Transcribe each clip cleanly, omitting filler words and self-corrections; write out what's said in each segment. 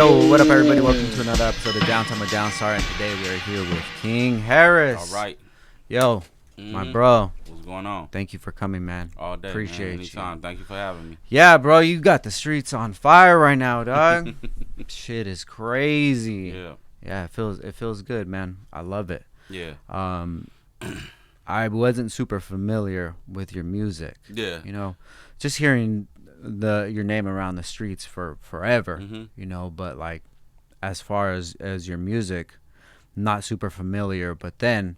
Yo, what up, everybody? Welcome to another episode of Downtime with Downstar, and today we are here with King Harris. All right. Yo, my bro. What's going on? Thank you for coming, man. All day, Appreciate man. Anytime. you. Thank you for having me. Yeah, bro, you got the streets on fire right now, dog. Shit is crazy. Yeah. Yeah, it feels good, man. I love it. Yeah. I wasn't super familiar with your music. Yeah. You know, just hearing your name around the streets for forever, you know, but like as far as your music, not super familiar. But then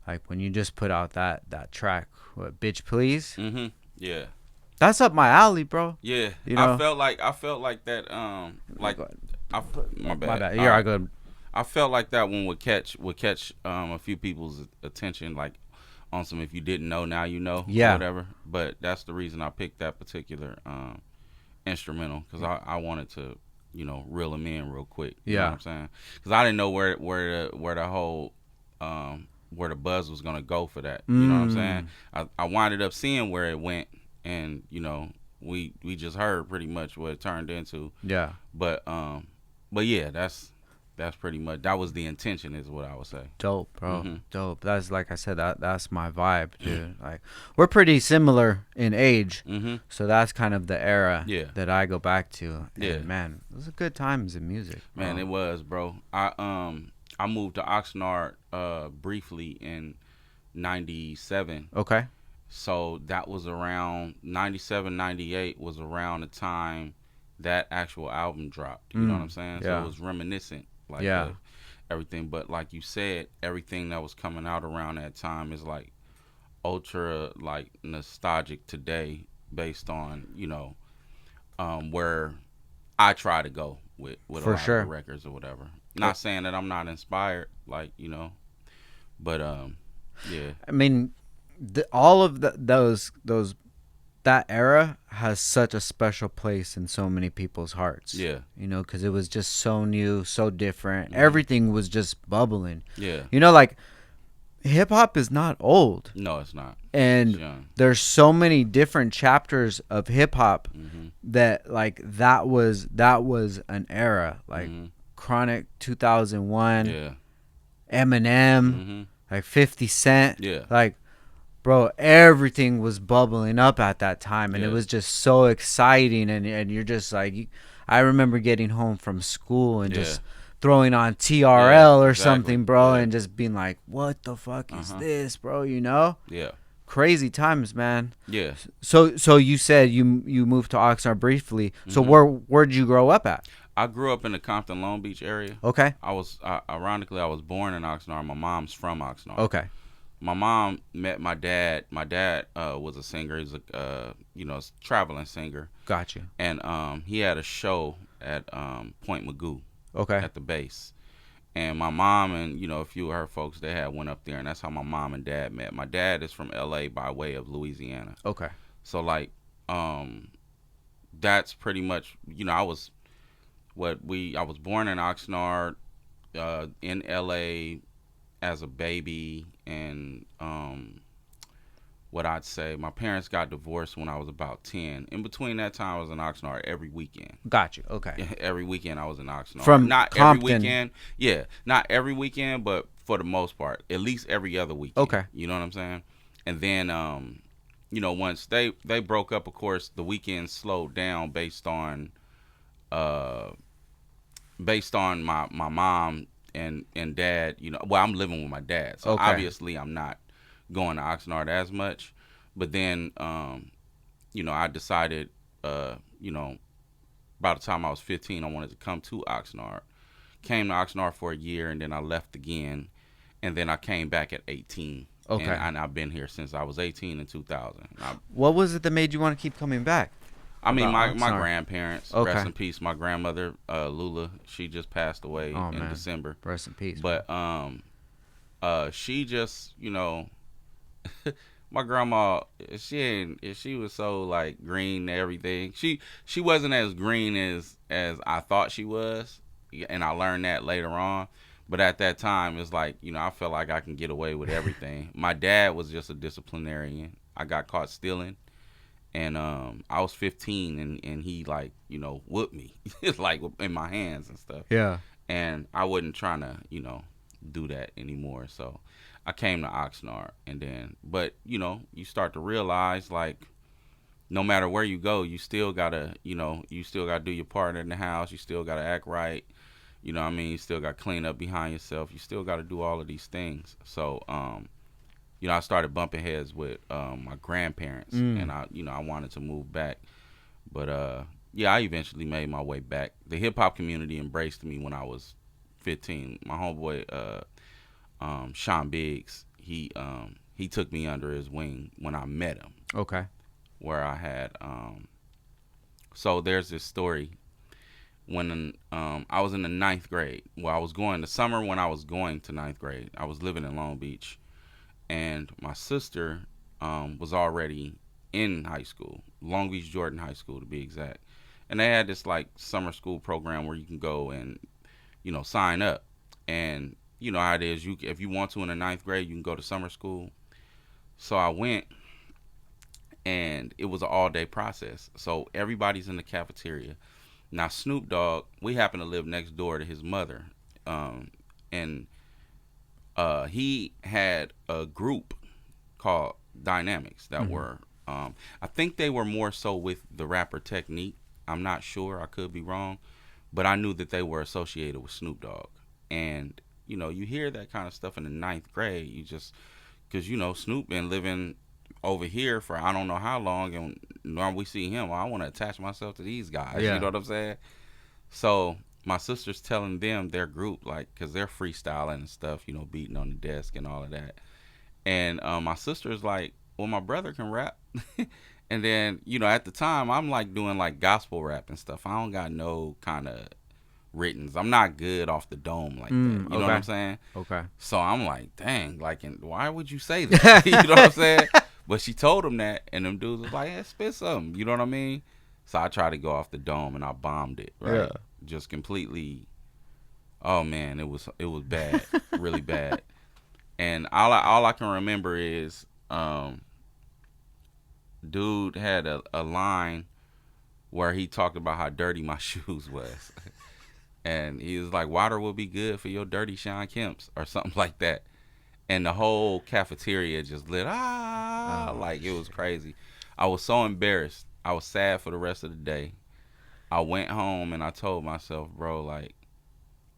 like when you just put out that track, what, Bitch Please? Yeah. That's up my alley, bro. Yeah. You know? I felt like that my bad. Here I go. I felt like that one would catch a few people's attention, like on some if you didn't know, now you know, yeah, or whatever. But that's the reason I picked that particular instrumental, because I wanted to, you know, reel them in real quick. You know what I'm saying? Because I didn't know where the whole where the buzz was gonna go for that. You know what I'm saying? I winded up seeing where it went, and you know, we just heard pretty much what it turned into. Yeah. But yeah, that's pretty much, that was the intention, is what I would say. Dope, bro. Dope. That's, like I said, that's my vibe, dude. Like, we're pretty similar in age, so that's kind of the era that I go back to. And man, it was a good times in music, bro. Man, it was, bro. I moved to Oxnard briefly in '97. Okay. So that was around 97, 98 was around the time that actual album dropped. You know what I'm saying? So it was reminiscent. Like everything, but like you said, everything that was coming out around that time is like ultra like nostalgic today, based on, you know, where I try to go with a lot of the records or whatever. Not saying that I'm not inspired, like, you know, but yeah. I mean, all of those that era has such a special place in so many people's hearts. Yeah. You know, because it was just so new, so different. Everything was just bubbling. Yeah. You know, like, hip-hop is not old. No, it's not. And there's so many different chapters of hip-hop that, like, that was an era. Like, Chronic 2001, Eminem, like 50 Cent. Yeah. Like, bro, everything was bubbling up at that time, and it was just so exciting. And you're just like, I remember getting home from school and just throwing on TRL or something, bro, and just being like, what the fuck is this, bro? You know? Yeah. Crazy times, man. Yeah. So you said you moved to Oxnard briefly. So where'd you grow up at? I grew up in the Compton, Long Beach area. Okay. Ironically, I was born in Oxnard. My mom's from Oxnard. Okay. My mom met my dad. My dad was a singer. He's a traveling singer. Gotcha. And he had a show at Point Magoo. Okay. At the base. And my mom and, you know, a few of her folks, they had went up there, and that's how my mom and dad met. My dad is from L.A. by way of Louisiana. Okay. So like, that's pretty much, you know, I was born in Oxnard, in L.A. as a baby, and what I'd say, my parents got divorced when I was about 10. In between that time, I was in Oxnard every weekend. Gotcha. Okay. Every weekend I was in Oxnard. From not Compton. Every weekend. Yeah, not every weekend, but for the most part, at least every other weekend. Okay. You know what I'm saying? And then, you know, once they broke up, of course, the weekends slowed down based on my mom and dad, you know, well, I'm living with my dad, so obviously I'm not going to Oxnard as much. But then, you know, I decided, you know, by the time I was 15, I wanted to come to Oxnard. Came to Oxnard for a year, and then I left again, and then I came back at 18. Okay. And I've been here since I was 18 in 2000. What was it that made you want to keep coming back? I mean, my grandparents, rest in peace. My grandmother, Lula, she just passed away in December. Rest in peace. But she just, you know, my grandma, she was so like green and everything. She wasn't as green as I thought she was, and I learned that later on. But at that time, it's like, you know, I felt like I can get away with everything. My dad was just a disciplinarian. I got caught stealing. And I was 15, and he like, you know, whooped me like in my hands and stuff. Yeah. And I wasn't trying to, you know, do that anymore. So I came to Oxnard, and then, but you know, you start to realize like, no matter where you go, you still gotta, you know, you still gotta do your part in the house. You still gotta act right. You know what I mean? You still gotta clean up behind yourself. You still gotta do all of these things. So, you know, I started bumping heads with my grandparents, and I wanted to move back, but yeah, I eventually made my way back. The hip hop community embraced me when I was 15. My homeboy, Sean Biggs, he took me under his wing when I met him. Okay. Where I had, so there's this story when I was in the ninth grade. Well, I was going the summer when I was going to ninth grade. I was living in Long Beach, and my sister was already in high school, Long Beach Jordan High School to be exact. And they had this like summer school program where you can go and, you know, sign up. And you know how it is. You, if you want to in the ninth grade, you can go to summer school. So I went, and it was an all day process. So everybody's in the cafeteria. Now Snoop Dogg, we happen to live next door to his mother, and he had a group called Dynamics that were, I think they were more so with the rapper Technique. I'm not sure. I could be wrong, but I knew that they were associated with Snoop Dogg. And you know, you hear that kind of stuff in the ninth grade. You just, because you know Snoop been living over here for I don't know how long, and when we see him, well, I want to attach myself to these guys. Yeah. You know what I'm saying? So my sister's telling them their group, like, because they're freestyling and stuff, you know, beating on the desk and all of that. And my sister's like, well, my brother can rap. And then, you know, at the time, I'm like doing like gospel rap and stuff. I don't got no kind of writtens. I'm not good off the dome like that. You know what I'm saying? Okay. So I'm like, dang, like, why would you say that? You know what I'm saying? But she told him that, and them dudes was like, hey, spit something. You know what I mean? So I tried to go off the dome, and I bombed it, right? Yeah. Just completely. Oh man, it was bad, really bad. And all I can remember is, dude had a line where he talked about how dirty my shoes was. And he was like, water will be good for your dirty Sean Kemp's or something like that. And the whole cafeteria just lit, like it was crazy. I was so embarrassed. I was sad for the rest of the day. I went home and I told myself, bro, like,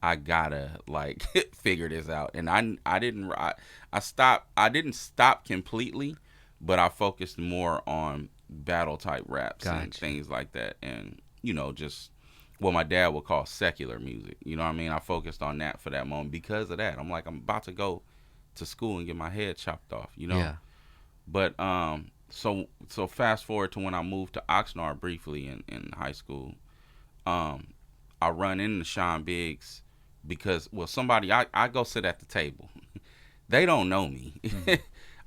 I gotta like figure this out. And I didn't stop completely, but I focused more on battle type raps and things like that. And, you know, just what my dad would call secular music. You know what I mean? I focused on that for that moment because of that. I'm like, I'm about to go to school and get my head chopped off, you know? Yeah. But so fast forward to when I moved to Oxnard briefly in high school. I run into Sean Biggs because, well, I go sit at the table. They don't know me.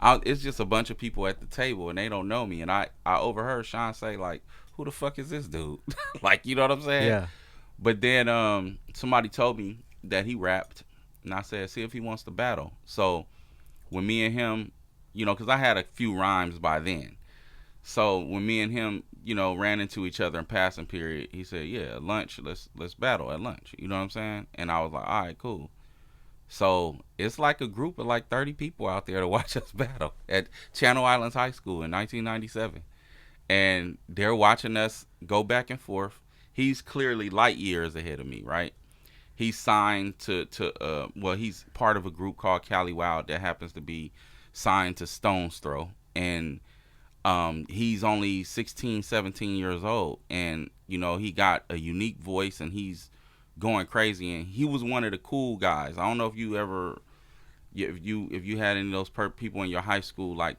It's just a bunch of people at the table and they don't know me. And I overheard Sean say, like, who the fuck is this dude? Like, you know what I'm saying? Yeah. But then somebody told me that he rapped, and I said, see if he wants to battle. So when me and him, you know, because I had a few rhymes by then. So when me and him, you know, ran into each other in passing period, he said, yeah, at lunch, let's battle at lunch. You know what I'm saying? And I was like, all right, cool. So it's like a group of like 30 people out there to watch us battle at Channel Islands High School in 1997. And they're watching us go back and forth. He's clearly light years ahead of me, right? He's signed to he's part of a group called Cali Wild that happens to be signed to Stone's Throw. And he's only 16, 17 years old. And, you know, he got a unique voice and he's going crazy. And he was one of the cool guys. I don't know if you ever, if you had any of those people in your high school, like,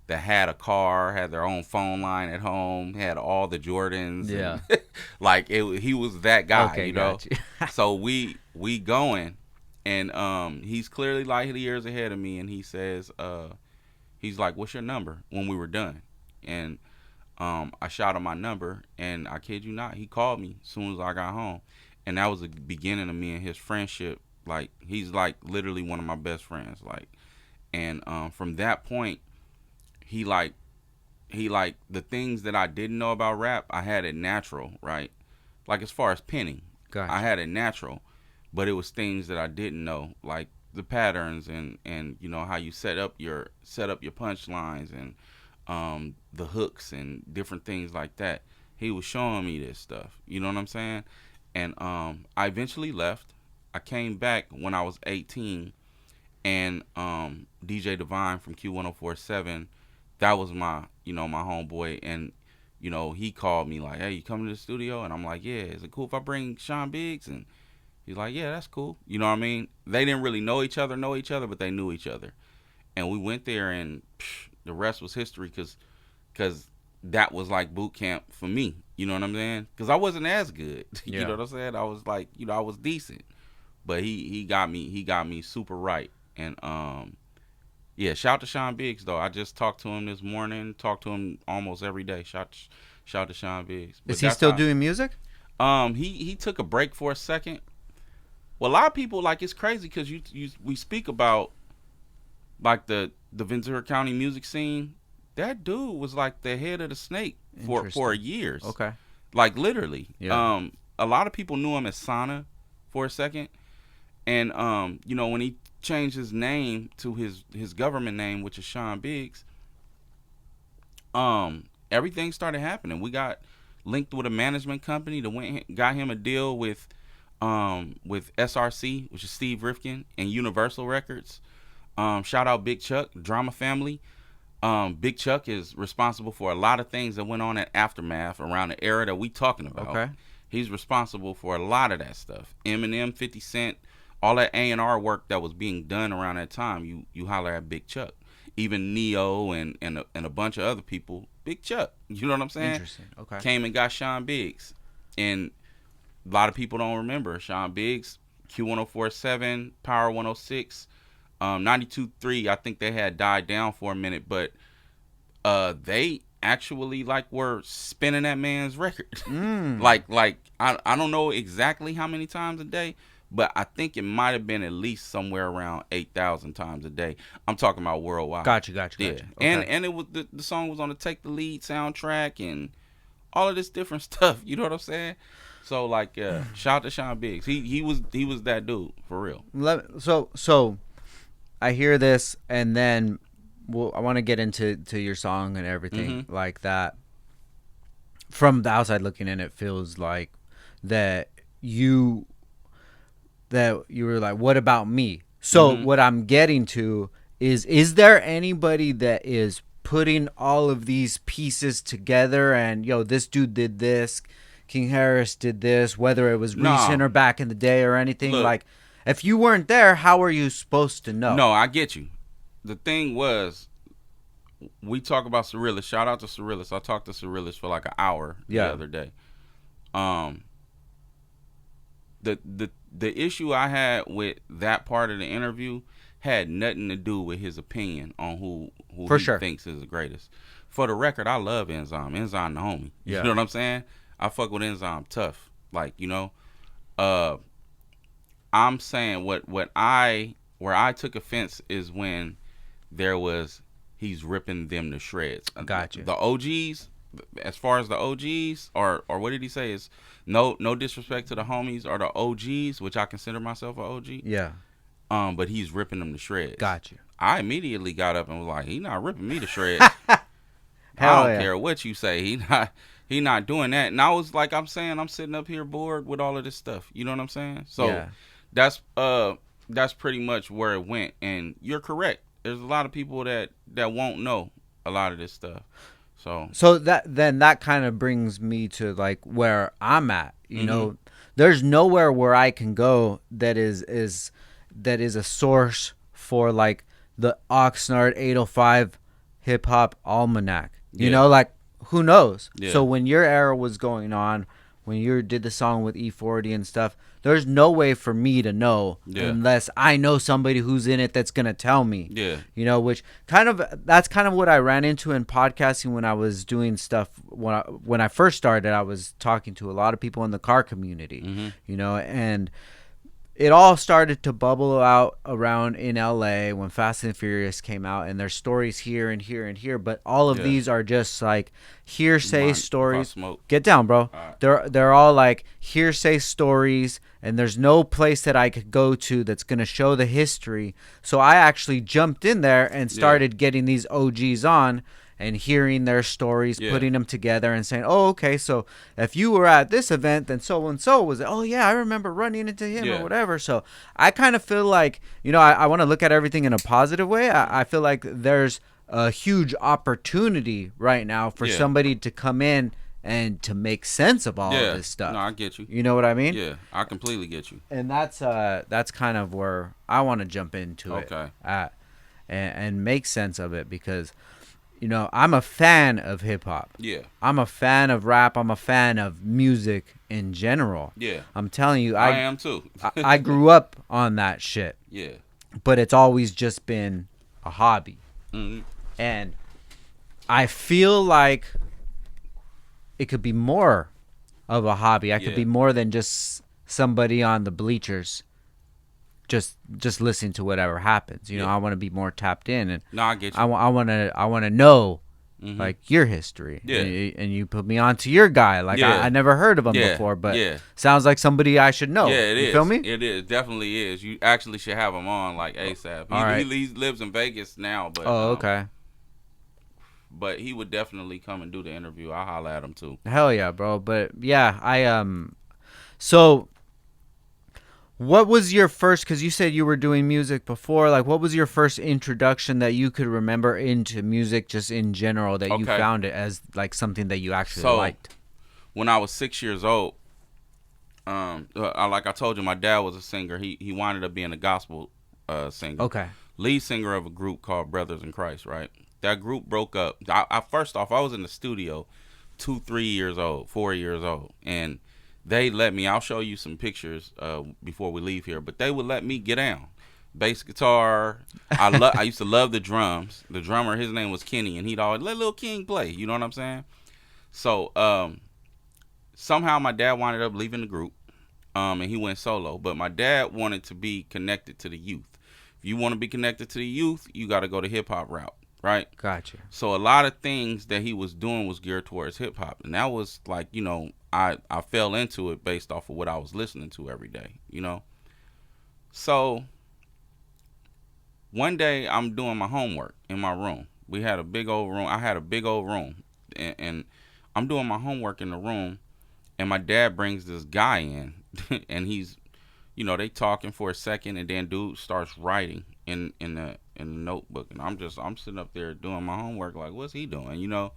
that had a car, had their own phone line at home, had all the Jordans. Yeah. And, like, he was that guy, okay, you know? Gotcha. So we going, and he's clearly light years ahead of me, and he says, he's like, what's your number when we were done? And I shot him my number, and I kid you not, he called me as soon as I got home. And that was the beginning of me and his friendship. Like, he's like literally one of my best friends. Like, and from that point, he like he like the things that I didn't know about rap, I had it natural, right? Like as far as penning, Gotcha. I had it natural, but it was things that I didn't know, like the patterns and you know how you set up your punchlines and the hooks and different things like that. He was showing me this stuff, you know what I'm saying? And I eventually left. I came back when I was 18, and DJ Divine from Q1047, that was my my homeboy, and he called me like, hey, you coming to the studio? And I'm like, yeah. Is it cool if I bring Sean Biggs? And he's like, yeah, that's cool. You know what I mean? They didn't really know each other, but they knew each other. And we went there, and the rest was history, because that was like boot camp for me. You know what I'm saying? Because I wasn't as good. You know what I'm saying? I was like, I was decent, but he got me super right. And yeah, shout to Sean Biggs though. I just talked to him this morning. Talked to him almost every day. Shout to Sean Biggs. But is he still doing music? He took a break for a second. Well, a lot of people, like, it's crazy because we speak about like the Ventura County music scene. That dude was like the head of the snake for years. Okay. Like literally. Yeah. A lot of people knew him as Sana for a second. And when he changed his name to his government name, which is Sean Biggs, everything started happening. We got linked with a management company that got him a deal with SRC, which is Steve Rifkin, and Universal Records. Shout out Big Chuck, Drama Family. Big Chuck is responsible for a lot of things that went on at Aftermath around the era that we talking about. Okay. He's responsible for a lot of that stuff. Eminem, 50 Cent, all that A&R work that was being done around that time, you holler at Big Chuck. Even Neo and a bunch of other people, Big Chuck. You know what I'm saying? Interesting. Okay. Came and got Sean Biggs. And a lot of people don't remember Sean Biggs, Q1047, Power 106, 92.3. I think they had died down for a minute, but they actually like were spinning that man's record. Like I don't know exactly how many times a day, but I think it might have been at least somewhere around 8,000 times a day. I'm talking about worldwide. Gotcha. Yeah. Okay. And it was the song was on the Take the Lead soundtrack and all of this different stuff. You know what I'm saying? So like, shout out to Sean Biggs. He was that dude for real. So I hear this, and then I want to get into your song and everything like that. From the outside looking in, it feels like that you were like, what about me? So what I'm getting to is there anybody that is putting all of these pieces together and, this dude did this, King Harris did this, whether it was recent or back in the day or anything? Look, like, if you weren't there, how are you supposed to know? No, I get you. The thing was, we talk about Cyrilus. Shout out to Cyrilus. I talked to Cyrilus for like an hour the other day. The issue I had with that part of the interview had nothing to do with his opinion on who he thinks is the greatest. For the record, I love Enzyme. Enzyme the homie. You know what I'm saying? I fuck with Enzyme tough. Like, I'm saying where I took offense is when there was he's ripping them to shreds. Gotcha. The OGs, as far as the OGs, or what did he say, is no disrespect to the homies or the OGs, which I consider myself an OG. Yeah. But he's ripping them to shreds. Gotcha. I immediately got up and was like, he not ripping me to shreds. I don't care what you say. He not doing that. And I was like, I'm sitting up here bored with all of this stuff. You know what I'm saying? So that's pretty much where it went. And you're correct. There's a lot of people that won't know a lot of this stuff. So that kind of brings me to like where I'm at. You know, there's nowhere where I can go that is a source for like the Oxnard 805 hip hop almanac. You know, like, who knows? Yeah. So when your era was going on, when you did the song with E-40 and stuff, there's no way for me to know unless I know somebody who's in it that's going to tell me. Yeah. Which that's kind of what I ran into in podcasting when I was doing stuff. When I first started, I was talking to a lot of people in the car community, and it all started to bubble out around in LA when Fast and Furious came out, and there's stories here and here and here, but all of these are just like hearsay stories. Get down, bro. Right. They're all like hearsay stories, and there's no place that I could go to that's going to show the history. So I actually jumped in there and started getting these OGs on and hearing their stories, putting them together and saying, oh, okay, so if you were at this event, then so-and-so was, oh, yeah, I remember running into him or whatever. So I kind of feel like, you know, I want to look at everything in a positive way. I feel like there's a huge opportunity right now for somebody to come in and to make sense of all of this stuff. No, I get you. You know what I mean? Yeah, I completely get you. And that's kind of where I want to jump into it and make sense of it because – you know, I'm a fan of hip hop. Yeah. I'm a fan of rap. I'm a fan of music in general. Yeah. I'm telling you, I am too. I grew up on that shit. Yeah. But it's always just been a hobby. Mm-hmm. And I feel like it could be more of a hobby. I could be more than just somebody on the bleachers just listening to whatever happens. You know, I want to be more tapped in, and I get you. I want to know like your history. Yeah. And you put me on to your guy. Like I never heard of him before, but sounds like somebody I should know. Yeah, it is. You feel me? It is. Definitely is. You actually should have him on like ASAP. He lives in Vegas now, but okay. But he would definitely come and do the interview. I'll holler at him too. Hell yeah, bro. But yeah, so what was your first, because you said you were doing music before, like what was your first introduction that you could remember into music just in general that you found it as like something that you actually liked? When I was 6 years old, like I told you, my dad was a singer. He wound up being a gospel singer. Okay. Lead singer of a group called Brothers in Christ, right? That group broke up. First off, I was in the studio 4 years old, and they let me, I'll show you some pictures before we leave here, but they would let me get down. Bass guitar. I used to love the drums. The drummer, his name was Kenny, and he'd always let Lil King play. You know what I'm saying? So somehow my dad wound up leaving the group, and he went solo. But my dad wanted to be connected to the youth. If you want to be connected to the youth, you got to go the hip-hop route. Right? Gotcha. So a lot of things that he was doing was geared towards hip hop. And that was like, you know, I fell into it based off of what I was listening to every day, you know? So one day I'm doing my homework in my room. We had a big old room. I had a big old room. And I'm doing my homework in the room. And my dad brings this guy in. And he's, you know, they talking for a second. And then dude starts writing in the notebook, and I'm sitting up there doing my homework like, what's he doing, you know,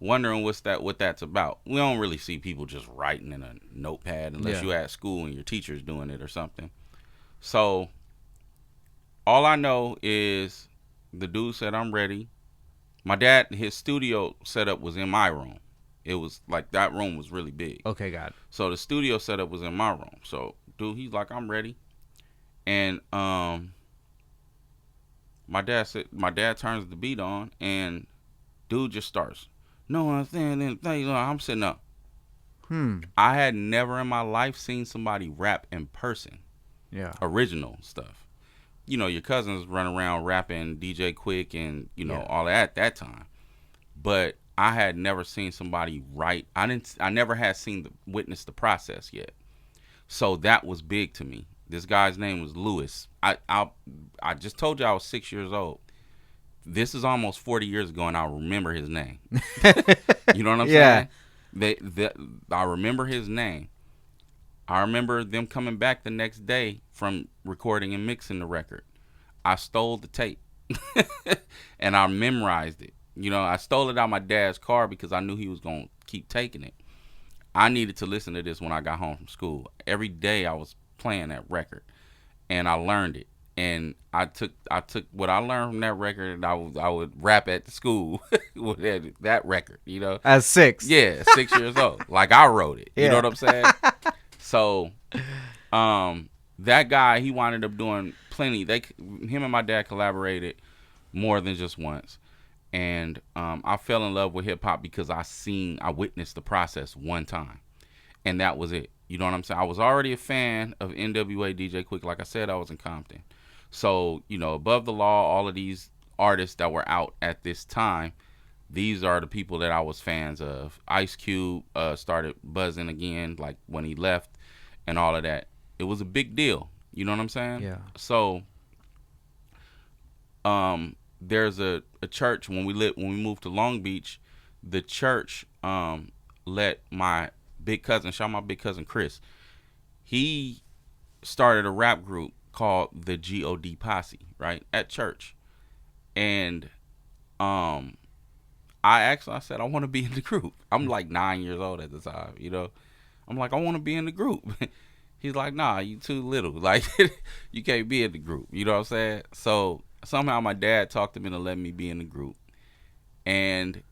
wondering what that's about. We don't really see people just writing in a notepad unless you're at school and your teacher's doing it or something. So all I know is the dude said, I'm ready. My dad, his studio setup was in my room. It was like, that room was really big. Okay, got it. So the studio setup was in my room. So dude, he's like, I'm ready. And my dad turns the beat on, and dude just starts. No, I'm sitting up. I had never in my life seen somebody rap in person. Yeah. Original stuff. You know, your cousins run around rapping DJ Quick and, you know, all that at that time. But I had never seen somebody write. I never had witnessed the process yet. So that was big to me. This guy's name was Lewis. I just told you I was 6 years old. This is almost 40 years ago, and I remember his name. You know what I'm saying? I remember his name. I remember them coming back the next day from recording and mixing the record. I stole the tape, and I memorized it. You know, I stole it out of my dad's car because I knew he was going to keep taking it. I needed to listen to this when I got home from school. Every day I was playing that record, and I learned it, and I took what I learned from that record, and I would rap at the school with that record, you know, at 6. 6 years old, like I wrote it. You know what I'm saying? So that guy, he wound up doing plenty. Him and my dad collaborated more than just once, and I fell in love with hip hop because I witnessed the process one time, and that was it. You know what I'm saying? I was already a fan of NWA DJ Quick. Like I said, I was in Compton. So, Above the Law, all of these artists that were out at this time, these are the people that I was fans of. Ice Cube started buzzing again, like when he left and all of that. It was a big deal. You know what I'm saying? Yeah. So, there's a church when we moved to Long Beach. The church let my big cousin, shout out my big cousin Chris. He started a rap group called the God Posse, right, at church, and I said I want to be in the group. I'm like 9 years old at the time, I'm like, I want to be in the group. He's like, nah, you too little, like you can't be in the group. You know what I'm saying? So somehow my dad talked him into letting me be in the group, and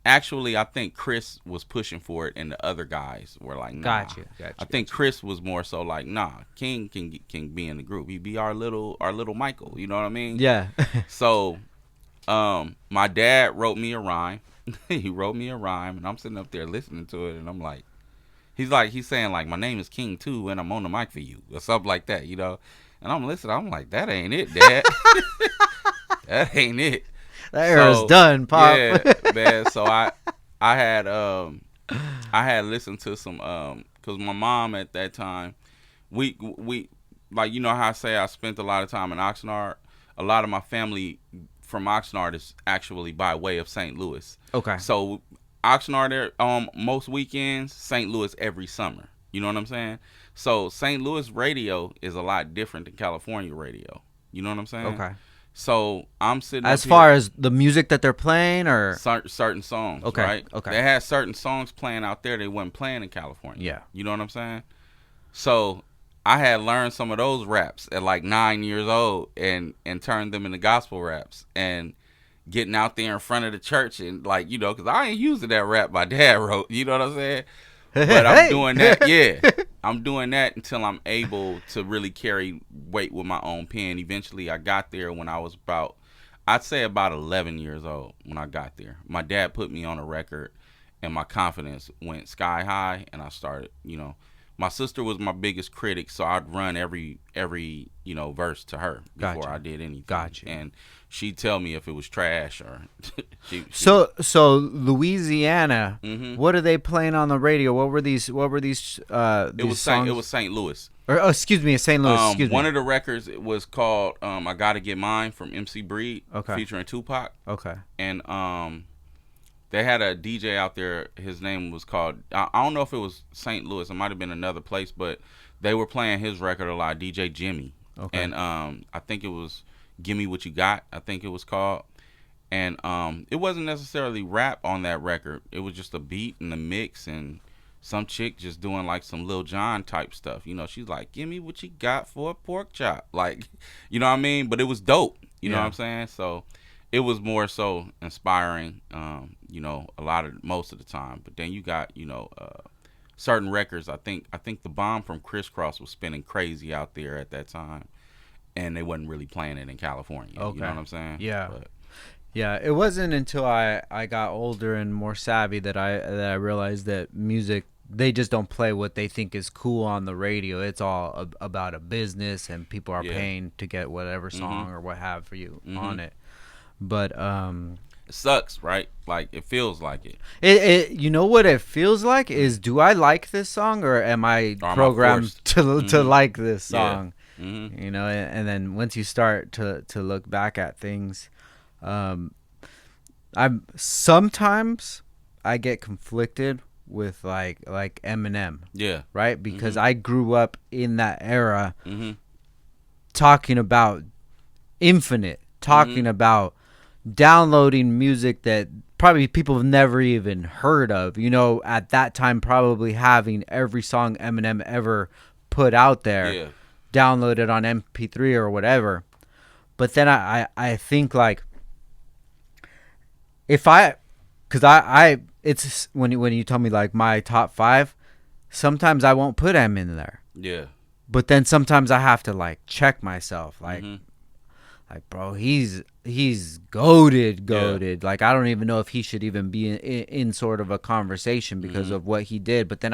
actually, I think Chris was pushing for it, and the other guys were like, nah. Gotcha. I think Chris was more so like, nah, King can be in the group. He'd be our little Michael. You know what I mean? Yeah. So, my dad wrote me a rhyme. He wrote me a rhyme, and I'm sitting up there listening to it, and I'm like, he's saying like, my name is King too, and I'm on the mic for you, or something like that, And I'm listening. I'm like, that ain't it, Dad. That ain't it. That era's done, Pop. Yeah, man. So I had listened to some because my mom at that time, we like, how I say I spent a lot of time in Oxnard. A lot of my family from Oxnard is actually by way of St. Louis. Okay. So Oxnard there most weekends, St. Louis every summer. You know what I'm saying? So St. Louis radio is a lot different than California radio. You know what I'm saying? Okay. So I'm sitting as far as the music that they're playing, or certain songs, okay, right? Okay. They had certain songs playing out there they wasn't playing in California. Yeah. You know what I'm saying? So I had learned some of those raps at like 9 years old and turned them into gospel raps, and getting out there in front of the church and like, because I ain't using that rap my dad wrote. You know what I'm saying? But I'm doing that, yeah. I'm doing that until I'm able to really carry weight with my own pen. Eventually, I got there when I was I'd say about 11 years old when I got there. My dad put me on a record, and my confidence went sky high, and I started, My sister was my biggest critic, so I'd run every verse to her before I did anything. Gotcha. And she'd tell me if it was trash or. So Louisiana, mm-hmm. What are they playing on the radio? What were these? It was songs? It was St. Louis. Or excuse me, St. Louis. One of the records was called "I Gotta Get Mine" from MC Breed, featuring Tupac. Okay. And they had a DJ out there. His name was called. I don't know if it was St. Louis. It might have been another place, but they were playing his record a lot. DJ Jimmy. Okay. And I think it was "Gimme What You Got." I think it was called. And it wasn't necessarily rap on that record. It was just a beat and a mix, and some chick just doing like some Lil Jon type stuff. She's like, "Give me what you got for a pork chop." Like, you know what I mean? But it was dope. You know what I'm saying? So it was more so inspiring, most of the time. But then you got, certain records. I think the Bomb from Crisscross was spinning crazy out there at that time, and they wasn't really playing it in California. Okay. You know what I'm saying? Yeah. Yeah, it wasn't until I got older and more savvy that I realized that music, they just don't play what they think is cool on the radio. It's all about a business, and people are paying to get whatever song or what have you on it. But it sucks, right? Like, it feels like it. You know what it feels like is, do I like this song, or am I programmed to like this song? Yeah. Mm-hmm. And then once you start to look back at things, sometimes I get conflicted with like Eminem. Yeah. Right? Because I grew up in that era, mm-hmm. talking about Infinite, talking about downloading music that probably people have never even heard of. At that time, probably having every song Eminem ever put out there downloaded on MP3 or whatever. But then I think like, it's when you tell me like my top 5, sometimes I won't put M in there. Yeah. But then sometimes I have to like check myself, like, like, bro, he's he's goated. Yeah. Like, I don't even know if he should even be in sort of a conversation because of what he did. But then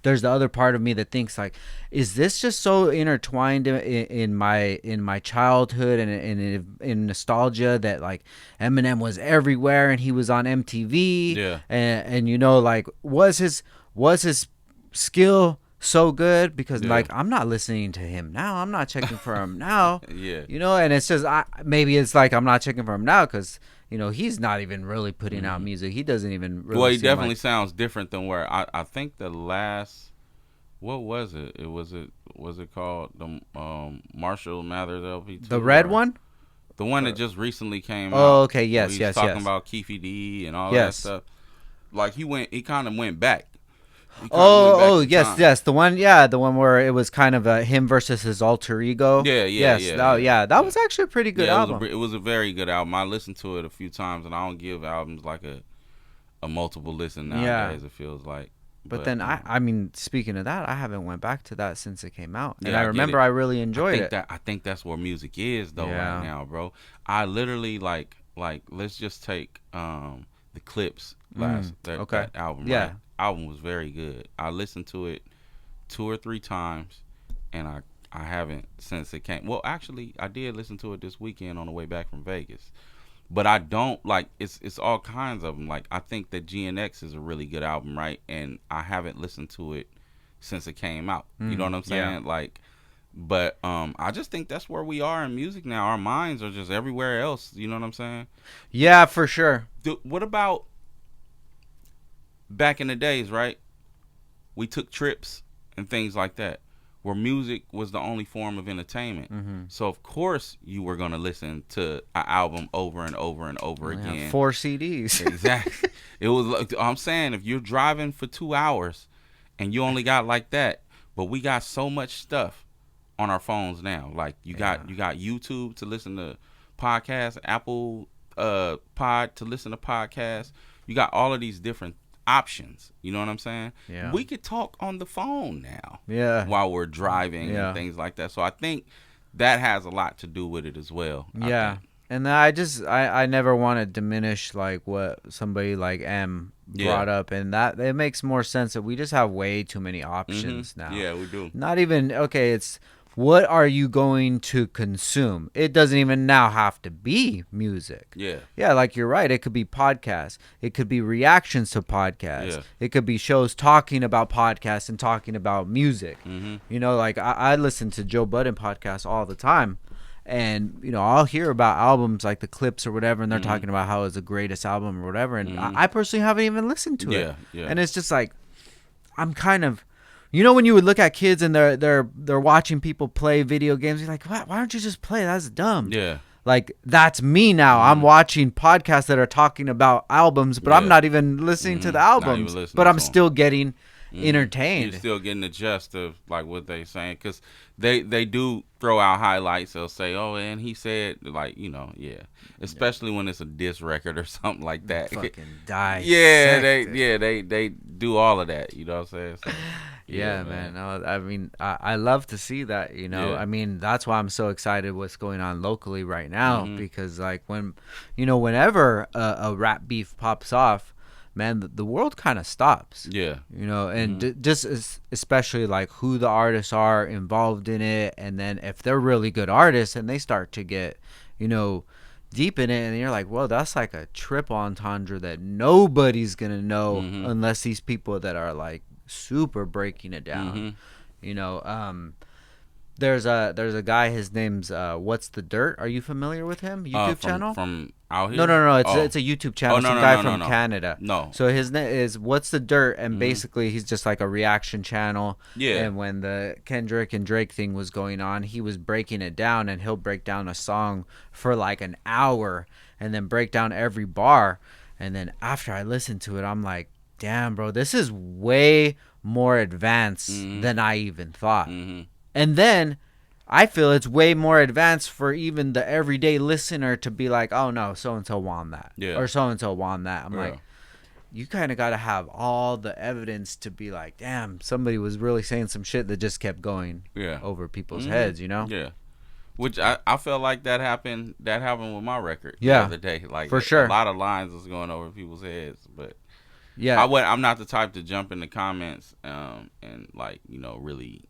there's the other part of me that thinks, like, is this just so intertwined in my childhood and in nostalgia that, like, Eminem was everywhere and he was on MTV. Yeah. And you know, like, was his skill so good? Because like, I'm not listening to him now. I'm not checking for him now. Yeah. You know, and it's just maybe it's like I'm not checking for him now because, you know, he's not even really putting out music. He doesn't even really. Well, he definitely sounds different than where I think the last, what was it? Was it called the Marshall Mathers LP? The red one? The one that just recently came out. Oh, okay, yes, He's talking about Keefe D and all that stuff. Like, he kind of went back. Yes, the one where it was kind of him versus his alter ego. That was actually a pretty good album. It was a very good album. I listened to it a few times, and I don't give albums like a multiple listen nowadays. It feels like. But then I mean, speaking of that, I haven't went back to that since it came out, and I remember I really enjoyed it. I think that's where music is though right now, bro. I literally like let's just take the Clips that album. Yeah. Right? Album was very good. I listened to it 2 or 3 times, and I haven't since it came. Well, actually, I did listen to it this weekend on the way back from Vegas, but I don't like it's all kinds of them. Like, I think that GNX is a really good album, right? And I haven't listened to it since it came out. You know what I'm saying? Yeah. Like, but I just think that's where we are in music now. Our minds are just everywhere else. You know what I'm saying? Yeah, for sure. What about back in the days, right? We took trips and things like that, where music was the only form of entertainment. So of course you were gonna listen to an album over and over and over again. 4 CDs. Exactly. It was like, I'm saying, if you're driving for 2 hours and you only got like that, but we got so much stuff on our phones now. Like, you got YouTube to listen to podcasts, Apple Pod to listen to podcasts. You got all of these different options. You know what I'm saying? Yeah. We could talk on the phone now. Yeah. While we're driving and things like that. So I think that has a lot to do with it as well. Yeah. And I never want to diminish like what somebody like M brought up, and that it makes more sense that we just have way too many options now. Yeah, we do. Not even it's what are you going to consume? It doesn't even now have to be music. Yeah, like you're right. It could be podcasts. It could be reactions to podcasts. Yeah. It could be shows talking about podcasts and talking about music. You know, like I listen to Joe Budden podcasts all the time. And, you know, I'll hear about albums like the Clips or whatever, and they're talking about how it's the greatest album or whatever. And I personally haven't even listened to it. Yeah. And it's just like, I'm kind of... You know, when you would look at kids and they're watching people play video games, you're like, why don't you just play? That's dumb. Yeah. Like, that's me now. I'm watching podcasts that are talking about albums, but I'm not even listening to the albums. But I'm still getting entertained. You're still getting the gist of like what they saying, because they do throw out highlights. They'll say, oh, and he said, like, you know, especially when it's a diss record or something like that. Fucking die. They do all of that. You know what I'm saying? So, yeah, man. No, I mean, I love to see that, you know. I mean, that's why I'm so excited what's going on locally right now, because like whenever a rap beef pops off, man, the world kind of stops. Yeah. You know, and just especially like who the artists are involved in it, and then if they're really good artists and they start to get, you know, deep in it, and you're like, well, that's like a triple entendre that nobody's gonna know unless these people that are like super breaking it down. You know, there's a guy, his name's What's the Dirt. Are you familiar with him? YouTube channel from out here? No, it's a YouTube channel. Some guy from Canada. No, so his name is What's the Dirt, and basically he's just like a reaction channel. And when the Kendrick and Drake thing was going on, he was breaking it down, and he'll break down a song for like an hour and then break down every bar. And then after I listened to it, I'm like, damn, bro, this is way more advanced than I even thought. And then I feel it's way more advanced for even the everyday listener to be like, oh no, so-and-so won that. Or so-and-so won that. I'm like, you kind of got to have all the evidence to be like, damn, somebody was really saying some shit that just kept going over people's heads, you know? Yeah. Which I felt like that happened with my record the other day. Like for sure. A lot of lines was going over people's heads, but yeah, I'm not the type to jump in the comments and like, really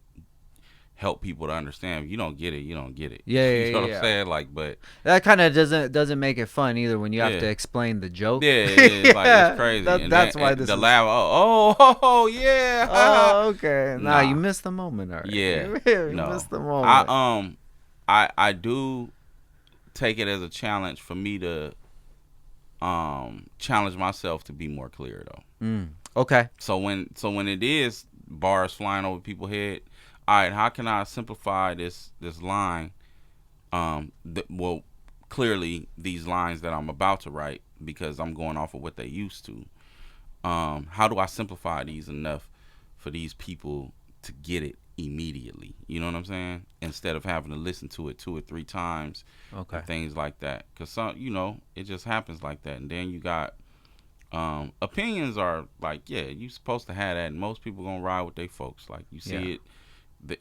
help people to understand. If you don't get it, you don't get it. Yeah, you know what I'm saying? Like, but that kind of doesn't make it fun either when you have to explain the joke. Yeah, it's like it's crazy. That's why this the is... laugh. Oh, yeah. Oh, okay. Nah, you missed the moment. All right. Yeah, you missed the moment. I do take it as a challenge for me to challenge myself to be more clear though. Okay. So when it is bars flying over people's head, all right, how can I simplify this line? Well, clearly these lines that I'm about to write, because I'm going off of what they used to. How do I simplify these enough for these people to get it immediately? You know what I'm saying? Instead of having to listen to it 2 or 3 times, and things like that. Because it just happens like that. And then you got opinions are like, yeah, you supposed to have that, and most people gonna ride with their folks. Like you see it.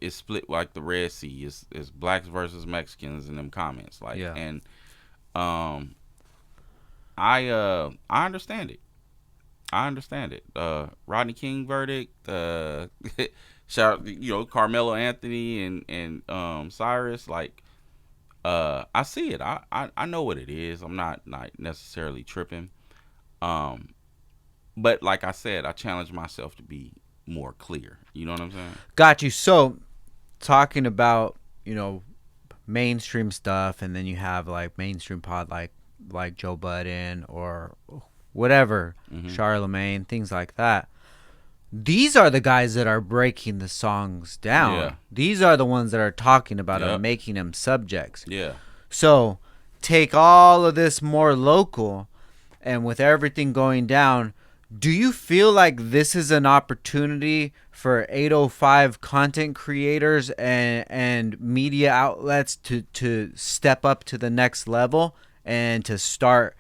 It's split like the Red Sea. It's blacks versus Mexicans in them comments. Like, and I understand it. Rodney King verdict. Shout out, Carmelo Anthony and Cyrus. Like, I see it. I know what it is. I'm not necessarily tripping. But like I said, I challenge myself to be more clear. You know what I'm saying? Got you. So, talking about, mainstream stuff, and then you have like mainstream pod like Joe Budden or whatever, Charlemagne, things like that. These are the guys that are breaking the songs down. Yeah. These are the ones that are talking about them, making them subjects. Yeah. So, take all of this more local, and with everything going down, do you feel like this is an opportunity for 805 content creators and media outlets to step up to the next level and to start,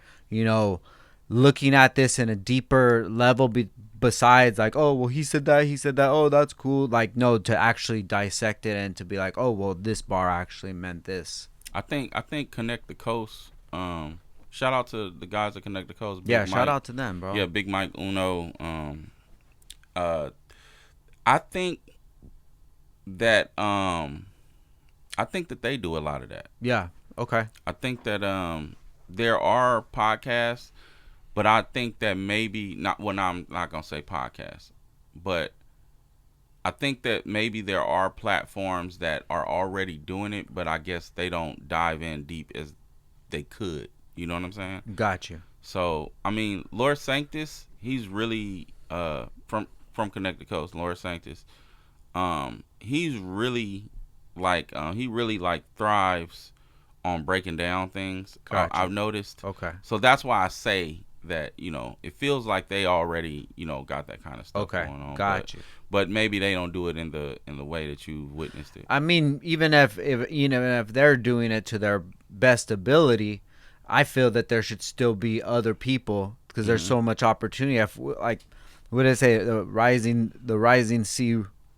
looking at this in a deeper level besides like, oh, well, he said that, oh, that's cool. Like, no, to actually dissect it and to be like, oh, well, this bar actually meant this. I think Connect the Coast, shout out to the guys at Connect the Coast. Big Mike, shout out to them, bro. Yeah, Big Mike, Uno. I think that they do a lot of that. Yeah. Okay. I think that there are podcasts, but I think that maybe not. Well, no, I'm not gonna say podcasts, but I think that maybe there are platforms that are already doing it, but I guess they don't dive in deep as they could. You know what I'm saying? Got you. So, I mean, Lord Sanctus, he's really from Connect the Coast. Lord Sanctus, he's really like thrives on breaking down things. Gotcha. I've noticed. Okay. So that's why I say that it feels like they already got that kind of stuff going on. Gotcha. But maybe they don't do it in the way that you witnessed it. I mean, even if they're doing it to their best ability, I feel that there should still be other people because there's so much opportunity. Like, what did I say? The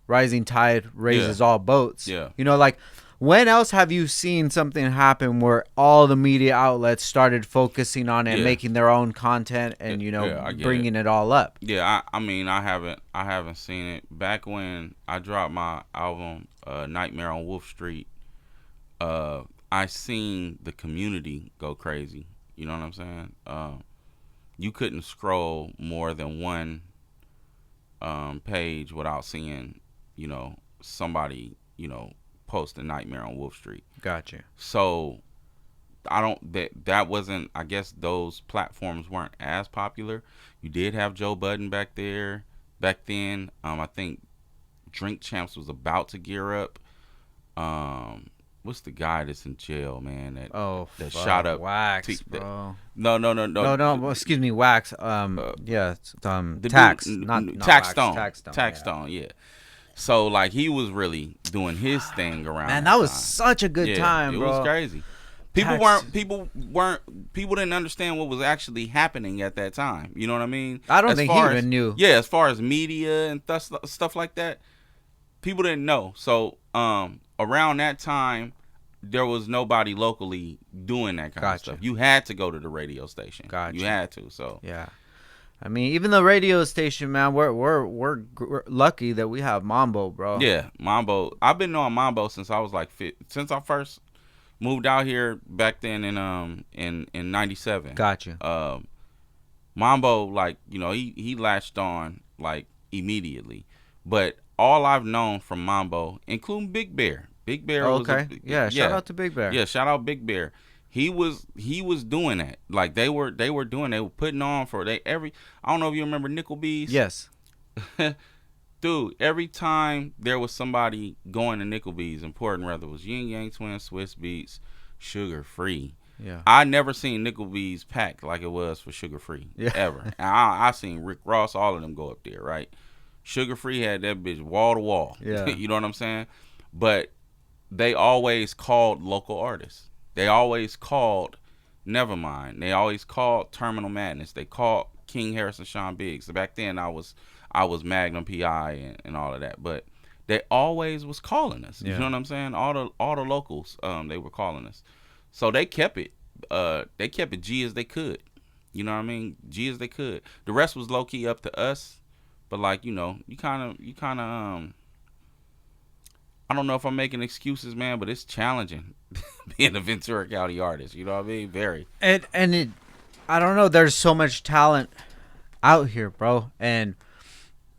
rising tide raises all boats. Yeah. Like, when else have you seen something happen where all the media outlets started focusing on it and making their own content and bringing it all up? Yeah, I mean, I haven't seen it. Back when I dropped my album Nightmare on Wolf Street, I seen the community go crazy. You know what I'm saying? You couldn't scroll more than one page without seeing, somebody, post a Nightmare on Wolf Street. Gotcha. So that wasn't, I guess those platforms weren't as popular. You did have Joe Budden back then. I think Drink Champs was about to gear up. What's the guy that's in jail, man? That shot up Wax, bro. No. Excuse me, Wax. Tax. Taxstone. Yeah. So like he was really doing his thing around. Man, that was such a good time, bro. It was crazy. People didn't understand what was actually happening at that time. You know what I mean? I don't think he even knew. Yeah, as far as media and stuff like that, people didn't know. So around that time, there was nobody locally doing that kind of stuff. You had to go to the radio station. You had to. So yeah. I mean, even the radio station, man, we're lucky that we have Mambo, bro. Yeah, Mambo. I've been on Mambo since I was like since I first moved out here back then in '97. Gotcha. Mambo, like, you know, he latched on like immediately. But all I've known from Mambo, including Big Bear. Big Bear was shout out to Big Bear. Yeah, shout out Big Bear. He was doing that. Like they were putting on for I don't know if you remember Nickel Bees. Yes. Dude, every time there was somebody going to Nickel Bees, important whether it was Yin Yang Twins, Swiss Beats, Sugar Free. Yeah. I never seen Nickel Bees packed like it was for Sugar Free. Yeah. Ever. And I seen Rick Ross, all of them go up there, right? Sugar Free had that bitch wall to wall. Yeah. You know what I'm saying? But they always called local artists. They always called Nevermind. They always called Terminal Madness. They called King Harrison, Sean Biggs. So back then I was Magnum PI and all of that. But they always was calling us. You know what I'm saying? All the locals, they were calling us. So they kept it. They kept it G as they could. You know what I mean? G as they could. The rest was low key up to us. But like, you know, you kind of I don't know if I'm making excuses, man, but it's challenging being a Ventura County artist. You know what I mean? Very. And I don't know. There's so much talent out here, bro. And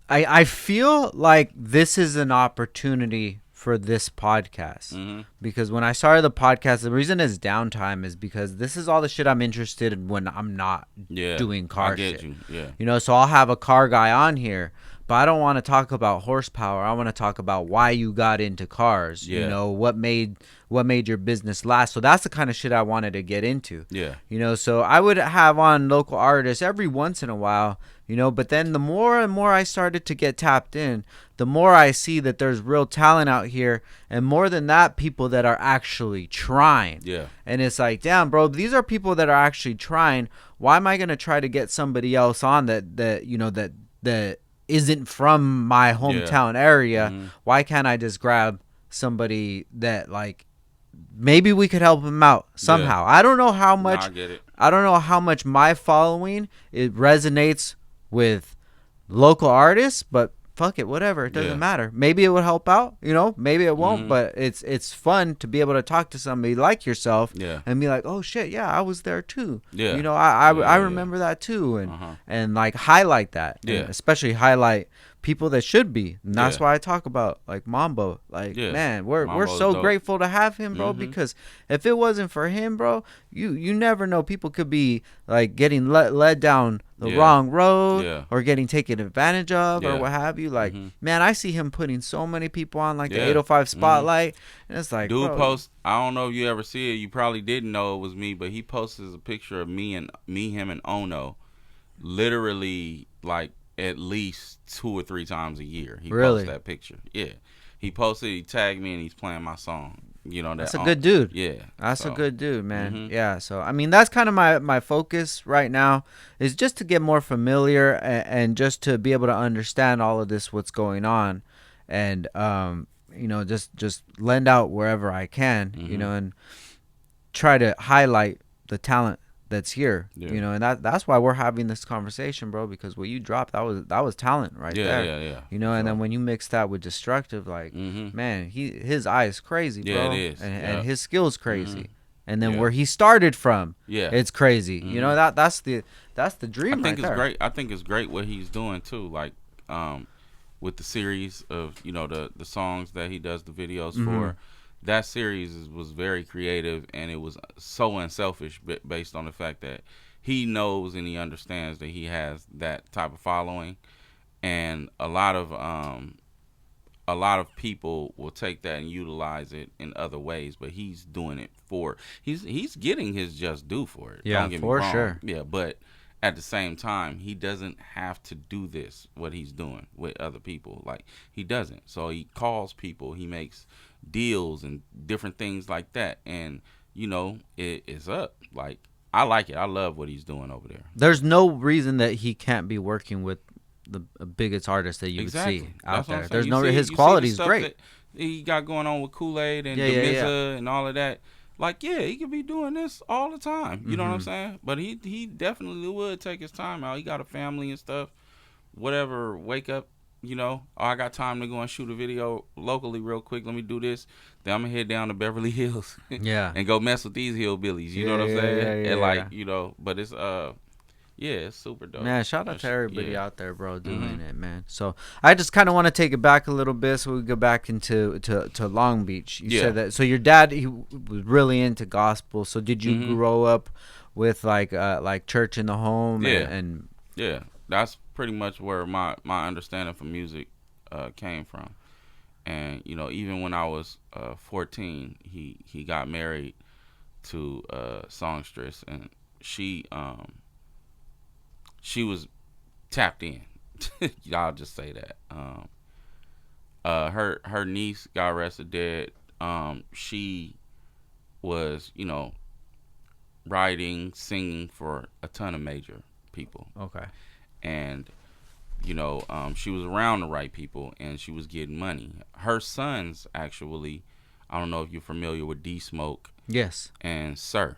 I feel like this is an opportunity for this podcast, because when I started the podcast, the reason it's downtime is because this is all the shit I'm interested in when I'm not doing car shit. You know, so I'll have a car guy on here, but I don't want to talk about horsepower. I want to talk about why you got into cars. You know, what made your business last. So that's the kind of shit I wanted to get into. You know, so I would have on local artists every once in a while, you know, but then the more and more I started to get tapped in, the more I see that there's real talent out here, and more than that, people that are actually trying. And it's like, damn, bro, these are people that are actually trying. Why am I going to try to get somebody else on that you know, that isn't from my hometown area? Why can't I just grab somebody that, like, maybe we could help him out somehow? I don't know how much. I get it. I don't know how much my following it resonates with local artists, but fuck it, whatever, it doesn't matter. Maybe it would help out, you know, maybe it won't, but it's fun to be able to talk to somebody like yourself and be like, oh shit, yeah, I was there too. You know, I remember that too, and like highlight that, and especially highlight people that should be, and that's why I talk about like Mambo. Like, man, we're so grateful to have him, bro, because if it wasn't for him, bro, you never know, people could be like getting led down the wrong road or getting taken advantage of or what have you. Like, man, I see him putting so many people on like the 805 spotlight, and it's like, dude, bro, post, I don't know if you ever see it, you probably didn't know it was me, but he posted a picture of him and Ono literally like at least 2 or 3 times a year. He posts that picture. He posted, he tagged me, and he's playing my song. You know, that's a good dude. That's a good dude, man. So I mean, that's kind of my focus right now, is just to get more familiar and just to be able to understand all of this, what's going on, and you know, just lend out wherever I can, you know, and try to highlight the talent that's here, you know, and that's why we're having this conversation, bro, because what you dropped, that was talent right there. You know, and then when you mix that with Destructive, like, man, his eye is crazy, bro. It is. And his skill's crazy. And then where he started from, it's crazy. You know, that's the dream. I think it's great. I think it's great what he's doing too, like with the series of, you know, the songs that he does the videos for. That series was very creative, and it was so unselfish based on the fact that he knows and he understands that he has that type of following, and a lot of people will take that and utilize it in other ways, but he's doing it he's getting his just due for it. Don't get me wrong. Sure. But at the same time, he doesn't have to do this, what he's doing with other people. Like, he doesn't. So he calls people, he makes deals and different things like that, and you know, it is up. Like, I like it. I love what he's doing over there. There's no reason that he can't be working with the biggest artists that you would see out there. There's his quality is great. he got going on with Kool-Aid and yeah. and all of that. Like, yeah, he could be doing this all the time. You know what I'm Mm-hmm. saying? But he definitely would take his time out. He got a family and stuff. Whatever, wake up, oh, I got time to go and shoot a video locally real quick. Let me do this. Then I'm going to head down to Beverly Hills Yeah. and go mess with these hillbillies. You Yeah, know what I'm yeah, yeah, saying? yeah, And, yeah. like, but it's, yeah, it's super dope. Man, shout out to everybody yeah. out there, bro, doing Mm-hmm. it, man. So I just kind of want to take it back a little bit, so we go back into to Long Beach. You said that. So your dad, he was really into gospel. So did you Mm-hmm. grow up with like church in the home? Yeah. And Yeah. That's pretty much where my understanding for music came from. And even when I was 14, he got married to a songstress, and she was tapped in. Y'all just say that. Her niece got arrested dead. She was writing, singing for a ton of major people, okay, and she was around the right people, and she was getting money. Her sons, actually, I don't know if you're familiar with D Smoke. yes, And Sir.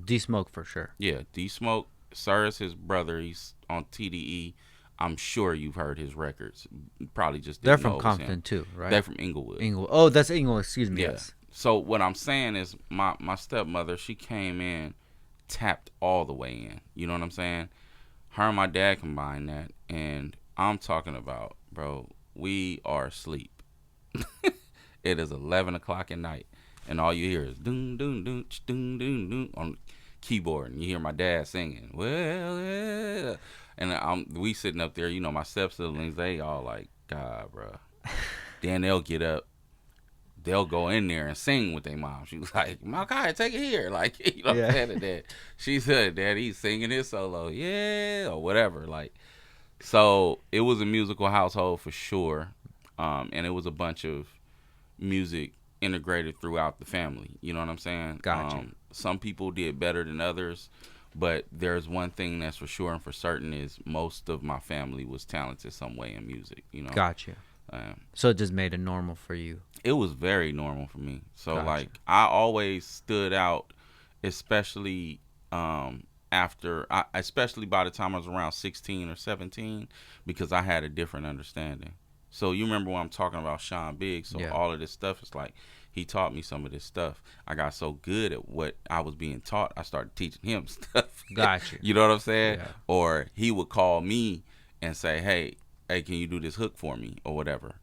D Smoke for sure. Yeah, D Smoke. Sir is his brother. He's on TDE. I'm sure you've heard his records. Probably just didn't They're know from it was Compton him. too, right? They're from Inglewood. Inglewood. Oh, that's Inglewood. Excuse me. Yeah. Yes. So what I'm saying is my stepmother, she came in, tapped all the way in. You know what I'm saying? Her and my dad combined that, and I'm talking about, bro, we are asleep. It is 11 o'clock at night, and all you hear is doom, doom, doom, doom, doom, doom on the keyboard, and you hear my dad singing, well, yeah. And we sitting up there, my step-siblings, they all like, God, bro. Then they'll get up. They'll go in there and sing with their mom. She was like, my God, take it here. Like, what I'm saying to Dad. She said, Dad, he's singing his solo. Yeah, or whatever. Like, so it was a musical household for sure. And it was a bunch of music integrated throughout the family. You know what I'm saying? Gotcha. Some people did better than others. But there's one thing that's for sure and for certain is most of my family was talented some way in music. Gotcha. So it just made it normal for you. It was very normal for me. So Gotcha. like I always stood out, especially especially by the time I was around 16 or 17, because I had a different understanding. So you remember when I'm talking about Sean Biggs? So all of this stuff is like he taught me some of this stuff. I got so good at what I was being taught, I started teaching him stuff. Gotcha. You know what I'm saying? Yeah. Or he would call me and say, hey, can you do this hook for me or whatever?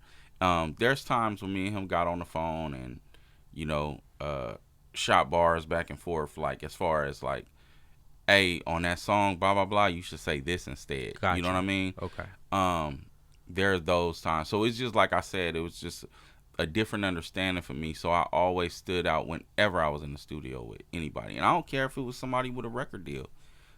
There's times when me and him got on the phone and, shot bars back and forth, like as far as like, hey, on that song, blah, blah, blah, you should say this instead. Gotcha. You know what I mean? Okay. There are those times. So it's just like I said, it was just a different understanding for me. So I always stood out whenever I was in the studio with anybody. And I don't care if it was somebody with a record deal.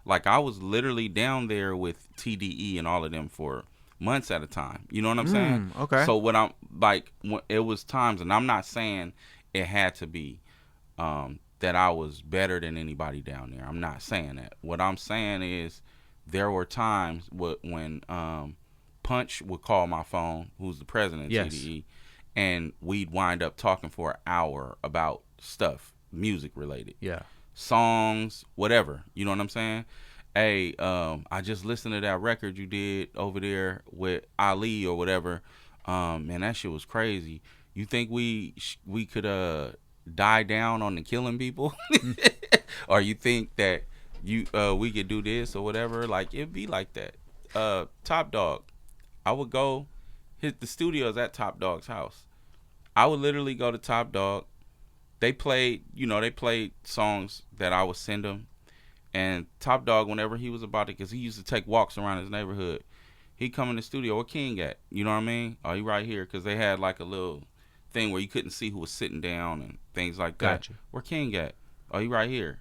Like I was literally down there with TDE and all of them for months at a time. You know what I'm saying? Okay. So what I'm like, it was times, and I'm not saying it had to be that I was better than anybody down there. I'm not saying that. What I'm saying is there were times when Punch would call my phone, who's the president of TDE, and we'd wind up talking for an hour about stuff, music related. Yeah. Songs, whatever. You know what I'm saying? Hey, I just listened to that record you did over there with Ali or whatever. Man, that shit was crazy. You think we could die down on the killing people, or you think that we could do this or whatever? Like it'd be like that. Top Dog, I would go hit the studios at Top Dog's house. I would literally go to Top Dog. They played songs that I would send them. And Top Dog, whenever he was about it, because he used to take walks around his neighborhood, he'd come in the studio. Where King at? You know what I mean? Oh, he right here. Because they had like a little thing where you couldn't see who was sitting down and things like that. Gotcha. Where King at? Oh, he right here.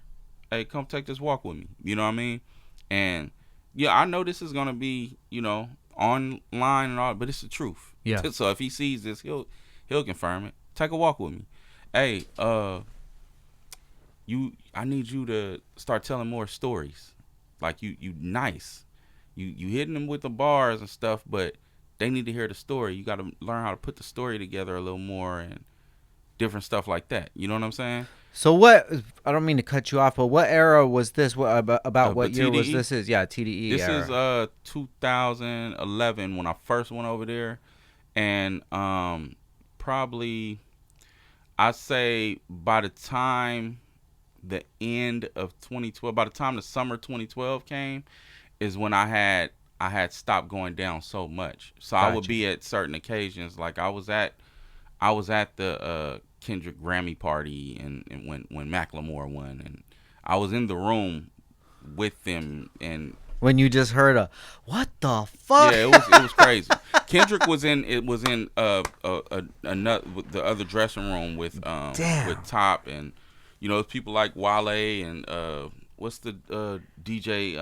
Hey, come take this walk with me. You know what I mean? And yeah, I know this is going to be, online and all, but it's the truth. Yeah. So if he sees this, he'll confirm it. Take a walk with me. Hey, I need you to start telling more stories. Like you nice. You hitting them with the bars and stuff, but they need to hear the story. You got to learn how to put the story together a little more and different stuff like that. You know what I'm saying? So what? I don't mean to cut you off, but what era was this? What about what year TDE? was this? Yeah, TDE. This era. is 2011 when I first went over there, and probably I say by the time the end of 2012, by the time the summer 2012 came, is when I had stopped going down so much. So Gotcha. I would be at certain occasions, like I was at the Kendrick Grammy party, and when Macklemore won, and I was in the room with them, and when you just heard a what the fuck? Yeah, it was crazy. Kendrick was in the other dressing room with Top, and people like Wale and what's the DJ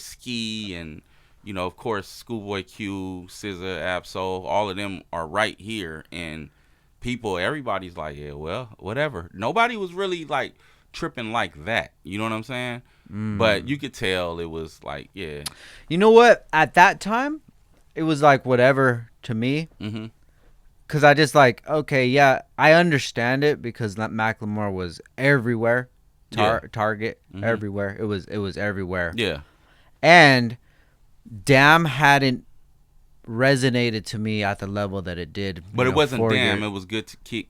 Ski, and of course Schoolboy Q, SZA, Absol, all of them are right here, and everybody's like, yeah, well, whatever. Nobody was really like tripping like that. You know what I'm saying? But you could tell it was like, yeah. You know what? At that time, it was like whatever to me. Mm-hmm. Cause I just like, okay, yeah, I understand it because Macklemore was everywhere, Target, mm-hmm. everywhere. It was everywhere. Yeah. And Damn hadn't resonated to me at the level that it did. But it wasn't Damn. It was Good Kid,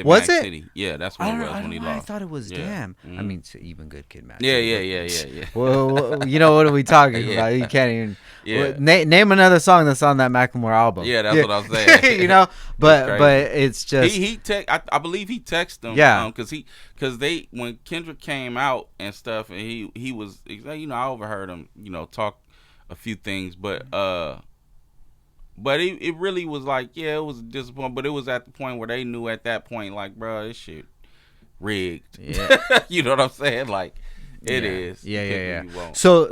was Mad it? City. Yeah, that's what it was when he lost. I thought it was Damn. Mm-hmm. I mean, even Good Kid, Mad City. Yeah. Well, what are we talking about? You can't even. Yeah. Name another song that's on that Macklemore album. Yeah, that's what I was saying. But it's just I believe he texted them. Yeah. Because when Kendrick came out and stuff, and he was, I overheard him, talk a few things, but it really was like, yeah, it was disappointing, but it was at the point where they knew at that point, like, bro, this shit rigged. Yeah. You know what I'm saying? Like, it is. Yeah. So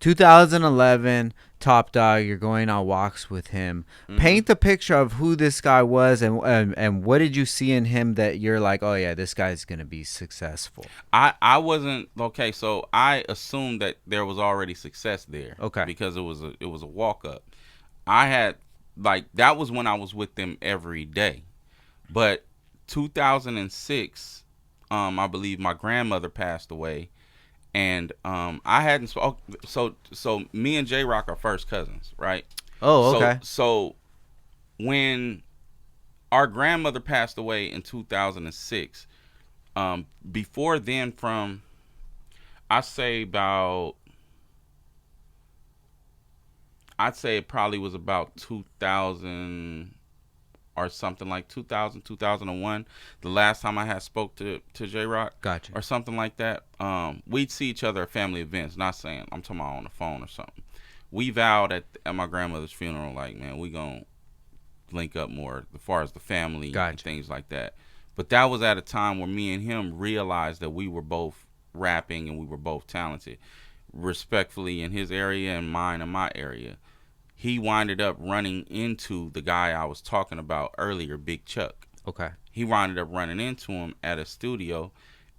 2011, Top Dog, you're going on walks with him. Mm-hmm. Paint the picture of who this guy was and what did you see in him that you're like, oh yeah, this guy's gonna be successful. I wasn't okay. So I assumed that there was already success there. Okay. Because it was a walk up. I had that was when I was with them every day, but 2006. I believe my grandmother passed away, and I hadn't so me and J-Rock are first cousins, right? Oh, okay. So when our grandmother passed away in 2006, before then, from I'd say it probably was about 2000 or something, like 2000, 2001, the last time I had spoke to J-Rock. Gotcha. Or something like that. We'd see each other at family events, not saying, I'm talking about on the phone or something. We vowed at my grandmother's funeral, like, man, we gonna link up more as far as the family. Gotcha. And things like that. But that was at a time where me and him realized that we were both rapping and we were both talented, respectfully in his area and mine in my area. He winded up running into the guy I was talking about earlier, Big Chuck. Okay. He winded up running into him at a studio,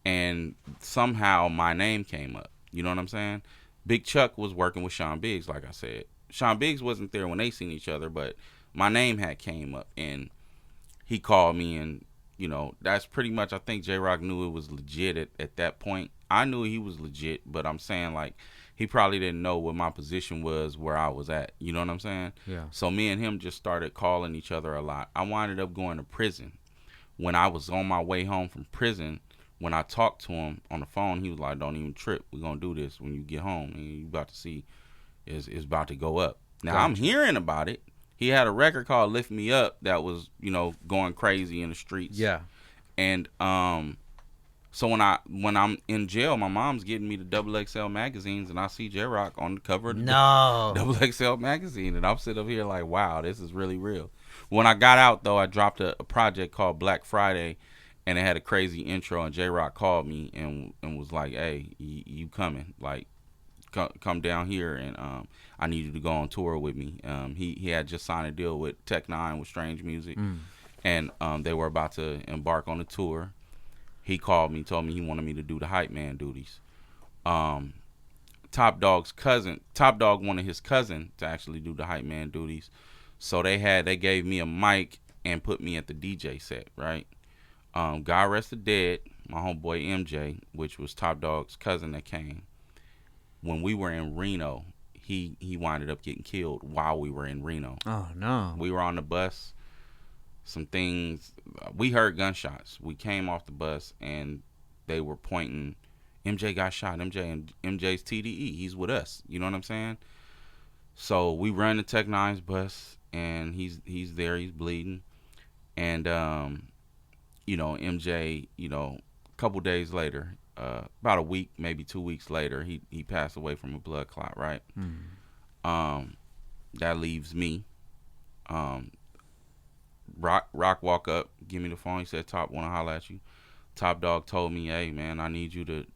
and somehow my name came up. You know what I'm saying? Big Chuck was working with Sean Biggs, like I said. Sean Biggs wasn't there when they seen each other, but my name had came up, and he called me, and, that's pretty much, I think J-Rock knew it was legit at that point. I knew he was legit, but I'm saying, like, he probably didn't know what my position was where I was at. You know what I'm saying? Yeah. So me and him just started calling each other a lot. I winded up going to prison. When I was on my way home from prison, when I talked to him on the phone, he was like, don't even trip. We're going to do this when you get home. And you about to see it's about to go up. Now, gotcha. I'm hearing about it. He had a record called Lift Me Up that was, going crazy in the streets. Yeah. And so when I'm in jail, my mom's getting me the XXL magazines, and I see J-Rock on the cover of the XXL magazine, and I'm sitting up here like, wow, this is really real. When I got out, though, I dropped a project called Black Friday, and it had a crazy intro, and J-Rock called me and was like, hey, you coming? Like, come down here, and I need you to go on tour with me. He had just signed a deal with Tech Nine with Strange Music, and they were about to embark on a tour. He called me, told me he wanted me to do the hype man duties. Top Dog's cousin, Top Dog wanted his cousin to actually do the hype man duties. So they gave me a mic and put me at the DJ set, right? God rest the dead, my homeboy MJ, which was Top Dog's cousin that came. When we were in Reno, he winded up getting killed while we were in Reno. Oh no. We were on the bus. Some things, we heard gunshots. We came off the bus and they were pointing, MJ got shot, MJ's TDE, he's with us. You know what I'm saying? So we run the Tech 9's bus and he's there, he's bleeding. And MJ, a couple days later, about a week, maybe 2 weeks later, he passed away from a blood clot, right? That leaves me. Rock walk up, give me the phone. He said, Top, want to holler at you. Top Dog told me, hey, man, I need you to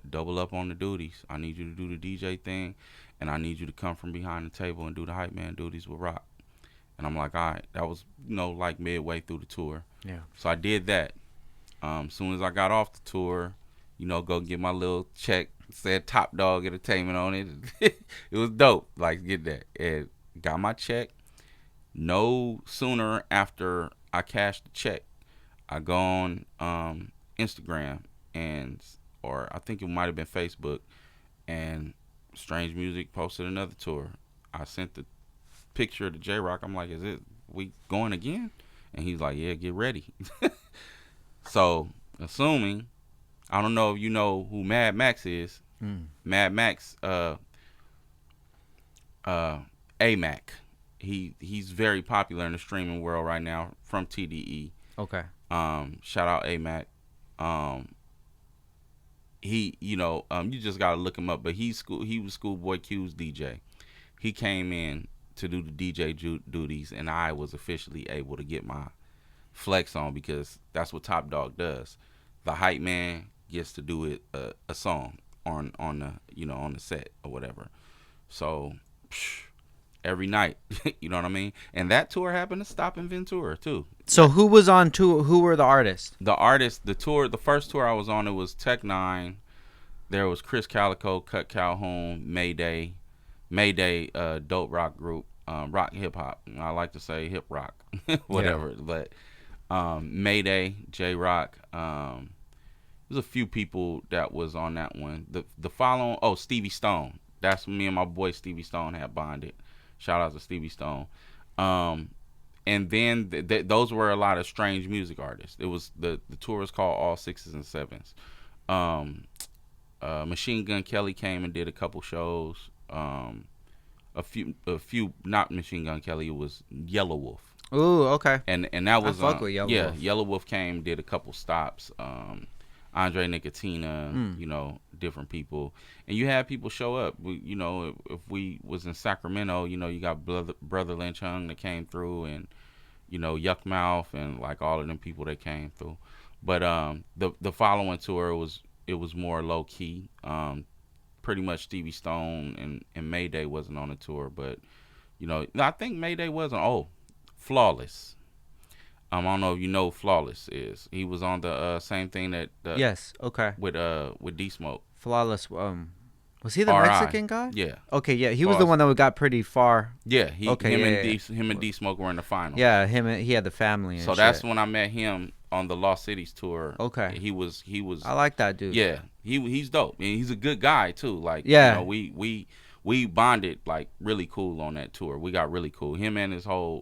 double up on the duties. I need you to do the DJ thing, and I need you to come from behind the table and do the hype man duties with Rock. And I'm like, all right. That was, like midway through the tour. Yeah. So I did that. Soon as I got off the tour, go get my little check. Said Top Dog Entertainment on it. It was dope. Like, get that. And got my check. No sooner after I cashed the check, I go on Instagram or I think it might have been Facebook, and Strange Music posted another tour. I sent the picture of the J-Rock. I'm like, we going again? And he's like, yeah, get ready. So, assuming, I don't know if you know who Mad Max is. Mad Max, AMAC. He's very popular in the streaming world right now from TDE. Okay. Shout out AMAC. You just gotta look him up, but he was Schoolboy Q's DJ. He came in to do the DJ duties, and I was officially able to get my flex on because that's what Top Dog does. The hype man gets to do it a song on the set or whatever. So. Every night, you know what I mean? And that tour happened to stop in Ventura, too. So who was on tour? Who were the artists? The first tour I was on, it was Tech 9. There was Chris Calico, Cut Calhoun, Mayday, Dope Rock Group, rock hip hop. I like to say hip rock, whatever. Yeah. But Mayday, J-Rock. There's a few people that was on that one. The following, Stevie Stone. That's me and my boy Stevie Stone had bonded. Shout out to Stevie Stone. And then those were a lot of Strange Music artists. It was the tour was called All Sixes and Sevens. Machine Gun Kelly came and did a couple shows. A few not Machine Gun Kelly. It was Yellow Wolf. Ooh, okay. And that was I fuck with Yellow Wolf. Yellow Wolf came, did a couple stops. Andre Nicotina, different people, and you had people show up. If we was in Sacramento, you got Brother Lynch Hung that came through, and Yuck Mouth, and like all of them people that came through. But the following tour it was more low key. Pretty much Stevie Stone and Mayday wasn't on the tour, but I think Mayday wasn't. Flawless. I don't know if you know who Flawless is. He was on the same thing that yes, okay. With D Smoke. Flawless. Was he the R.I. Mexican guy? Yeah. Okay, yeah. He was the one that got pretty far. Yeah. Him and D Smoke were in the final. Yeah, he had the family. And so that's when I met him on the Lost Cities tour. Okay. He was. I like that dude. Yeah. He's dope. And he's a good guy too. Like yeah. We bonded like really cool on that tour. We got really cool. Him and his whole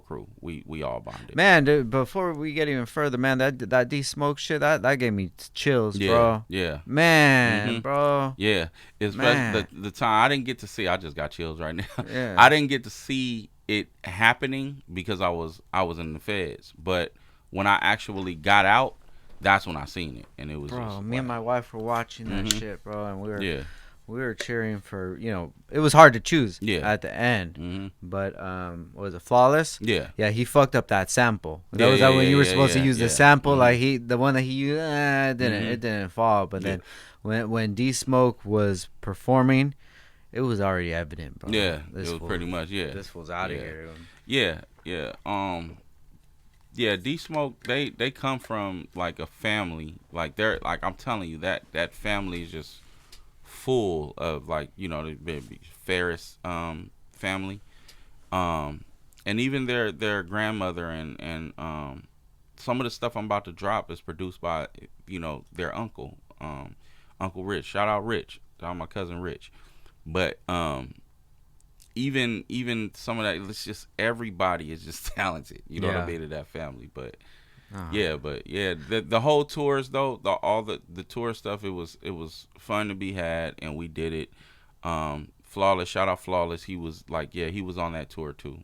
crew. We all bonded. Man, dude, before we get even further, man, that D Smoke shit, that gave me chills, bro. Yeah. Man, bro. Yeah. Especially the time I didn't get to see. I just got chills right now. Yeah. I didn't get to see it happening because I was in the feds. But when I actually got out, that's when I seen it, and it was. Bro, just, me and my wife were watching that shit, bro, and we were. Yeah. We were cheering for, it was hard to choose at the end. Mm-hmm. But, was it Flawless? Yeah. Yeah, he fucked up that sample. That was when you were supposed to use the sample. Mm-hmm. Like, the one that he used, it didn't fall. But then when D Smoke was performing, it was already evident, bro. Yeah, it was pretty much, This fool's out of here. Yeah. Yeah, D Smoke, they come from, like, a family. Like, they're, like, I'm telling you, that family is just full of like, you know, the Ferris family, and even their grandmother and some of the stuff I'm about to drop is produced by, you know, their uncle, Uncle Rich. Shout out Rich, shout out my cousin Rich. But even some of that, it's just everybody is just talented. You know what I mean, to that family. But the whole tours though, all the tour stuff, it was fun to be had, and we did it. Flawless, shout out Flawless. He was like, he was on that tour too.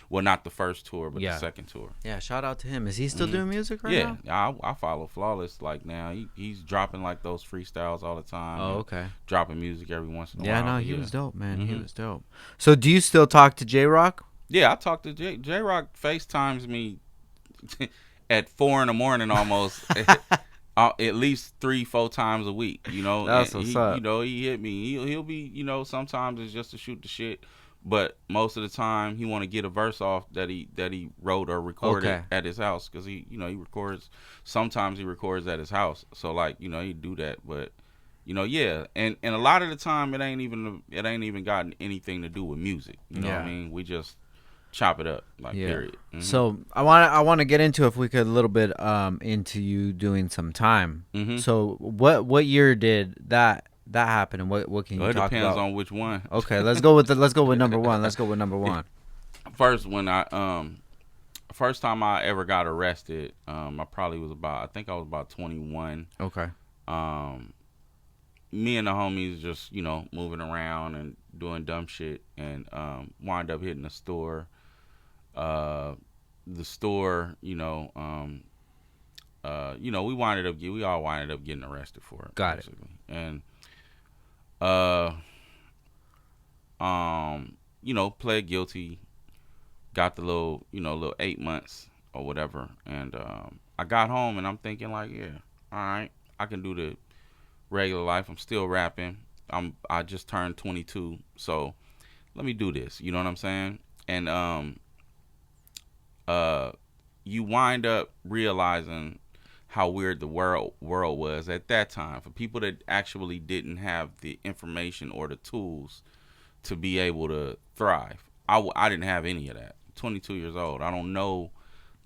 Well, not the first tour, but the second tour. Yeah, shout out to him. Is he still doing music right now? Yeah, I follow Flawless like now. He's dropping like those freestyles all the time. Oh, okay. Dropping music every once in a while. Yeah, no, he was dope, man. He was dope. So, do you still talk to J-Rock? Yeah, I talk to J-Rock. FaceTimes me at 4 a.m. almost. At least 3-4 times a week, you know. That's what's up. You know, he hit me. He'll be, you know, sometimes it's just to shoot the shit, but most of the time he want to get a verse off that he wrote or recorded at his house, because he records. Sometimes he records at his house, so like, you know, he do that. But you know, and a lot of the time it ain't even gotten anything to do with music. You know what I mean? We just chop it up, like, period. Mm-hmm. So I want to get into, if we could, a little bit into you doing some time. Mm-hmm. So what year did that happen, and what can you talk about? It depends on which one. Okay, let's go with number one. Let's go with number one. First, when first time I ever got arrested, I was about 21. Okay. Me and the homies just, you know, moving around and doing dumb shit, and wind up hitting the store. The store, you know, we all winded up getting arrested for it. Got basically. And you know, pled guilty, got the little 8 months or whatever, and I got home and I'm thinking like, yeah, all right, I can do the regular life. I'm still rapping. I just turned 22, so let me do this. You know what I'm saying? And you wind up realizing how weird the world was at that time for people that actually didn't have the information or the tools to be able to thrive. I didn't have any of that. 22 years old. I don't know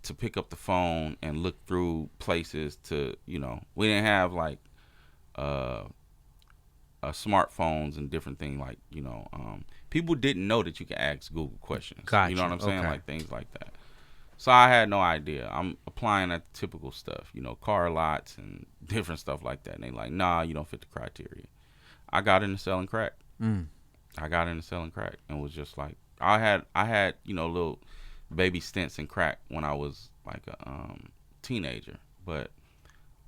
to pick up the phone and look through places to, you know, we didn't have like smartphones and different things, like, you know, people didn't know that you could ask Google questions. Gotcha. You know what I'm saying? Okay. Like things like that. So I had no idea. I'm applying that typical stuff, you know, car lots and different stuff like that. And they like, nah, you don't fit the criteria. I got into selling crack. I got into selling crack and was just like, I had, you know, little baby stints in crack when I was like a teenager. But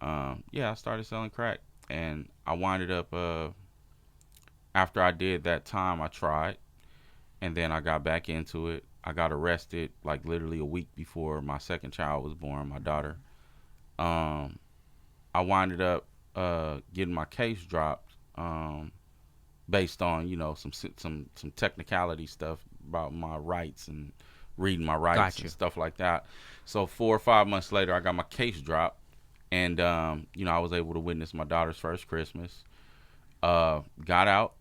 I started selling crack, and I winded up after I did that time, I tried, and then I got back into it. I got arrested like literally a week before my second child was born, my daughter. I winded up getting my case dropped based on, you know, some technicality stuff about my rights and reading my rights and stuff like that. So 4 or 5 months later, I got my case dropped, and you know, I was able to witness my daughter's first Christmas. Got out,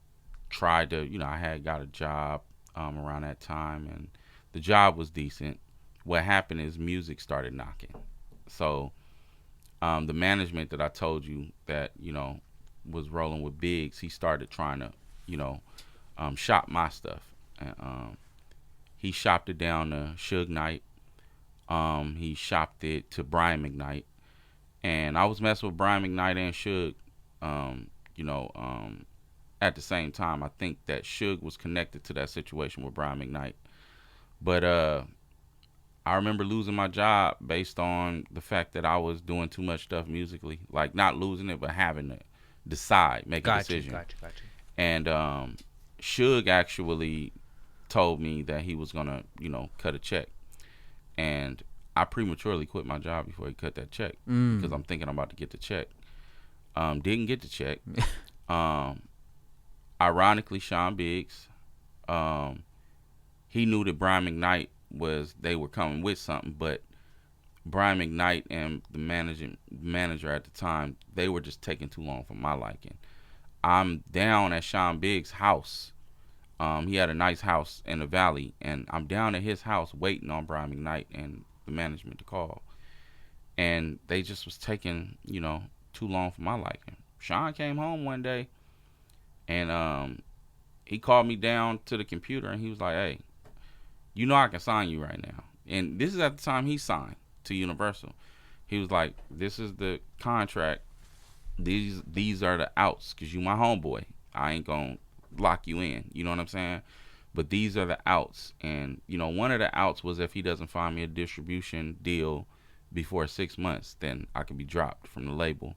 tried to, you know, I had got a job around that time, and the job was decent. What happened is music started knocking. So the management that I told you that, you know, was rolling with Biggs, he started trying to, you know, shop my stuff. And he shopped it down to Suge Knight. He shopped it to Brian McKnight. And I was messing with Brian McKnight and Suge, you know, at the same time. I think that Suge was connected to that situation with Brian McKnight. But I remember losing my job based on the fact that I was doing too much stuff musically. Like, not losing it, but having to decide, make a decision. Gotcha. And Suge actually told me that he was going to, you know, cut a check. And I prematurely quit my job before he cut that check because I'm thinking I'm about to get the check. Didn't get the check. Ironically, Sean Biggs, he knew that Brian McKnight they were coming with something, but Brian McKnight and the manager at the time, they were just taking too long for my liking. I'm down at Sean Biggs' house. He had a nice house in the valley, and I'm down at his house waiting on Brian McKnight and the management to call. And they just was taking, too long for my liking. Sean came home one day, and he called me down to the computer, and he was like, "Hey, I can sign you right now." And this is at the time he signed to Universal. He was like, "This is the contract. These are the outs, because you my homeboy. I ain't gonna lock you in. You know what I'm saying? But these are the outs." And, one of the outs was if he doesn't find me a distribution deal before 6 months, then I can be dropped from the label.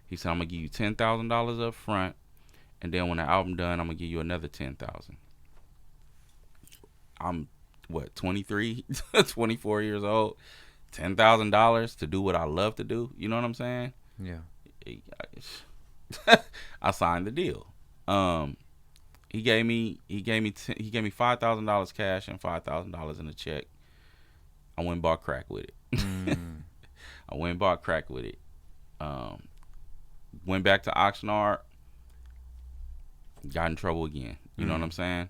He said, "I'm going to give you $10,000 up front, and then when the album done, I'm going to give you another $10,000. I'm, 23, 24 years old. $10,000 to do what I love to do. You know what I'm saying? Yeah. I signed the deal. He gave me $5,000 cash and $5,000 in a check. I went and bought crack with it. Went back to Oxnard. Got in trouble again. You know what I'm saying?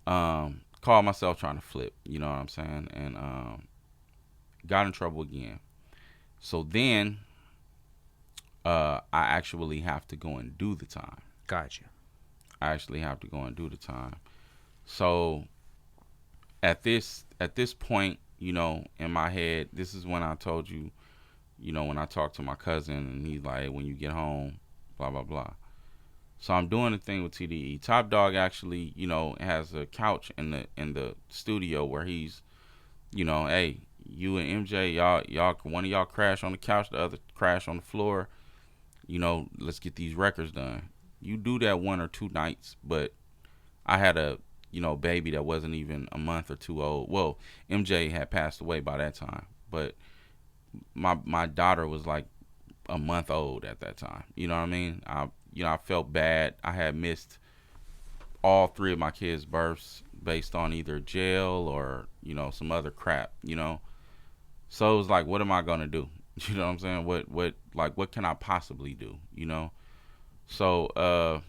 Called myself trying to flip. You know what I'm saying? And got in trouble again. So then I actually have to go and do the time. Gotcha. I actually have to go and do the time. So at this point, in my head, this is when I told you, when I talked to my cousin, and he's like, "Hey, when you get home, blah, blah, blah." So I'm doing the thing with TDE. Top Dog actually, has a couch in the studio where he's, "Hey, you and MJ, y'all, one of y'all crash on the couch, the other crash on the floor. Let's get these records done." You do that 1 or 2 nights, but I had a, baby that wasn't even a month or 2 old. Well, MJ had passed away by that time, but my daughter was like a month old at that time. You know what I mean? I felt bad. I had missed all 3 of my kids' births based on either jail or, some other crap, So it was like, what am I gonna do? You know what I'm saying? What can I possibly do? So I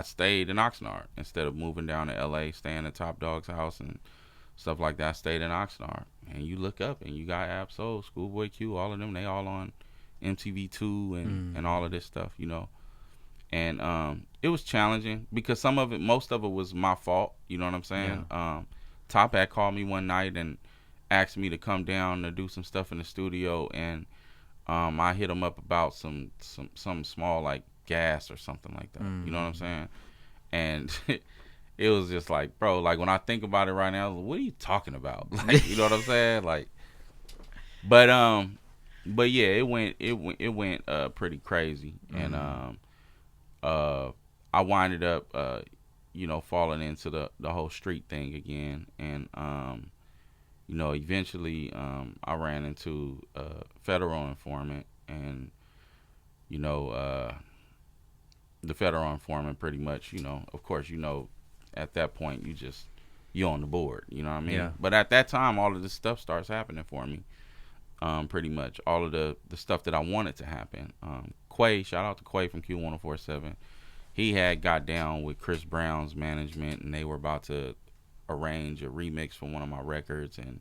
stayed in Oxnard instead of moving down to LA, staying at Top Dog's house and stuff like that. I stayed in Oxnard, and you look up and you got Absol, Schoolboy Q, all of them. They all on MTV2 and all of this stuff, And it was challenging because most of it was my fault. You know what I'm saying? Yeah. Top had called me one night and asked me to come down to do some stuff in the studio, and I hit him up about some small like gas or something like that. You know what I'm saying? And it was just like, bro, like when I think about it right now, what are you talking about? Like, you know what I'm saying? Like, but yeah, it went pretty crazy, and I winded up falling into the whole street thing again, and eventually I ran into a federal informant, and the federal informant pretty much, of course, at that point you're on the board, you know what I mean? Yeah. But at that time, all of this stuff starts happening for me. Pretty much all of the stuff that I wanted to happen. Quay, shout out to Quay from Q1047. He had got down with Chris Brown's management, and they were about to arrange a remix for one of my records, and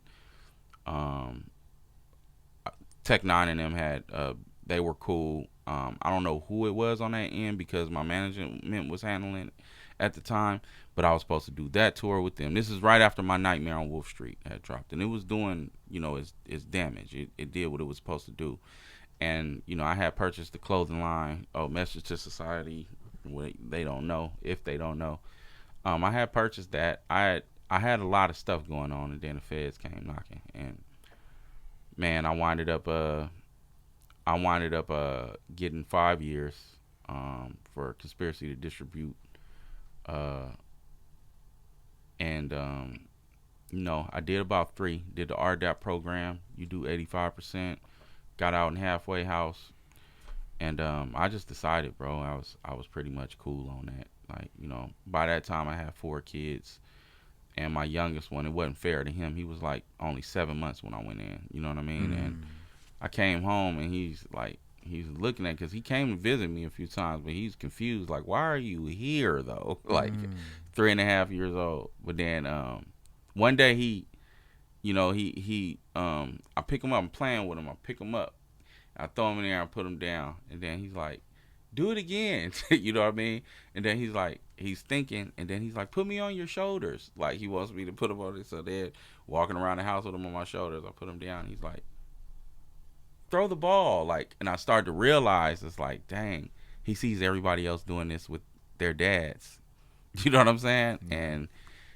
Tech Nine and them had they were cool. I don't know who it was on that end because my management was handling it at the time, but I was supposed to do that tour with them. This is right after my Nightmare on Wolf Street had dropped, and it was doing, its damage. It did what it was supposed to do. And, I had purchased the clothing line, Message to Society. They don't know, if they don't know. I had purchased that. I had a lot of stuff going on, and then the feds came knocking. And, man, I winded up getting 5 years for conspiracy to distribute. I did about 3. Did the RDAP program. You do 85%. Got out in halfway house, and I just decided, bro, I was pretty much cool on that. Like, by that time I had 4 kids, and my youngest one, it wasn't fair to him. He was like only 7 months when I went in. You know what I mean? And I came home, and he's he's looking at, because he came to visit me a few times, but he's confused. Like, why are you here though? Like 3.5 years old. But then one day I pick him up. I'm playing with him. I pick him up. I throw him in there. I put him down, and then he's like, "Do it again." You know what I mean? And then he's thinking, and then he's like, "Put me on your shoulders." Like he wants me to put him on it. So then walking around the house with him on my shoulders, I put him down. He's like, "Throw the ball." Like, and I started to realize, it's like, dang, he sees everybody else doing this with their dads. You know what I'm saying? And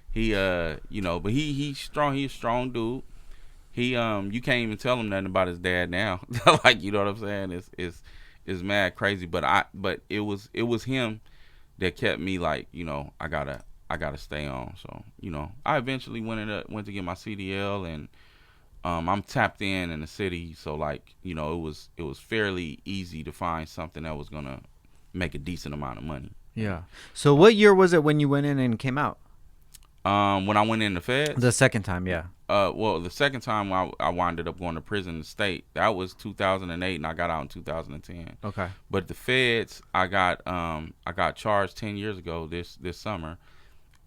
he, but he's strong. He's a strong dude. He, you can't even tell him nothing about his dad now. Like, you know what I'm saying? It's mad crazy. But it was him that kept me like, I gotta stay on. So, I eventually went to get my CDL, and I'm tapped in the city. So like, it was fairly easy to find something that was gonna make a decent amount of money. Yeah. So what year was it when you went in and came out? When I went in the feds? The second time, yeah. Well, the second time I winded up going to prison in the state. That was 2008, and I got out in 2010. Okay. But the feds, I got charged 10 years ago this summer,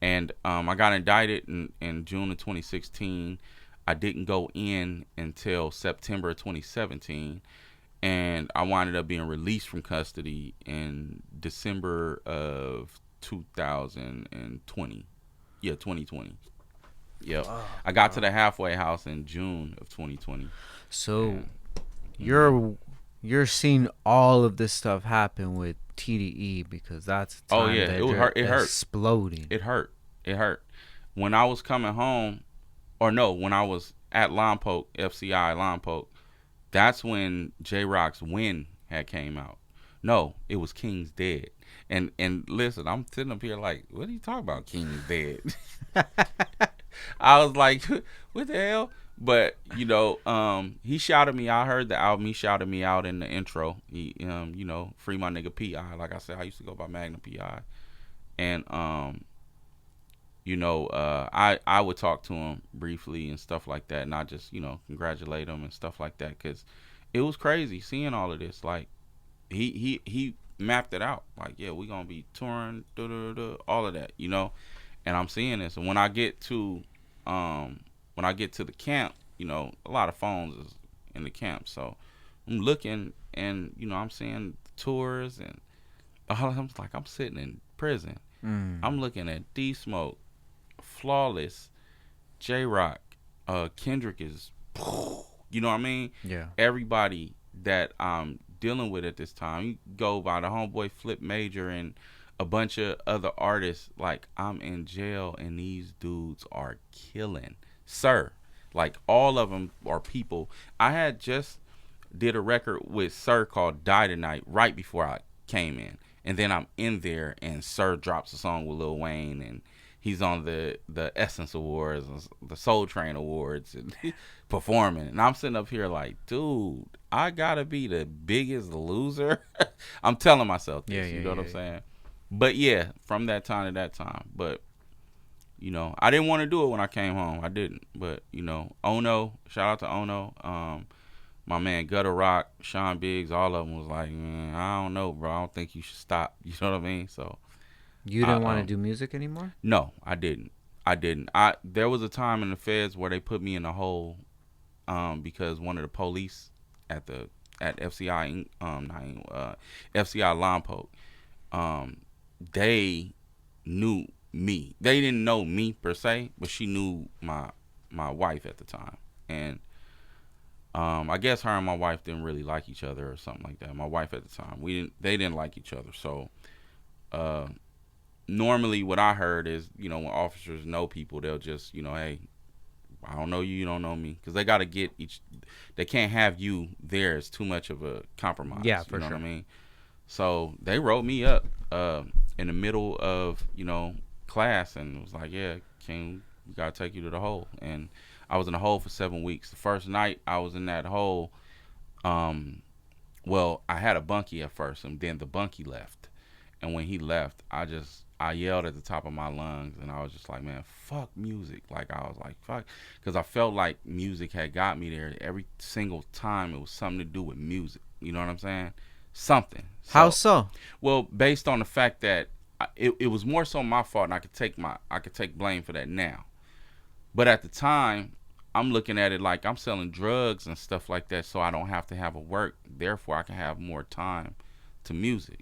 and I got indicted in June of 2016. I didn't go in until September of 2017, and I winded up being released from custody in December of 2020. Yeah, 2020. Yep. Oh, I got to the halfway house in June of 2020. So you're seeing all of this stuff happen with TDE, because that's the time that it hurt. Exploding. It hurt. When I was coming home, when I was at Lompoc, FCI Lompoc, that's when J-Rock's Win had came out. No, it was King's Dead. And listen, I'm sitting up here like, what are you talking about, King's Dead? I was like, what the hell? But, he shouted me. I heard the album. He shouted me out in the intro. He, free my nigga P.I. Like I said, I used to go by Magnum P.I. And, I would talk to him briefly and stuff like that. And I just, congratulate him and stuff like that. Because it was crazy seeing all of this. Like, he mapped it out. Like, yeah, we're going to be touring, all of that, And I'm seeing this. And when I get to the camp, a lot of phones is in the camp. So I'm looking, and I'm seeing tours, and all of them. Like, I'm sitting in prison. I'm looking at D Smoke, Flawless, J-Rock, Kendrick is, you know what I mean? Yeah. Everybody that I'm dealing with at this time. You go by the homeboy Flip Major and a bunch of other artists. Like, I'm in jail, and these dudes are killing, sir. Like, all of them are people. I had just did a record with Sir called Die Tonight right before I came in, and then I'm in there, and Sir drops a song with Lil Wayne, and he's on the Essence Awards, the Soul Train Awards, and performing. And I'm sitting up here like, dude, I gotta be the biggest loser. I'm telling myself this, you know what I'm saying? But yeah, from that time to that time. But, I didn't want to do it when I came home. I didn't. But, Ono, shout out to Ono. My man Gutter Rock, Sean Biggs, all of them was like, man, I don't know, bro. I don't think you should stop. You know what I mean? So you didn't want to do music anymore? No, I didn't. There was a time in the feds where they put me in a hole because one of the police at FCI FCI Lompoc, they knew me. They didn't know me per se, but she knew my wife at the time. And I guess her and my wife didn't really like each other or something like that. My wife at the time, they didn't like each other. So normally what I heard is, when officers know people, they'll just, hey, I don't know you, you don't know me, because they got to they can't have you there. It's too much of a compromise. Yeah, for sure. You know what I mean? So they wrote me up in the middle of, class, and was like, yeah, King, we got to take you to the hole. And I was in the hole for 7 weeks. The first night I was in that hole, I had a bunkie at first, and then the bunkie left. And when he left, I I yelled at the top of my lungs, and I was just like, man, fuck music. Like, I was like, fuck, because I felt like music had got me there. Every single time it was something to do with music. You know what I'm saying? Something. How so? Well, based on the fact that it was more so my fault, and I could take blame for that now. But at the time, I'm looking at it like I'm selling drugs and stuff like that, so I don't have to have a work. Therefore, I can have more time to music.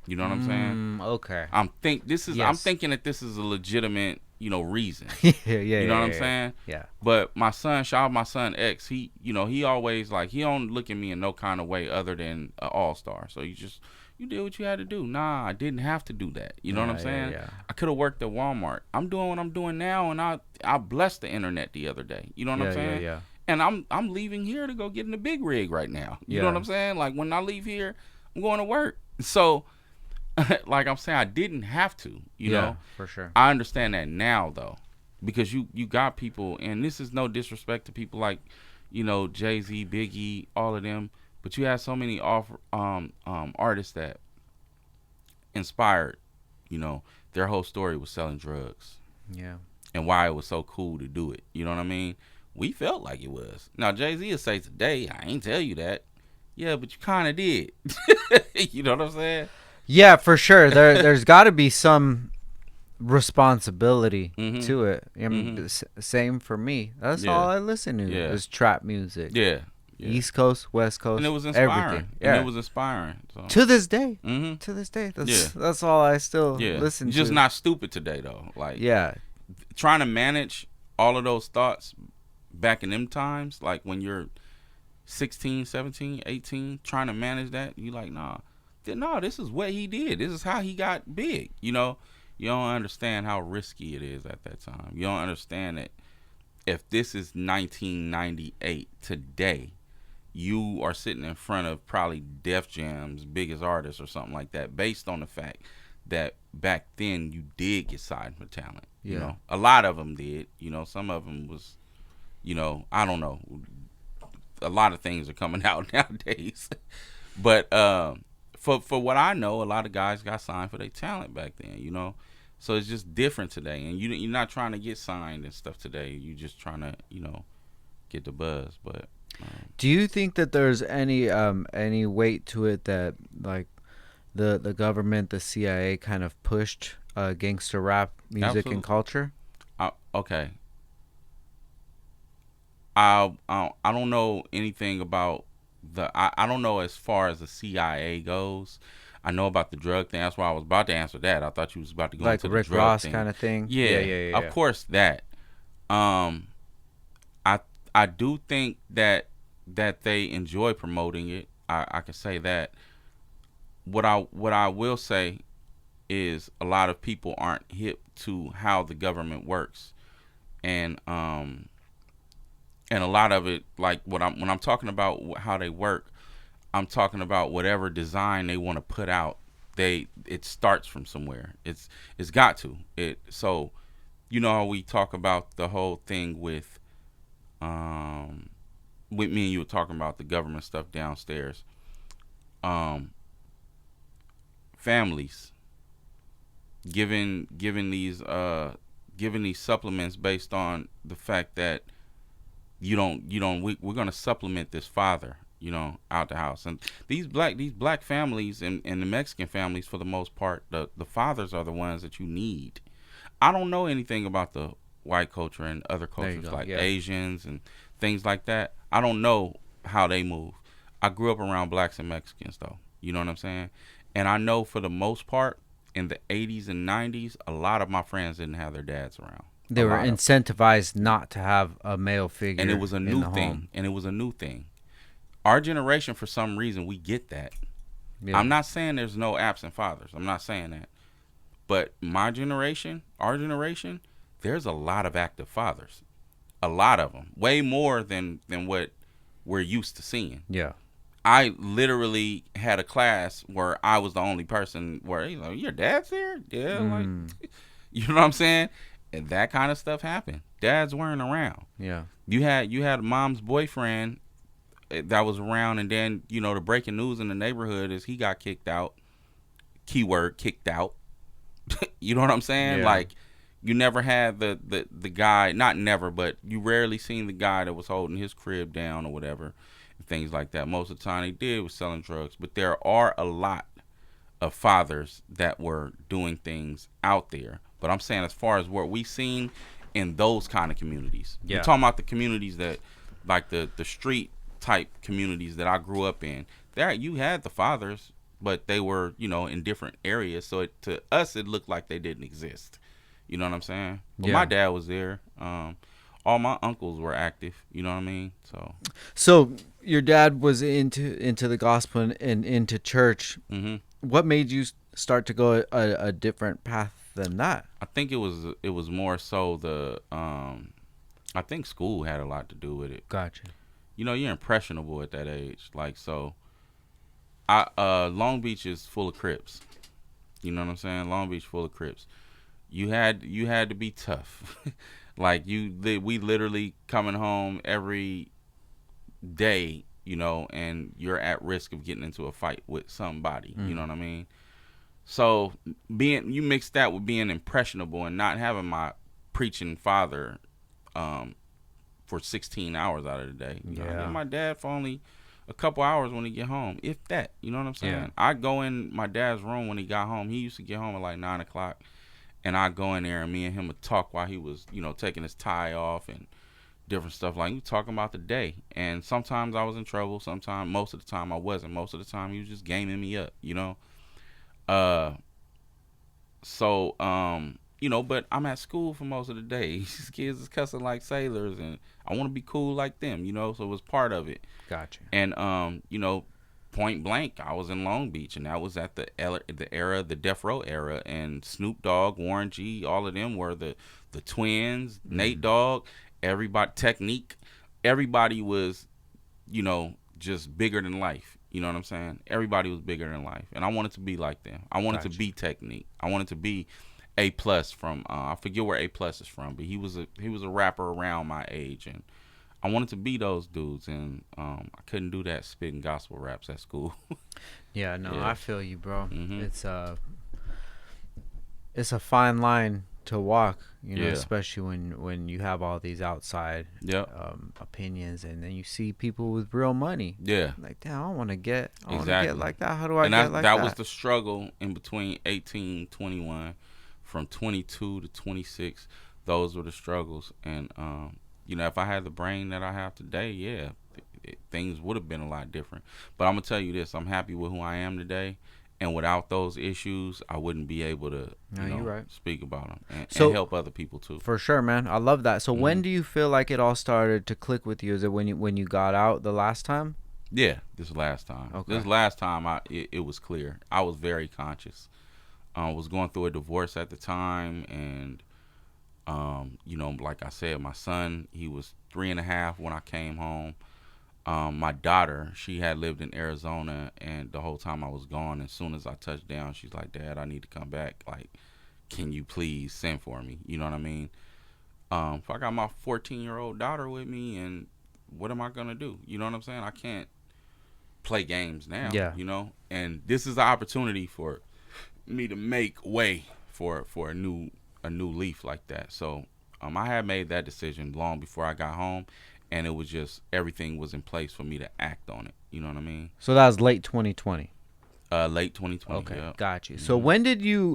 You know what I'm saying? Okay. I'm thinking that this is a legitimate, reason. You know what I'm saying? Yeah. But my son, shout out my son X, he always like, he don't look at me in no kind of way other than an all-star. So you did what you had to do. Nah, I didn't have to do that. You know what I'm saying? Yeah. I could have worked at Walmart. I'm doing what I'm doing now, and I blessed the internet the other day. You know what I'm saying? Yeah. And I'm leaving here to go get in the big rig right now. You know what I'm saying? Like, when I leave here, I'm going to work. So like I'm saying, I didn't have to, you know. For sure. I understand that now though, because you got people, and this is no disrespect to people like, Jay-Z, Biggie, all of them, but you have so many artists that inspired, their whole story was selling drugs. Yeah. And why it was so cool to do it. You know what I mean? We felt like it was. Now Jay-Z will say today, I ain't tell you that. Yeah, but you kind of did. You know what I'm saying? Yeah, for sure. There's got to be some responsibility to it. Same for me. That's all I listen to is trap music. Yeah. East Coast, West Coast, and it was inspiring. Everything. And it was inspiring. So. To this day. To this day. That's all I still listen to. Just not stupid today though. Like, trying to manage all of those thoughts back in them times, like when you're 16, 17, 18, trying to manage that, you like, nah, this is what he did. This is how he got big. You don't understand how risky it is at that time. You don't understand that if this is 1998 today, you are sitting in front of probably Def Jam's biggest artist or something like that, based on the fact that back then you did get signed for talent. You know, a lot of them did. Some of them was, I don't know. A lot of things are coming out nowadays, but for what I know, a lot of guys got signed for their talent back then. So it's just different today, and you're not trying to get signed and stuff today. You're just trying to get the buzz. But do you think that there's any weight to it that like the government, the CIA, kind of pushed gangster rap music and culture? Okay. I don't know anything about I don't know as far as the CIA goes. I know about the drug thing. That's why I was about to answer that. I thought you was about to go into the Rick drug Ross thing. kind of thing. Yeah. Of course that. I do think that they enjoy promoting it. I can say that. What I will say is a lot of people aren't hip to how the government works, and a lot of it, like when I'm talking about how they work, I'm talking about whatever design they want to put out. It starts from somewhere. It's got to. So how we talk about the whole thing with me and you were talking about the government stuff downstairs. Families giving these supplements based on the fact that we're gonna supplement this father, out the house. And these black families and the Mexican families, for the most part, the fathers are the ones that you need. I don't know anything about the white culture and other cultures like Asians and things like that. I don't know how they move. I grew up around blacks and Mexicans though. You know what I'm saying? And I know for the most part in the 80s and 90s, a lot of my friends didn't have their dads around. They were incentivized not to have a male figure. And it was a new thing. Our generation, for some reason, we get that. Yeah. I'm not saying there's no absent fathers. I'm not saying that. But my generation, our generation, there's a lot of active fathers. A lot of them. Way more than what we're used to seeing. Yeah. I literally had a class where I was the only person where, your dad's here? Yeah. Like, you know what I'm saying? And that kind of stuff happened. Dads weren't around. Yeah. You had mom's boyfriend that was around, and then, the breaking news in the neighborhood is he got kicked out. Keyword, kicked out. You know what I'm saying? Yeah. Like, you never had the guy, not never, but you rarely seen the guy that was holding his crib down or whatever, and things like that. Most of the time they did was selling drugs. But there are a lot of fathers that were doing things out there. But I'm saying, as far as what we seen in those kind of communities, we're talking about the communities that, like the street type communities that I grew up in. There you had the fathers, but they were, in different areas. So to us, it looked like they didn't exist. You know what I'm saying? But my dad was there. All my uncles were active. You know what I mean? So your dad was into the gospel and into church. Mm-hmm. What made you start to go a different path than that? I think it was more so I think school had a lot to do with it. Gotcha. You're impressionable at that age. Like, so Long Beach is full of Crips. You know what I'm saying? Long Beach full of Crips. You had to be tough. Like, we literally coming home every day, and you're at risk of getting into a fight with somebody. You know what I mean? So you mix that with being impressionable and not having my preaching father for 16 hours out of the day. I get my dad for only a couple hours when he get home, if that. You know what I'm saying? Yeah. I go in my dad's room when he got home. He used to get home at like 9 o'clock. And I go in there and me and him would talk while he was, taking his tie off and different stuff. Like, we talking about the day. And sometimes I was in trouble. Sometimes, most of the time I wasn't. Most of the time he was just gaming me up, but I'm at school for most of the day. These kids is cussing like sailors, and I want to be cool like them, so it was part of it. Gotcha. And, point blank, I was in Long Beach, and that was at the era, the Death Row era, and Snoop Dogg, Warren G, all of them were the twins, Nate Dogg, everybody, Technique, everybody was, just bigger than life. You know what I'm saying? Everybody was bigger than life, and I wanted to be like them. I wanted to be Technique. I wanted to be A+ from I forget where A+ is from, but he was a rapper around my age, and I wanted to be those dudes, and I couldn't do that spitting gospel raps at school. Yeah, no, I feel you, bro. Mm-hmm. It's a fine line to walk, especially when you have all these outside opinions, and then you see people with real money. Yeah. Like, damn, I want to get like that. How do I get like that? That was the struggle in between 18, 21, from 22 to 26. Those were the struggles, and if I had the brain that I have today, things would have been a lot different. But I'm going to tell you this. I'm happy with who I am today. And without those issues, I wouldn't be able to speak about them and help other people, too. For sure, man. I love that. So when do you feel like it all started to click with you? Is it when you got out the last time? Yeah, this last time. Okay. This last time, it was clear. I was very conscious. I was going through a divorce at the time, and like I said, my son, he was 3.5 when I came home. My daughter, she had lived in Arizona, and the whole time I was gone, as soon as I touched down, she's like, Dad, I need to come back. Like, can you please send for me? You know what I mean? If I got my 14-year-old daughter with me, and what am I going to do? You know what I'm saying? I can't play games now, and this is the opportunity for me to make way for a new leaf like that. So I had made that decision long before I got home, and it was just everything was in place for me to act on it. You know what I mean? So that was late 2020. Late 2020. Okay, got you. So when did you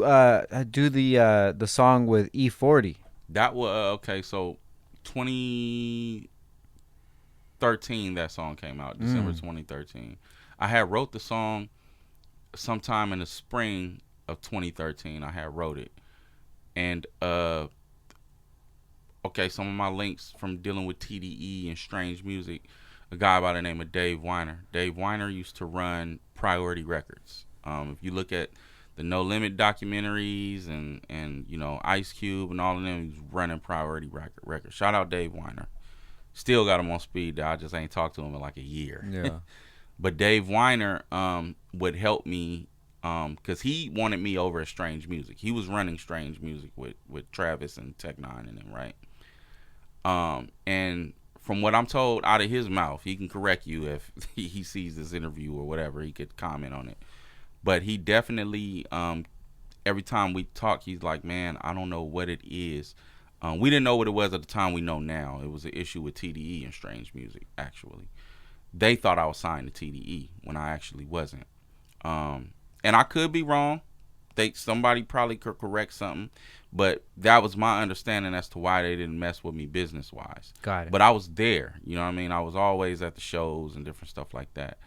do the song with E-40? That was okay. So 2013, that song came out. December 2013. I had wrote the song sometime in the spring of 2013. I had wrote it. And some of my links from dealing with TDE and strange music, a guy by the name of Dave Weiner. Dave Weiner used to run Priority Records. If you look at the No Limit documentaries and Ice Cube and all of them, he's running Priority Records. Shout out Dave Weiner. Still got him on speed dial. I just ain't talked to him in like a year. Yeah. But Dave Weiner would help me. Because he wanted me over at Strange Music. He was running Strange Music with Travis and Tech Nine and them, right? And from what I'm told out of his mouth, he can correct you if he sees this interview or whatever. He could comment on it. But he definitely every time we talk, he's like, man, I don't know what it is. We didn't know what it was at the time. We know now. It was an issue with TDE and Strange Music, actually. They thought I was signed to TDE when I actually wasn't. And I could be wrong. Somebody probably could correct something. But that was my understanding as to why they didn't mess with me business-wise. Got it. But I was there. You know what I mean? I was always at the shows and different stuff like that.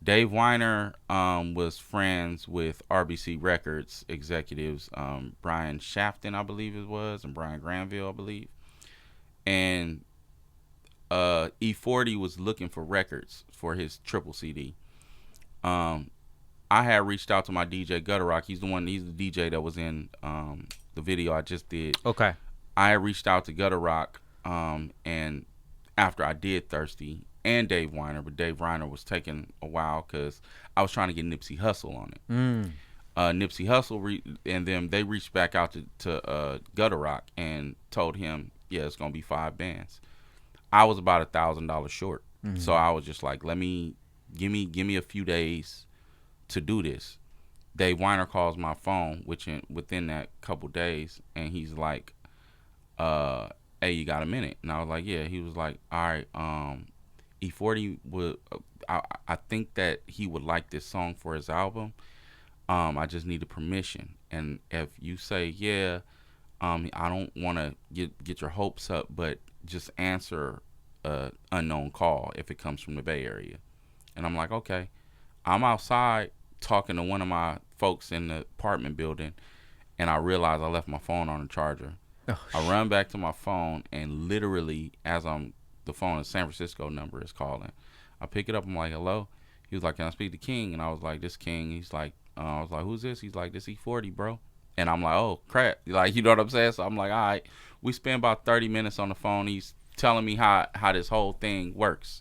Dave Weiner was friends with RBC Records executives, Brian Shafton, I believe it was, and Brian Granville, I believe. And E-40 was looking for records for his triple CD. I had reached out to my DJ Gutter Rock. He's the DJ that was in the video I just did. Okay. I had reached out to Gutter Rock, and after I did Thirsty, and Dave Weiner, but Dave Weiner was taking a while because I was trying to get Nipsey Hussle on it. Nipsey Hussle and them, they reached back out to Gutter Rock and told him, yeah, it's gonna be 5 bands. I was about $1,000 short, so I was just like, give me a few days to do this. Dave Weiner calls my phone, within that couple days, and he's like, hey, you got a minute? And I was like, yeah. He was like, all right, E-40 would, I think that he would like this song for his album. I just need a permission. And if you say, yeah, I don't want to get your hopes up, but just answer a unknown call if it comes from the Bay Area. And I'm like, okay. I'm outside talking to one of my folks in the apartment building, and I realize I left my phone on the charger. I run back to my phone, and literally as the phone, the San Francisco number is calling. I pick it up. I'm like, hello? He was like, can I speak to King? And I was like, this King. He's like, I was like, who's this? He's like, this E-40, bro. And I'm like, oh, crap. Like, you know what I'm saying? So I'm like, all right. We spent about 30 minutes on the phone. He's telling me how this whole thing works.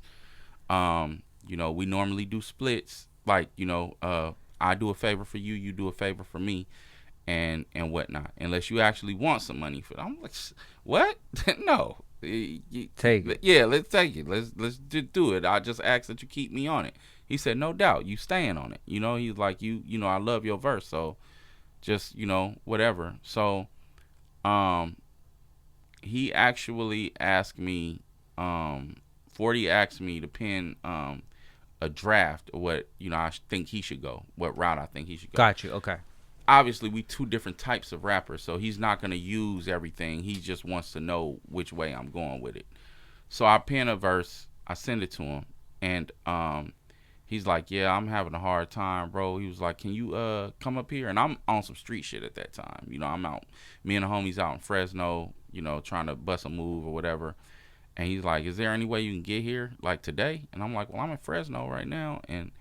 You know, we normally do splits. Like, you know, I do a favor for you, you do a favor for me, and whatnot. Unless you actually want some money for it. I'm like, what? No. Take it. Yeah, let's take it. Let's just do it. I just ask that you keep me on it. He said, no doubt, you staying on it. You know, he's like, you know, I love your verse, so just, you know, whatever. So he actually asked me, 40 asked me to pin a draft of what, you know, I think he should go, what route I think he should go. Got you. Okay. Obviously, we two different types of rappers, so he's not going to use everything. He just wants to know which way I'm going with it. So I pen a verse, I send it to him, and he's like, yeah, I'm having a hard time, bro. He was like, can you come up here? And I'm on some street shit at that time. You know, I'm out, me and the homies out in Fresno, you know, trying to bust a move or whatever. And he's like, is there any way you can get here, like, today? And I'm like, well, I'm in Fresno right now. And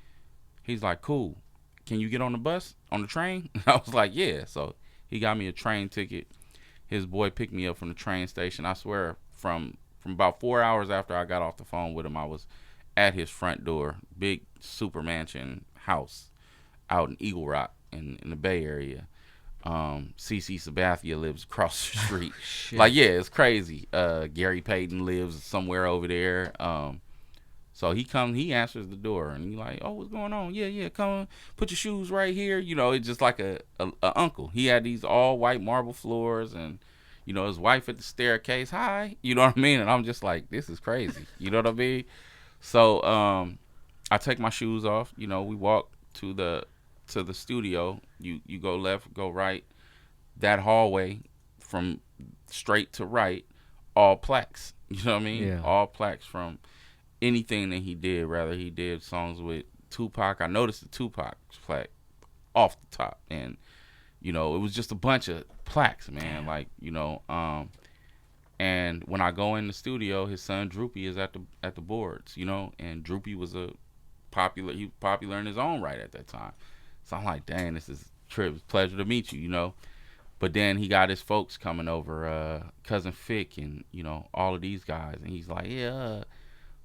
he's like, cool. Can you get on the bus, on the train? And I was like, yeah. So he got me a train ticket. His boy picked me up from the train station. I swear, from about 4 hours after I got off the phone with him, I was at his front door, big super mansion house out in Eagle Rock in the Bay Area. CC Sabathia lives across the street. Like, yeah, it's crazy. Gary Payton lives somewhere over there. So he answers the door, and he's like, oh, what's going on? Yeah, come put your shoes right here. You know, it's just like a uncle. He had these all white marble floors, and, you know, his wife at the staircase. Hi. You know what I mean? And I'm just like, this is crazy. You know what I mean? So I take my shoes off. You know, we walk to the studio. You go left, go right. That hallway from straight to right, all plaques. You know what I mean? Yeah. All plaques from anything that he did. Rather, he did songs with Tupac. I noticed the Tupac plaque off the top, and, you know, it was just a bunch of plaques, man. Like, you know, and when I go in the studio, his son Droopy is at the boards, you know, and Droopy was he was popular in his own right at that time. So I'm like, dang, this is trip. Pleasure to meet you, you know. But then he got his folks coming over, Cousin Fick and, you know, all of these guys, and he's like, yeah,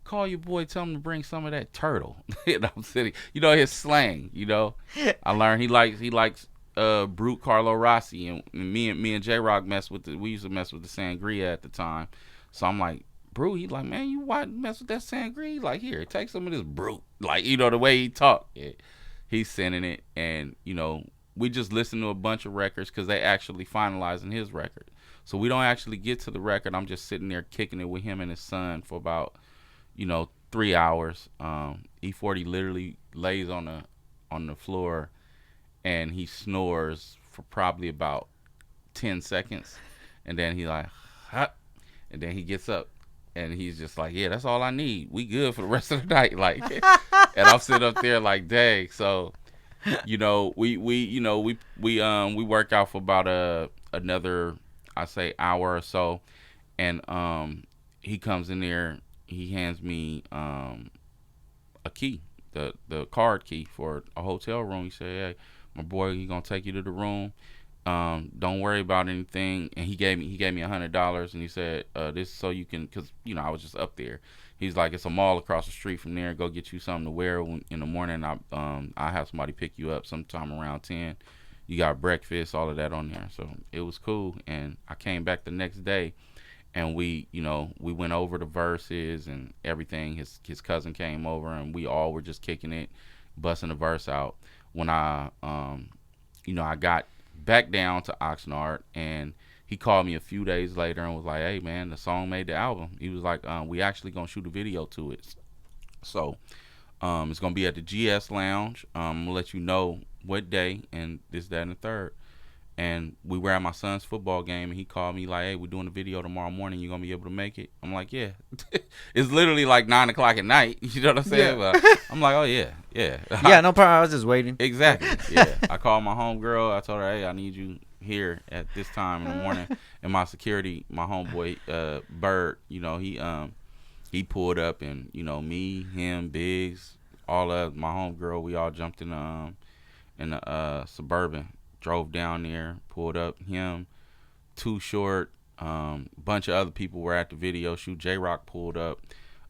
call your boy, tell him to bring some of that turtle. And I'm sitting, you know, his slang, you know. I learned he likes Brute Carlo Rossi, and me and J-Rock we used to mess with the sangria at the time. So I'm like, Brute, he's like, man, you why mess with that sangria? Like, here, take some of this Brute. Like, you know, the way he talked. Yeah. He's sending it, and, you know, we just listen to a bunch of records because they actually finalizing his record. So we don't actually get to the record. I'm just sitting there kicking it with him and his son for about 3 hours. E-40 literally lays on the floor and he snores for probably about 10 seconds, and then he like, hot, and then he gets up and he's just like, yeah, that's all I need. We good for the rest of the night. Like, and I'm sitting up there like, dang. So, we work out for about another, I say, hour or so, and he comes in there. He hands me a key, the card key for a hotel room. He said, hey, my boy, he gonna take you to the room. Don't worry about anything. And he gave me $100, and he said, this so you can, cause I was just up there. He's like, it's a mall across the street from there. Go get you something to wear in the morning. I have somebody pick you up sometime around 10. You got breakfast, all of that on there. So it was cool. And I came back the next day, and we went over the verses and everything. His cousin came over, and we all were just kicking it, busting the verse out. When I got back down to Oxnard, and he called me a few days later and was like, hey man, the song made the album. He was like, we actually gonna shoot a video to it. So it's gonna be at the GS Lounge. I'm gonna let you know what day and this, that, and the third. And we were at my son's football game, and he called me like, hey, we're doing a video tomorrow morning. You gonna be able to make it? I'm like, yeah. It's literally like 9:00 at night. You know what I'm saying? Yeah. But I'm like, oh yeah. Yeah, no problem. I was just waiting. Exactly. Yeah. I called my homegirl. I told her, hey, I need you here at this time in the morning. And my security, my homeboy, Bird, he pulled up, and me, him, Biggs, all of my homegirl, we all jumped in the Suburban. Drove down there, pulled up. Him, Too Short, bunch of other people were at the video shoot. J-Rock pulled up.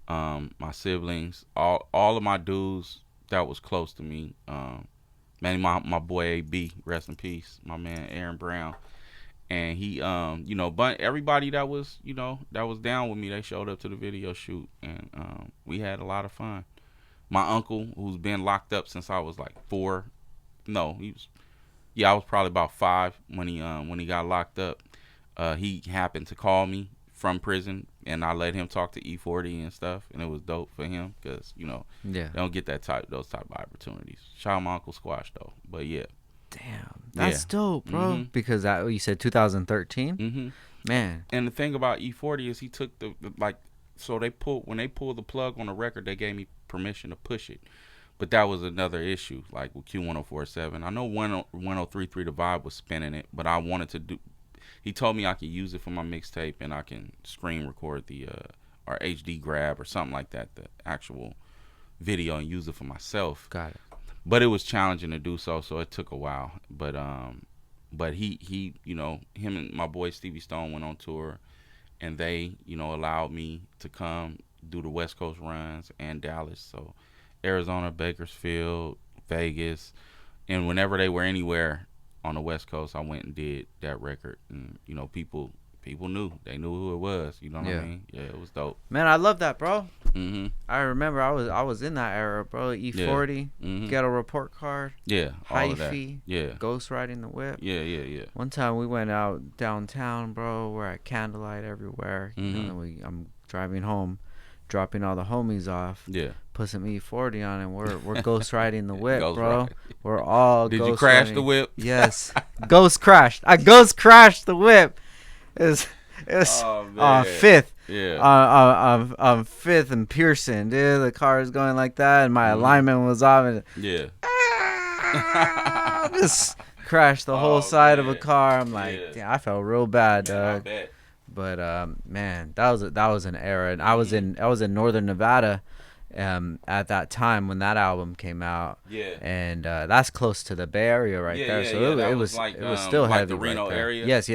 My siblings, all of my dudes that was close to me. Man, my boy AB, rest in peace. My man Aaron Brown, and he, but everybody that was down with me, they showed up to the video shoot, and we had a lot of fun. My uncle, who's been locked up since I was like 4, no, he was. Yeah, I was probably about 5 when he got locked up. He happened to call me from prison, and I let him talk to E-40 and stuff, and it was dope for him because they don't get those type of opportunities. Shout out my Uncle Squash though, but yeah. Damn, that's dope, bro. Mm-hmm. Because you said 2013, mm-hmm. Man. And the thing about E-40 is he took when they pulled the plug on the record, they gave me permission to push it. But that was another issue, like with Q1047. I know 1033 The Vibe was spinning it, but I wanted to do. He told me I could use it for my mixtape, and I can screen record or HD grab or something like that, the actual video, and use it for myself. Got it. But it was challenging to do so it took a while. But he him and my boy Stevie Stone went on tour, and they allowed me to come do the West Coast runs and Dallas. So Arizona, Bakersfield, Vegas, and whenever they were anywhere on the West Coast, I went and did that record, and people knew, they knew who it was. You know what I mean? Yeah, it was dope. Man, I love that, bro. Mm-hmm. I remember I was in that era, bro. E-40, mm-hmm. Ghetto Report Card, all of that. Ghost Riding the Whip. Yeah. One time we went out downtown, bro. We're at Candlelight everywhere. Mm-hmm. I'm driving home, dropping all the homies off. Yeah. Put some E-40 on, and we're ghost riding the whip, bro. Ride. We're all. Did you crash the whip? Yes, ghost crashed. I ghost crashed the whip. It was on 5th. Yeah. On 5th and Pearson, dude. The car was going like that, and my alignment was off. And just crashed the whole side of a car. I'm like, damn, I felt real bad, dog. But man, that was an era, and I was in Northern Nevada at that time when that album came out. Yeah. And that's close to the Bay Area there. So it was still like heavy. The Reno area. Yes.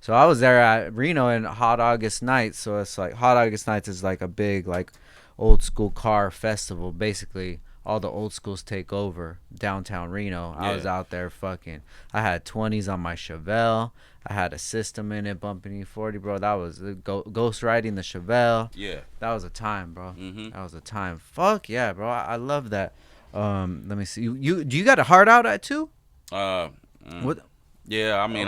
So I was there at Reno in Hot August Nights. So it's like Hot August Nights is like a big like old school car festival. Basically, all the old schools take over downtown Reno. I was out there fucking. I had 20s on my Chevelle. I had a system in it bumping E-40, bro. That was ghost riding the Chevelle. Yeah. That was a time, bro. Mm-hmm. That was a time. Fuck yeah, bro. I love that. Let me see. You got a heart out at 2? What? Yeah, I mean,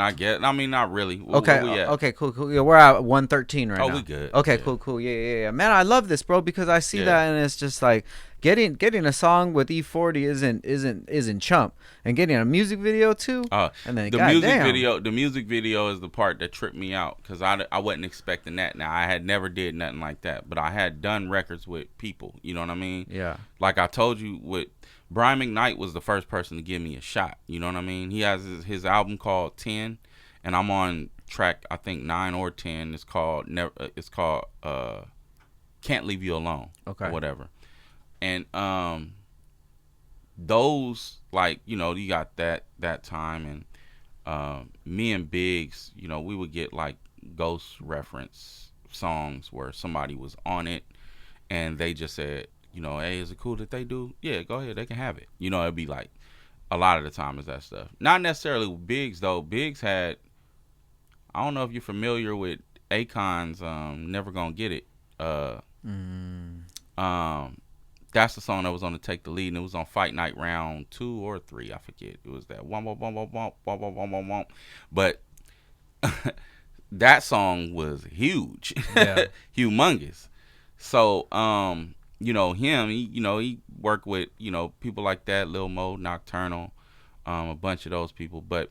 not really. Okay, where we at? okay, cool. Yeah, we're at 113 right now. Oh, we good. Okay, Yeah. cool. Yeah. Man, I love this, bro, because I see that, and it's just like getting a song with E-40 isn't chump, and getting a music video too. And then the music video is the part that tripped me out because I wasn't expecting that. Now I had never did nothing like that, but I had done records with people. You know what I mean? Yeah. Like I told you, with Brian McKnight was the first person to give me a shot. You know what I mean? He has his album called 10, and I'm on track I think 9 or 10. It's called Can't Leave You Alone. Okay. Or whatever. And those, like, you know, you got that time, and me and Biggs, you know, we would get like ghost reference songs where somebody was on it and they just said, you know, hey, is it cool that they do? Yeah, go ahead, they can have it. You know, it'd be like a lot of the time is that stuff. Not necessarily with Biggs though. Biggs had, I don't know if you're familiar with Akon's Never Gonna Get It. That's the song that was on the Take the Lead, and it was on Fight Night round 2 or 3, I forget. It was that womp. But that song was huge. Yeah. Humongous. So you know, he worked with, you know, people like that, Lil Mo, Nocturnal, a bunch of those people. But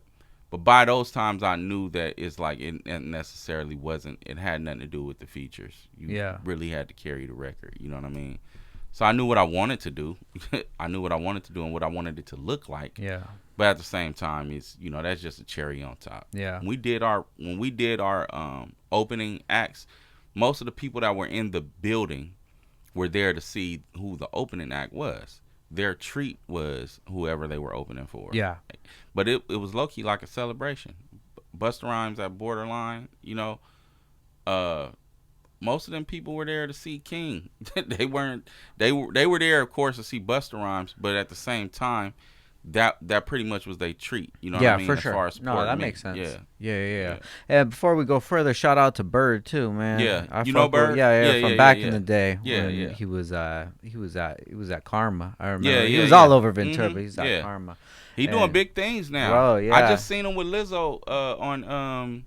by those times, I knew that it's like it necessarily wasn't. It had nothing to do with the features. You really had to carry the record. You know what I mean? So I knew what I wanted to do. I knew what I wanted to do and what I wanted it to look like. Yeah. But at the same time, it's, you know, that's just a cherry on top. Yeah. When we did our opening acts, most of the people that were in the building were there to see who the opening act was. Their treat was whoever they were opening for. Yeah. But it was low key like a celebration. Busta Rhymes at Borderline, you know, most of them people were there to see King. They were there, of course, to see Busta Rhymes, but at the same time, that pretty much was their treat. You know what I mean? For sure. As far as no, that me. makes sense. Yeah. And before we go further, shout out to Bird too, man. Yeah. You know Bird? From back in the day. Yeah, when he was at Karma. I remember. Yeah, he was all over Ventura, but he's at Karma. He doing big things now. Bro, yeah. I just seen him with Lizzo on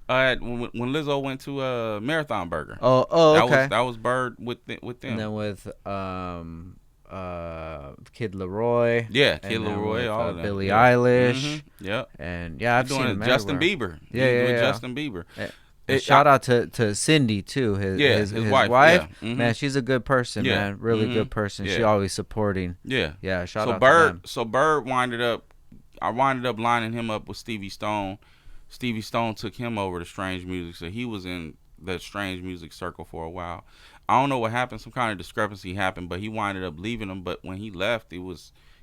when Lizzo went to Marathon Burger. Okay. That was Bird with them. And then with Kid Leroy. Yeah, Kid Leroy, all of them. Billie Eilish. Mm-hmm. Yep. And I've seen him Justin everywhere. Bieber. Yeah. Justin Bieber. Shout out to Cindy too, his wife. Yeah. Mm-hmm. Man, she's a good person, man. Really good person. Yeah. She always supporting. Yeah. Shout out Bird, to them. So Bird I winded up lining him up with Stevie Stone. Stevie Stone took him over to Strange Music, so he was in the Strange Music circle for a while. I don't know what happened. Some kind of discrepancy happened, but he winded up leaving him. But when he left,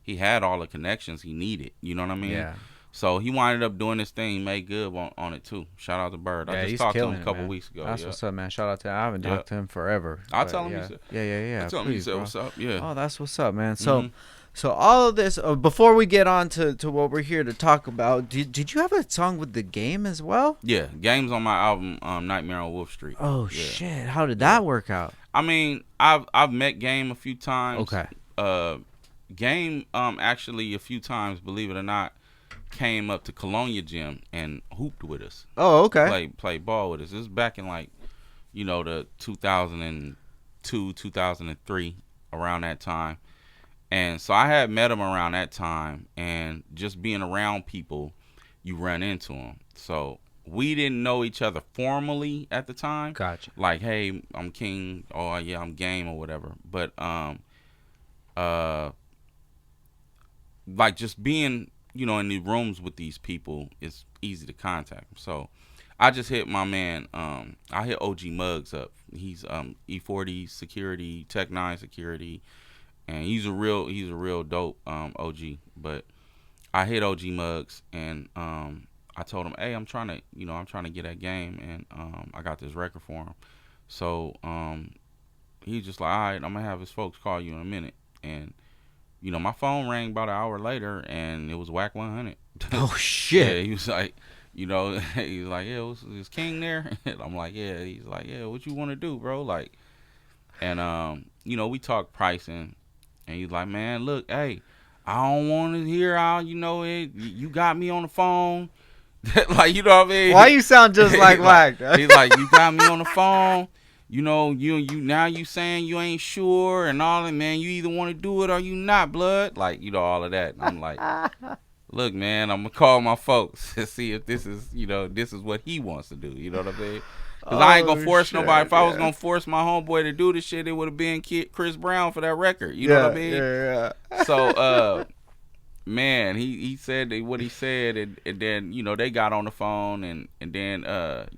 he had all the connections he needed. You know what I mean? Yeah. So he winded up doing this thing. He made good on it too. Shout out to Bird. I just talked to him a couple weeks ago. That's what's up, man. Shout out to him. I haven't talked to him forever. I'll tell him. Yeah. I'll tell him. He said what's up. Yeah. Oh, that's what's up, man. So all of this, before we get on to what we're here to talk about, did you have a song with The Game as well? Yeah, Game's on my album, Nightmare on Wolf Street. Oh, shit. How did that work out? I mean, I've met Game a few times. Okay. Game, actually a few times, believe it or not, came up to Colonia Gym and hooped with us. Oh, okay. Played ball with us. This is back in like, you know, the 2002, 2003, around that time. And so I had met him around that time, and just being around people, you run into them. So we didn't know each other formally at the time. Gotcha. Like, hey, I'm King, or yeah, I'm Game, or whatever. But like just being, you know, in the rooms with these people, it's easy to contact them. So I just hit my man. I hit OG Muggs up. He's E-40 security, Tech 9 security. And he's a real dope OG. But I hit OG Muggs, and I told him, hey, I'm trying to get that Game, and I got this record for him. So he's just like, all right, I'm gonna have his folks call you in a minute. And you know, my phone rang about an hour later, and it was Whack 100. Oh shit! Yeah, he was like, you know, he's like, yeah, was King there? And I'm like, yeah. He's like, yeah, what you want to do, bro? Like, and you know, we talked pricing. And he's like, man, look, hey, I don't want to hear how, you know, you got me on the phone. Like, you know what I mean? Why you sound just like Wack? He's like, you got me on the phone. You know, you now you saying you ain't sure and all that, man. You either want to do it or you not, blood. Like, you know, all of that. And I'm like, look, man, I'm going to call my folks and see if this is, you know, this is what he wants to do. You know what I mean? Because I ain't going to force nobody. If I was going to force my homeboy to do this shit, it would have been Chris Brown for that record. You know what I mean? Yeah. So, man, he said what he said, and then, you know, they got on the phone, and then,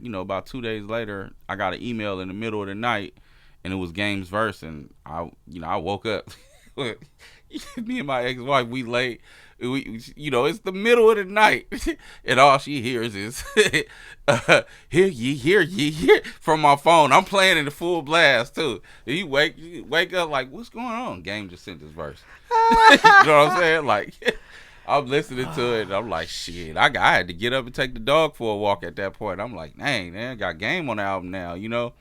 you know, about 2 days later, I got an email in the middle of the night, and it was Game's verse, and I woke up. Me and my ex-wife, we late. You know, it's the middle of the night, and all she hears is, hear ye, from my phone. I'm playing in the full blast, too. And you wake up like, what's going on? Game just sent this verse. You know what I'm saying? Like, I'm listening to it, and I'm like, shit, I had to get up and take the dog for a walk at that point. I'm like, dang, man, got Game on the album now, you know?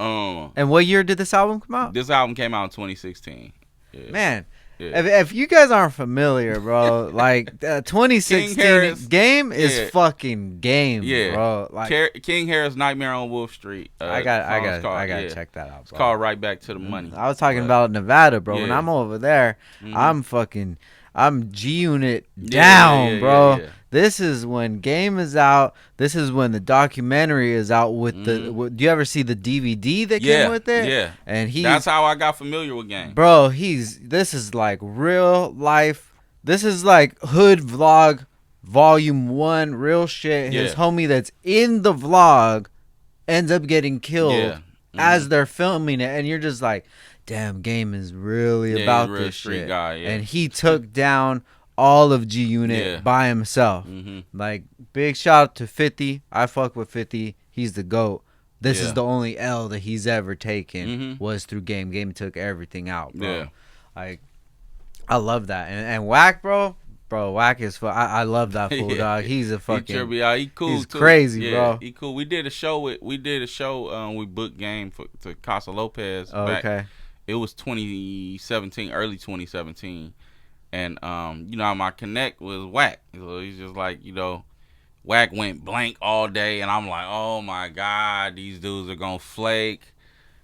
And what year did this album come out? This album came out in 2016. Yeah. Man. Yeah. If you guys aren't familiar, bro, like 2016 Game is fucking Game, bro. Like King Harris, Nightmare on Wolf Street. I gotta check that out, bro. It's called Right Back to the Money. I was talking about Nevada, bro. When I'm over there, I'm G-Unit down, bro. Yeah. This is when Game is out. This is when the documentary is out with the. Do you ever see the DVD that came with it? Yeah, and that's how I got familiar with Game, bro. This is like real life. This is like Hood Vlog Volume 1, real shit. His homie that's in the vlog ends up getting killed as they're filming it, and you're just like, damn, Game is really about this shit. Guy, and he took down all of G-Unit by himself. Like, big shout out to 50. I fuck with 50. He's the GOAT. This is the only L that he's ever taken was through Game. Game took everything out, bro. Yeah. Like, I love that. And Wack, bro, Wack is I love that fool, dog. He's a fucking he cool. He's too. crazy, bro. He cool. We did a show. We booked Game to Casa Lopez. Okay. It was 2017, early 2017. And, you know, my connect was Wack. So he's just like, you know, Wack went blank all day. And I'm like, oh, my God, these dudes are going to flake.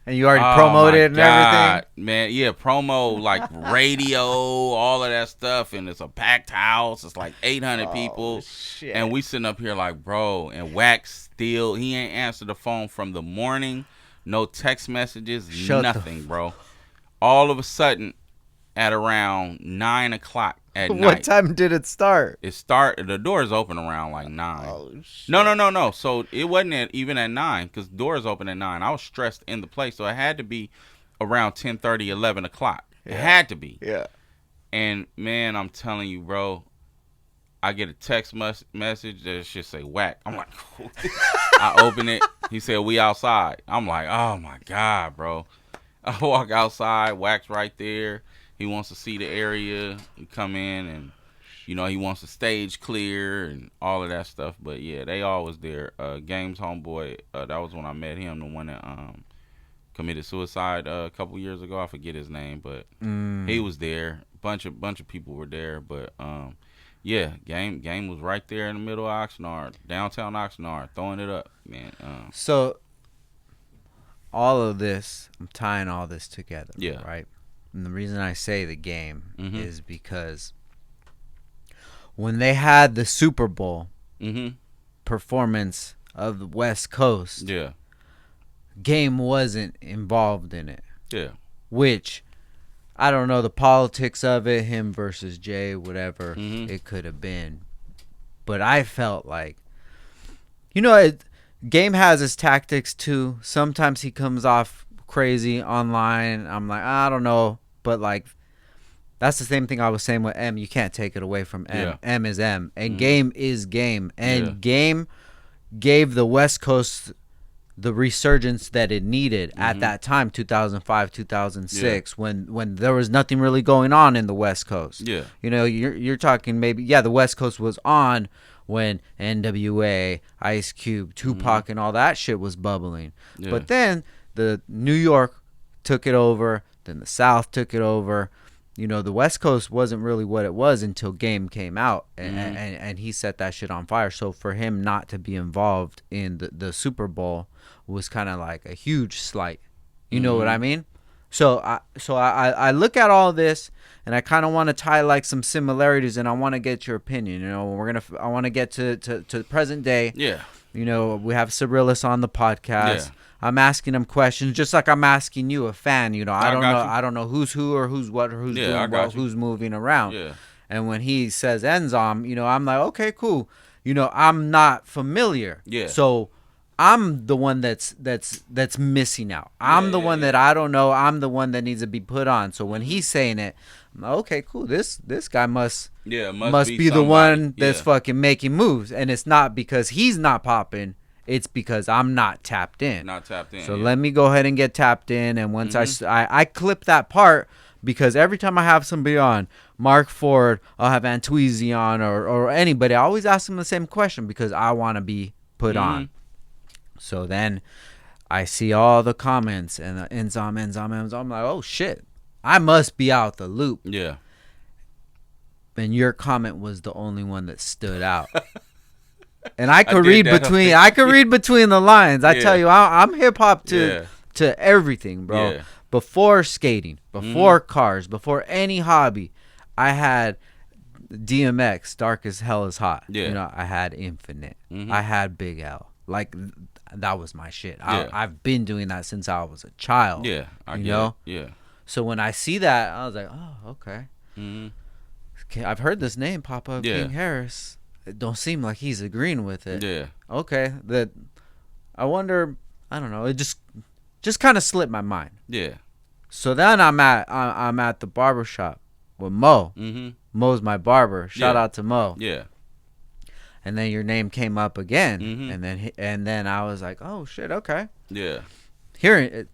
And you already promoted and everything? Man, yeah, promo, like radio, all of that stuff. And it's a packed house. It's like 800 people. Shit. And we sitting up here like, bro. And Wack still, he ain't answered the phone from the morning. No text messages, nothing, bro. All of a sudden, at around 9 o'clock at night. What time did it start? The doors open around like 9. Oh, shit. No. So it wasn't even at 9 because doors open at 9. I was stressed in the place, so it had to be around 10:30, 11 o'clock. It had to be. Yeah. And, man, I'm telling you, bro, I get a text message that should say Wack. I'm like, I open it. He said, we outside. I'm like, oh, my God, bro. I walk outside. Wack's right there. He wants to see the area and come in, and, you know, he wants the stage clear and all of that stuff. But, yeah, they always there. Game's homeboy, that was when I met him, the one that committed suicide a couple years ago. I forget his name, but he was there. Bunch of people were there. But, yeah, Game was right there in the middle of Oxnard, downtown Oxnard, throwing it up, man. So, all of this, I'm tying all this together, right? And the reason I say the Game is because when they had the Super Bowl performance of the West Coast, Game wasn't involved in it. Yeah. Which, I don't know the politics of it, him versus Jay, whatever it could have been. But I felt like, you know, Game has his tactics too. Sometimes he comes off crazy online. I'm like, I don't know, but like that's the same thing I was saying with M. You can't take it away from M. M is M, and Game is Game, and Game gave the West Coast the resurgence that it needed at that time, 2005, 2006, when there was nothing really going on in the West Coast. Yeah, you know, you're talking maybe the West Coast was on when NWA, Ice Cube, Tupac, and all that shit was bubbling. Yeah. But then the New York took it over, then the South took it over. you know, the West Coast wasn't really what it was until Game came out, and he set that shit on fire. So for him not to be involved in the Super Bowl was kind of like a huge slight. You know what I mean? So I look at all this, and I kind of want to tie like some similarities, and I want to get your opinion. You know, I want to get to present day. Yeah. You know, we have Cyrilus on the podcast. Yeah. I'm asking him questions just like I'm asking you, a fan. You know, I don't know who's who or who's what or who's doing what, who's moving around. Yeah. And when he says Enzom, you know, I'm like, okay, cool. You know, I'm not familiar. Yeah. So I'm the one that's missing out. I'm the one that I don't know. I'm the one that needs to be put on. So when he's saying it, I'm like, okay, cool. This guy must be the one that's fucking making moves, and it's not because he's not popping. It's because I'm not tapped in. So let me go ahead and get tapped in. And once I clip that part, because every time I have somebody on, Mark Ford, I'll have Antweezy on or anybody, I always ask them the same question because I want to be put on. So then I see all the comments and Enzom. I'm like, oh shit, I must be out the loop. Yeah. And your comment was the only one that stood out. And I could read between the lines. I tell you, I'm hip hop to everything, bro. Yeah. Before skating, before cars, before any hobby, I had DMX, Dark as Hell is Hot. Yeah. You know, I had Infinite. I had Big L. Like that was my shit. I've been doing that since I was a child. Yeah, you know. Yeah. So when I see that, I was like, oh, okay. I've heard this name pop up, King Harris. It don't seem like he's agreeing with it. Yeah. Okay. That I wonder. I don't know. It just kind of slipped my mind. Yeah. So then I'm at the barber shop with Mo. Mo's my barber. Shout out to Mo. Yeah. And then your name came up again, and then I was like, oh shit, okay. Yeah. Hearing it.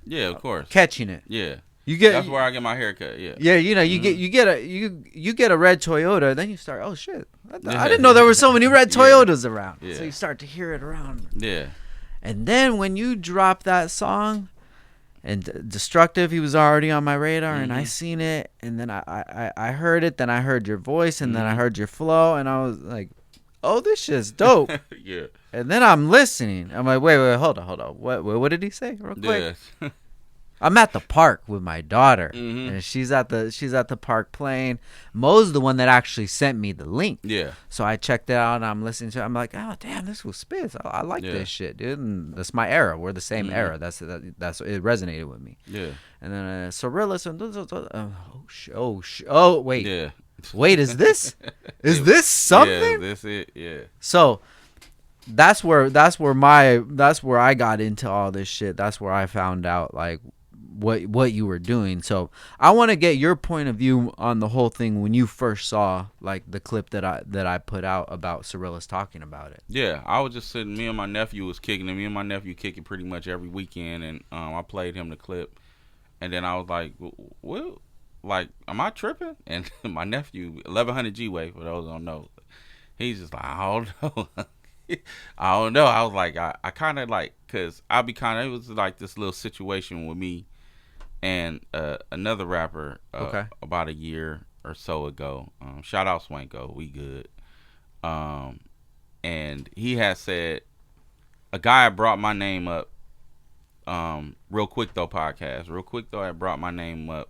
Yeah, of course. Catching it. Yeah. That's where I get my haircut. Yeah. Yeah, you know, you get a red Toyota, then you start, oh shit, I didn't know there were so many red Toyotas around. Yeah. So you start to hear it around. Yeah. And then when you drop that song, and Destructive, he was already on my radar, and I seen it, and then I heard it, then I heard your voice, and then I heard your flow, and I was like, oh, this shit's dope. Yeah. And then I'm listening. I'm like, wait, hold on. What did he say? Real quick. Yeah. I'm at the park with my daughter, and she's at the park playing. Mo's the one that actually sent me the link. Yeah. So I checked it out, and I'm listening to it. I'm like, oh damn, this was spits. I like this shit, dude. And that's my era. We're the same era. That's it resonated with me. Yeah. And then Cyrilus and oh wait. Yeah. Wait, is this something? Yeah, this it. Yeah. So that's where I got into all this shit. That's where I found out like what you were doing. So I want to get your point of view on the whole thing when you first saw like the clip that I put out about Cyrilus talking about it. Yeah, I was just sitting. Me and my nephew was kicking it. Me and my nephew kick it pretty much every weekend, and I played him the clip, and then I was like, "Well, like, am I tripping?" And my nephew, 1100 G-Way, for those who don't know, he's just like, I don't know. I don't know. I was like, I kind of like, because it was like this little situation with me and another rapper about a year or so ago. Shout out Swanko, we good. And he had said, a guy had brought my name up, Real Quick Though podcast. Real Quick Though had brought my name up.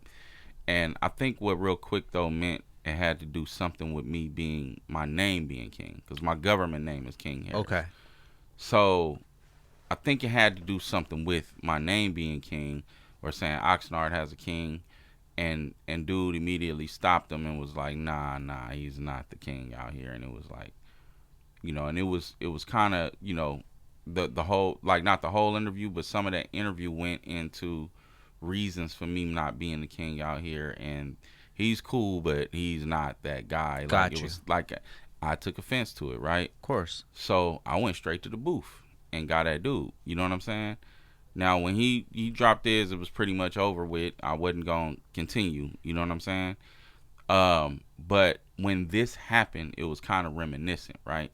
And I think what Real Quick Though meant, it had to do something with me being, my name being King, because my government name is King Harris. Okay. So I think it had to do something with my name being King, or saying Oxnard has a king, and dude immediately stopped him and was like, nah, he's not the king out here. And it was like, you know, and it was kind of, you know, the whole, like, not the whole interview, but some of that interview went into reasons for me not being the king out here, and he's cool, but he's not that guy. Got like, you. It was like, I took offense to it, right? Of course. So I went straight to the booth and got that dude. You know what I'm saying? Now, when he dropped his, it was pretty much over with. I wasn't going to continue. You know what I'm saying? But when this happened, it was kind of reminiscent, right?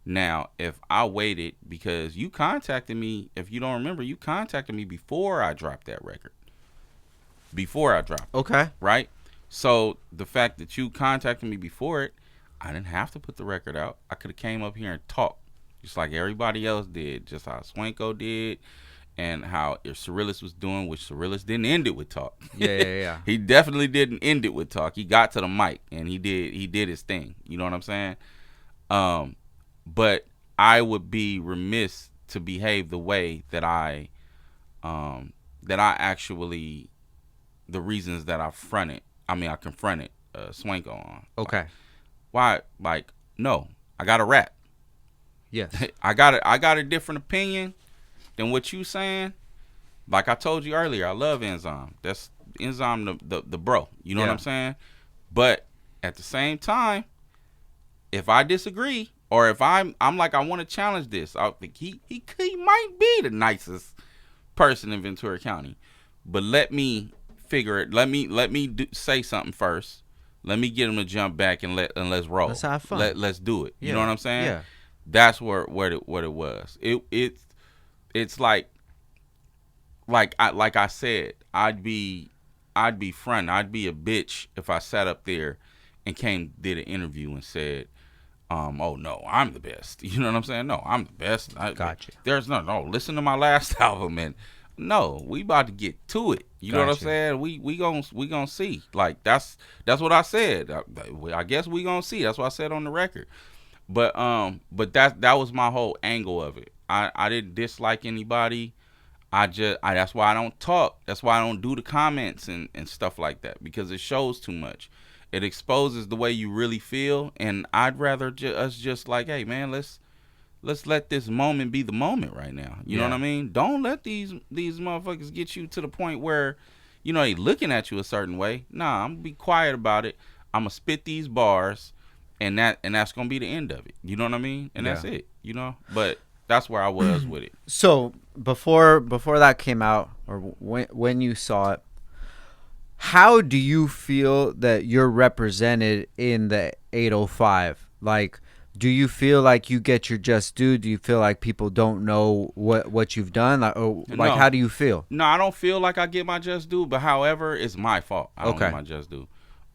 Now, if I waited, because you contacted me, if you don't remember, you contacted me before I dropped that record. Before I dropped it. Okay. Right? So the fact that you contacted me before it, I didn't have to put the record out. I could have came up here and talked, just like everybody else did, just how Swanko did, and how Cyrilus was doing, which Cyrilus didn't end it with talk. Yeah. He definitely didn't end it with talk. He got to the mic and he did his thing. You know what I'm saying? But I would be remiss to behave the way that I actually, the reasons that I confronted Swanko on. Okay. Why? Like, no, I got to rap. Yes. I got a different opinion than what you saying. Like I told you earlier, I love Enzyme. That's Enzyme, the bro. You know what I'm saying? But at the same time, if I disagree, or if I'm like, I want to challenge this, I think he might be the nicest person in Ventura County. But let me figure it. Let me say something first. Let me get him to jump back and let's roll. Let's have fun. Let's do it. You know what I'm saying? Yeah. That's what it was. It's like I said, I'd be front. I'd be a bitch if I sat up there and did an interview and said, oh no, I'm the best. You know what I'm saying? No, I'm the best. Gotcha. There's no. Listen to my last album, and no, we about to get to it. You know what I'm saying? We gonna see. Like that's what I said. I guess we gonna see. That's what I said on the record. But that was my whole angle of it. I didn't dislike anybody. That's why I don't talk. That's why I don't do the comments and stuff like that, because it shows too much. It exposes the way you really feel, and I'd rather us just like, hey man, let's let this moment be the moment right now. You know what I mean? Don't let these motherfuckers get you to the point where, you know, they looking at you a certain way. Nah, I'm gonna be quiet about it. I'm gonna spit these bars, and that's gonna be the end of it. You know what I mean? And that's it. You know, but that's where I was with it. So before that came out, or when you saw it, how do you feel that you're represented in the 805? Like, do you feel like you get your just due? Do you feel like people don't know what you've done? Like, how do you feel? No, I don't feel like I get my just due, but however, it's my fault. I don't get my just due.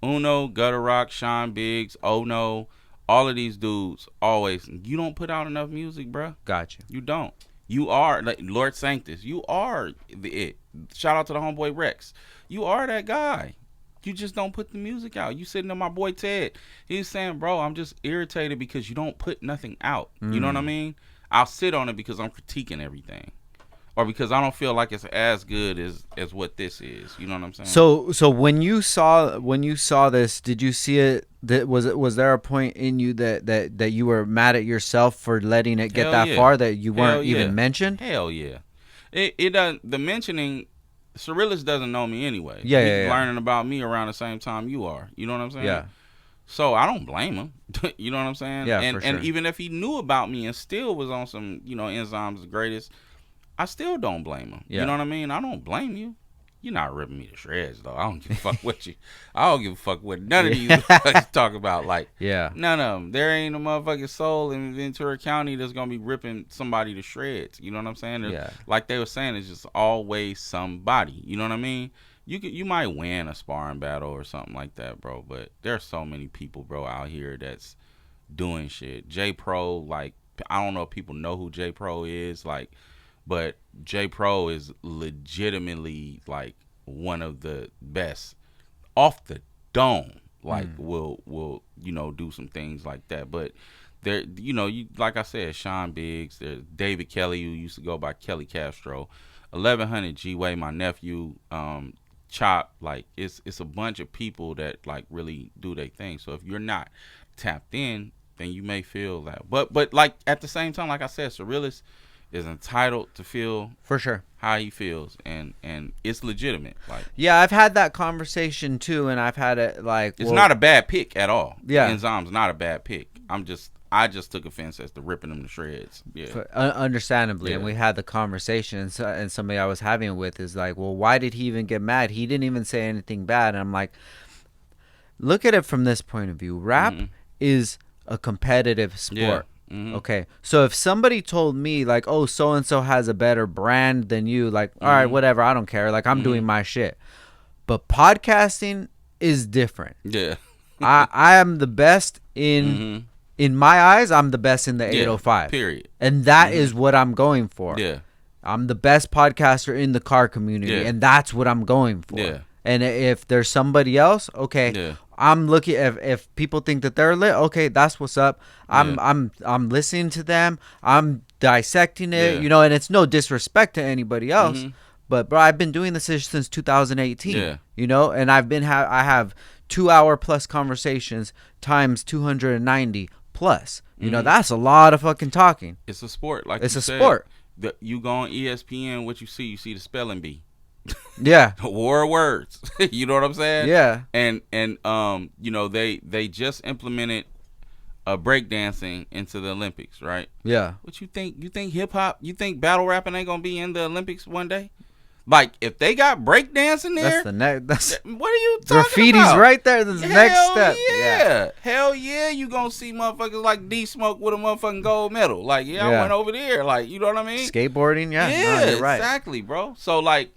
Uno, Gutter Rock, Sean Biggs, Oh No, all of these dudes always, you don't put out enough music, bro. Gotcha. You don't. You are, like Lord Sanctus, you are it. Shout out to the homeboy Rex. You are that guy. You just don't put the music out. You sitting to my boy Ted. He's saying, bro, I'm just irritated because you don't put nothing out. You know what I mean? I'll sit on it because I'm critiquing everything, or because I don't feel like it's as good as what this is. You know what I'm saying? So when you saw this, did you see it? Was there a point in you that you were mad at yourself for letting it get that far, that you weren't even mentioned? Hell yeah. It doesn't. The mentioning, Cyrilus doesn't know me anyway. He's learning about me around the same time you are. You know what I'm saying? Yeah. So I don't blame him. You know what I'm saying? Yeah, and for sure. And even if he knew about me and still was on some, you know, Enzyme's the greatest, I still don't blame him. Yeah. You know what I mean? I don't blame you. You're not ripping me to shreds, though. I don't give a fuck what you. I don't give a fuck what none of these motherfuckers talk about. Like, none of them. There ain't a motherfucking soul in Ventura County that's gonna be ripping somebody to shreds. You know what I'm saying? Like they were saying, it's just always somebody. You know what I mean? You might win a sparring battle or something like that, bro. But there's so many people, bro, out here that's doing shit. J Pro, like, I don't know if people know who J Pro is, like. But J Pro is legitimately like one of the best off the dome. Like will you know, do some things like that. But there, you know, you like I said, Sean Biggs, there's David Kelly, who used to go by Kelly Castro, 1100 G-Way, my nephew, Chop. Like it's a bunch of people that like really do their thing. So if you're not tapped in, then you may feel that. But like at the same time, like I said, Cyrilus is entitled to feel for sure how he feels, and it's legitimate. Like, yeah, I've had that conversation too, and I've had it like it's not a bad pick at all. Yeah, Enzyme's not a bad pick. I just took offense as to ripping them to shreds. Yeah, understandably, and we had the conversation, and somebody I was having it with is like, well, why did he even get mad? He didn't even say anything bad. And I'm like, look at it from this point of view. Rap is a competitive sport. Yeah. Okay, so if somebody told me like, oh, so and so has a better brand than you, like, all right, whatever, I don't care, like I'm doing my shit. But podcasting is different. Yeah. I am the best in my eyes. I'm the best in the 805. Period. And that is what I'm going for. Yeah. I'm the best podcaster in the car community, and that's what I'm going for. Yeah. And if there's somebody else, okay, Yeah. I'm looking. If people think that they're lit, okay, that's what's up. I'm listening to them. I'm dissecting it, and it's no disrespect to anybody else. But bro, I've been doing this since 2018. And I have 2-hour plus conversations times 290 plus. That's a lot of fucking talking. It's a sport, like it's you a said. Sport. You go on ESPN, what you see the spelling bee. Yeah. War of words. You know what I'm saying? Yeah. And they just implemented breakdancing into the Olympics, right? Yeah. What you think? You think hip hop? You think battle rapping ain't gonna be in the Olympics one day? Like, if they got breakdancing there, that's the next. What are you talking graffiti's about? Right there. That's the next step. Yeah. Hell yeah, you gonna see motherfuckers like D Smoke with a motherfucking gold medal. Like, I went over there. Like, you know what I mean? Skateboarding, yeah. Yeah, no, you're right. Exactly, bro. So like,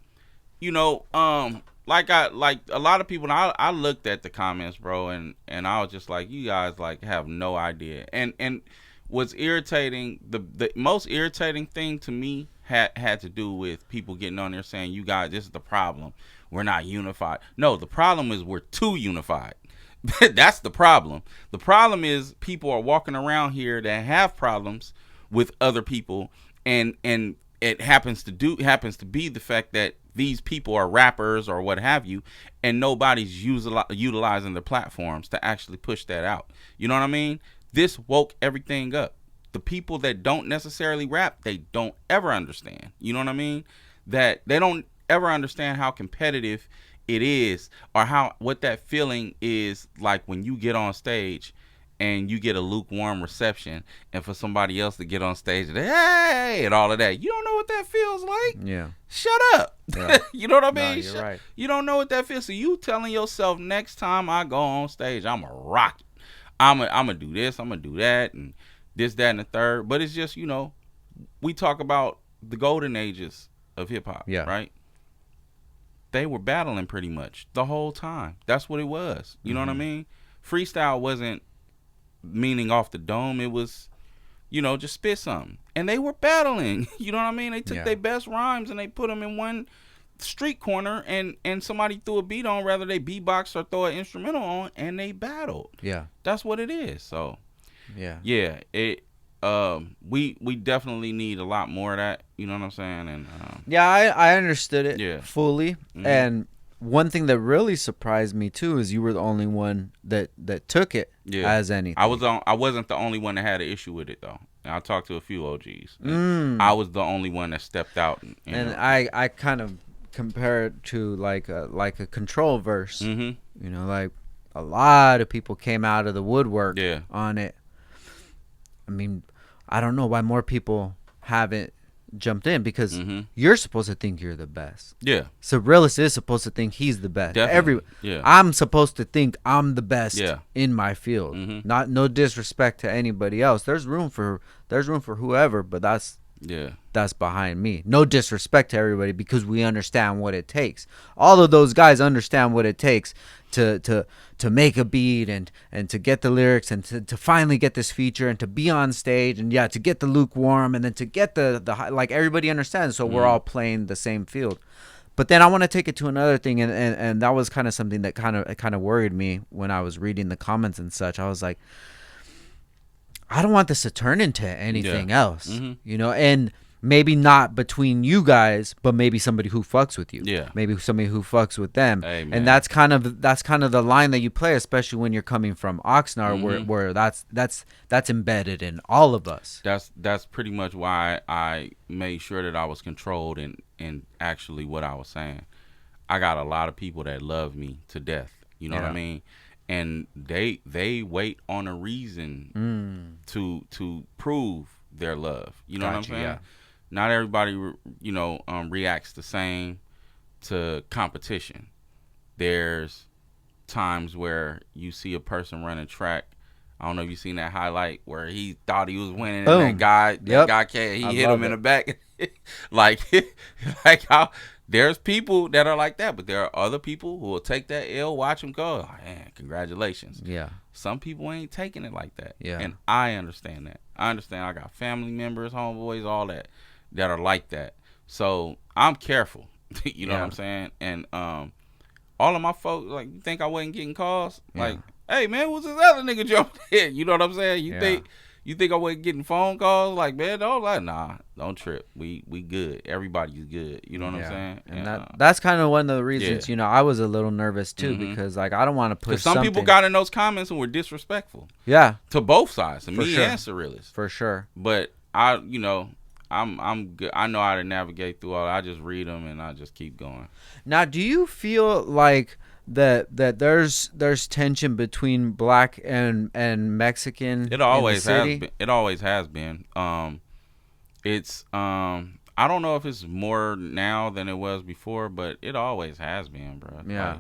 like a lot of people. I looked at the comments, bro, and I was just like, you guys like have no idea. And what's irritating, the most irritating thing to me had to do with people getting on there saying, you guys, this is the problem. We're not unified. No, the problem is we're too unified. That's the problem. The problem is people are walking around here that have problems with other people, and it happens to be the fact that these people are rappers or what have you, and nobody's utilizing their platforms to actually push that out. You know what I mean? This woke everything up. The people that don't necessarily rap, they don't ever understand. You know what I mean? That they don't ever understand how competitive it is, or what that feeling is like when you get on stage and you get a lukewarm reception, and for somebody else to get on stage and hey and all of that. You don't know what that feels like? Yeah. Shut up. Yeah. You know what I mean? No, you're right. You don't know what that feels. So you telling yourself, next time I go on stage, I'm a rock it. I'm a do this, I'm gonna do that, and this, that, and the third. But it's just, we talk about the golden ages of hip hop, right? They were battling pretty much the whole time. That's what it was. You know what I mean? Freestyle wasn't meaning off the dome. It was, just spit something. And they were battling. You know what I mean? They took their best rhymes and they put them in one street corner, and somebody threw a beat on, rather they beatbox or throw an instrumental on, and they battled. Yeah. That's what it is. So yeah, it we definitely need a lot more of that, you know what I'm saying? And I understood it fully. And one thing that really surprised me too is you were the only one that took it as anything. I wasn't the only one that had an issue with it though. I talked to a few OGs. I was the only one that stepped out, and I kind of compare it to like a Control verse. Like a lot of people came out of the woodwork on it. I mean, I don't know why more people haven't jumped in, because you're supposed to think you're the best. Yeah. So Realist is supposed to think he's the best. Definitely. I'm supposed to think I'm the best in my field. No disrespect to anybody else. There's room for whoever, but that's behind me. No disrespect to everybody, because we understand what it takes. All of those guys understand what it takes to make a beat and to get the lyrics and to finally get this feature and to be on stage and to get the lukewarm and then to get the like, everybody understands. So we're all playing the same field. But then I want to take it to another thing, and that was kind of something that kind of worried me when I was reading the comments and such. I was like, I don't want this to turn into anything else, and maybe not between you guys, but maybe somebody who fucks with you. Yeah. Maybe somebody who fucks with them. Hey, and that's kind of the line that you play, especially when you're coming from Oxnard, where that's embedded in all of us. That's pretty much why I made sure that I was controlled in actually what I was saying. I got a lot of people that love me to death. You know what I mean? And they wait on a reason to prove their love. You know what I'm saying? Yeah. Not everybody, reacts the same to competition. There's times where you see a person running track. I don't know if you've seen that highlight where he thought he was winning, and that guy can't. He hit him in the back, like how there's people that are like that, but there are other people who will take that L, watch them go. Oh, man, congratulations. Yeah. Some people ain't taking it like that. Yeah. And I understand that. I understand. I got family members, homeboys, all that are like that. So I'm careful. You know what I'm saying? And all of my folks, like, you think I wasn't getting calls? Like, hey man, what's this other nigga jumping in? You know what I'm saying? You think I wasn't getting phone calls? Like, man, don't trip. We good. Everybody's good. You know what I'm saying? And that's kind of one of the reasons, I was a little nervous too, because like I don't want to push some people got in those comments and were disrespectful. Yeah. To both sides, to me and Surrealist. For sure. But I'm good. I know how to navigate through all that. I just read them and I just keep going. Now, do you feel like that there's tension between black and Mexican? It always has been. It always has been. It's I don't know if it's more now than it was before, but it always has been, bro. Yeah.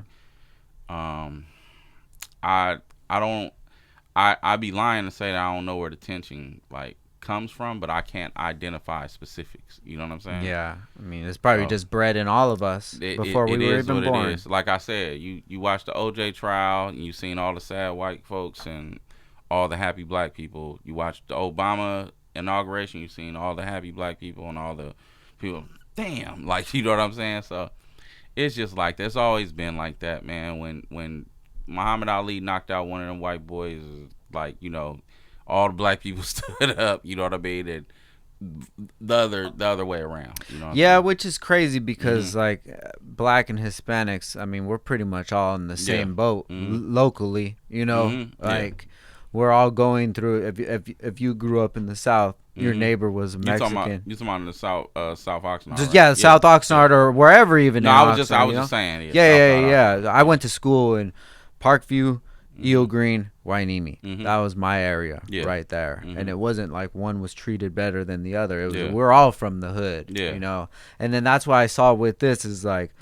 Like, I'd be lying to say that I don't know where the tension like comes from, but I can't identify specifics. You know what I'm saying? Yeah. I mean, it's probably just bred in all of us before we were even born. It is. Like I said, you watch the OJ trial and you seen all the sad white folks and all the happy black people. You watch the Obama inauguration, you seen all the happy black people and all the people. Damn, like, you know what I'm saying? So it's just like that's always been like that, man. When Muhammad Ali knocked out one of them white boys, like, all the black people stood up, you know what I mean, and the other way around, you know what I mean? Which is crazy because like black and Hispanics, I mean, we're pretty much all in the same boat locally, like we're all going through. If you grew up in the South, your neighbor was a Mexican. You talking about in the South Oxnard? Just, right? South Oxnard or wherever even. No, I was just saying. Yeah. I went to school in Parkview, Eel Green, Hueneme. That was my area right there. And it wasn't like one was treated better than the other. It was we're all from the hood, And then that's why I saw with this is like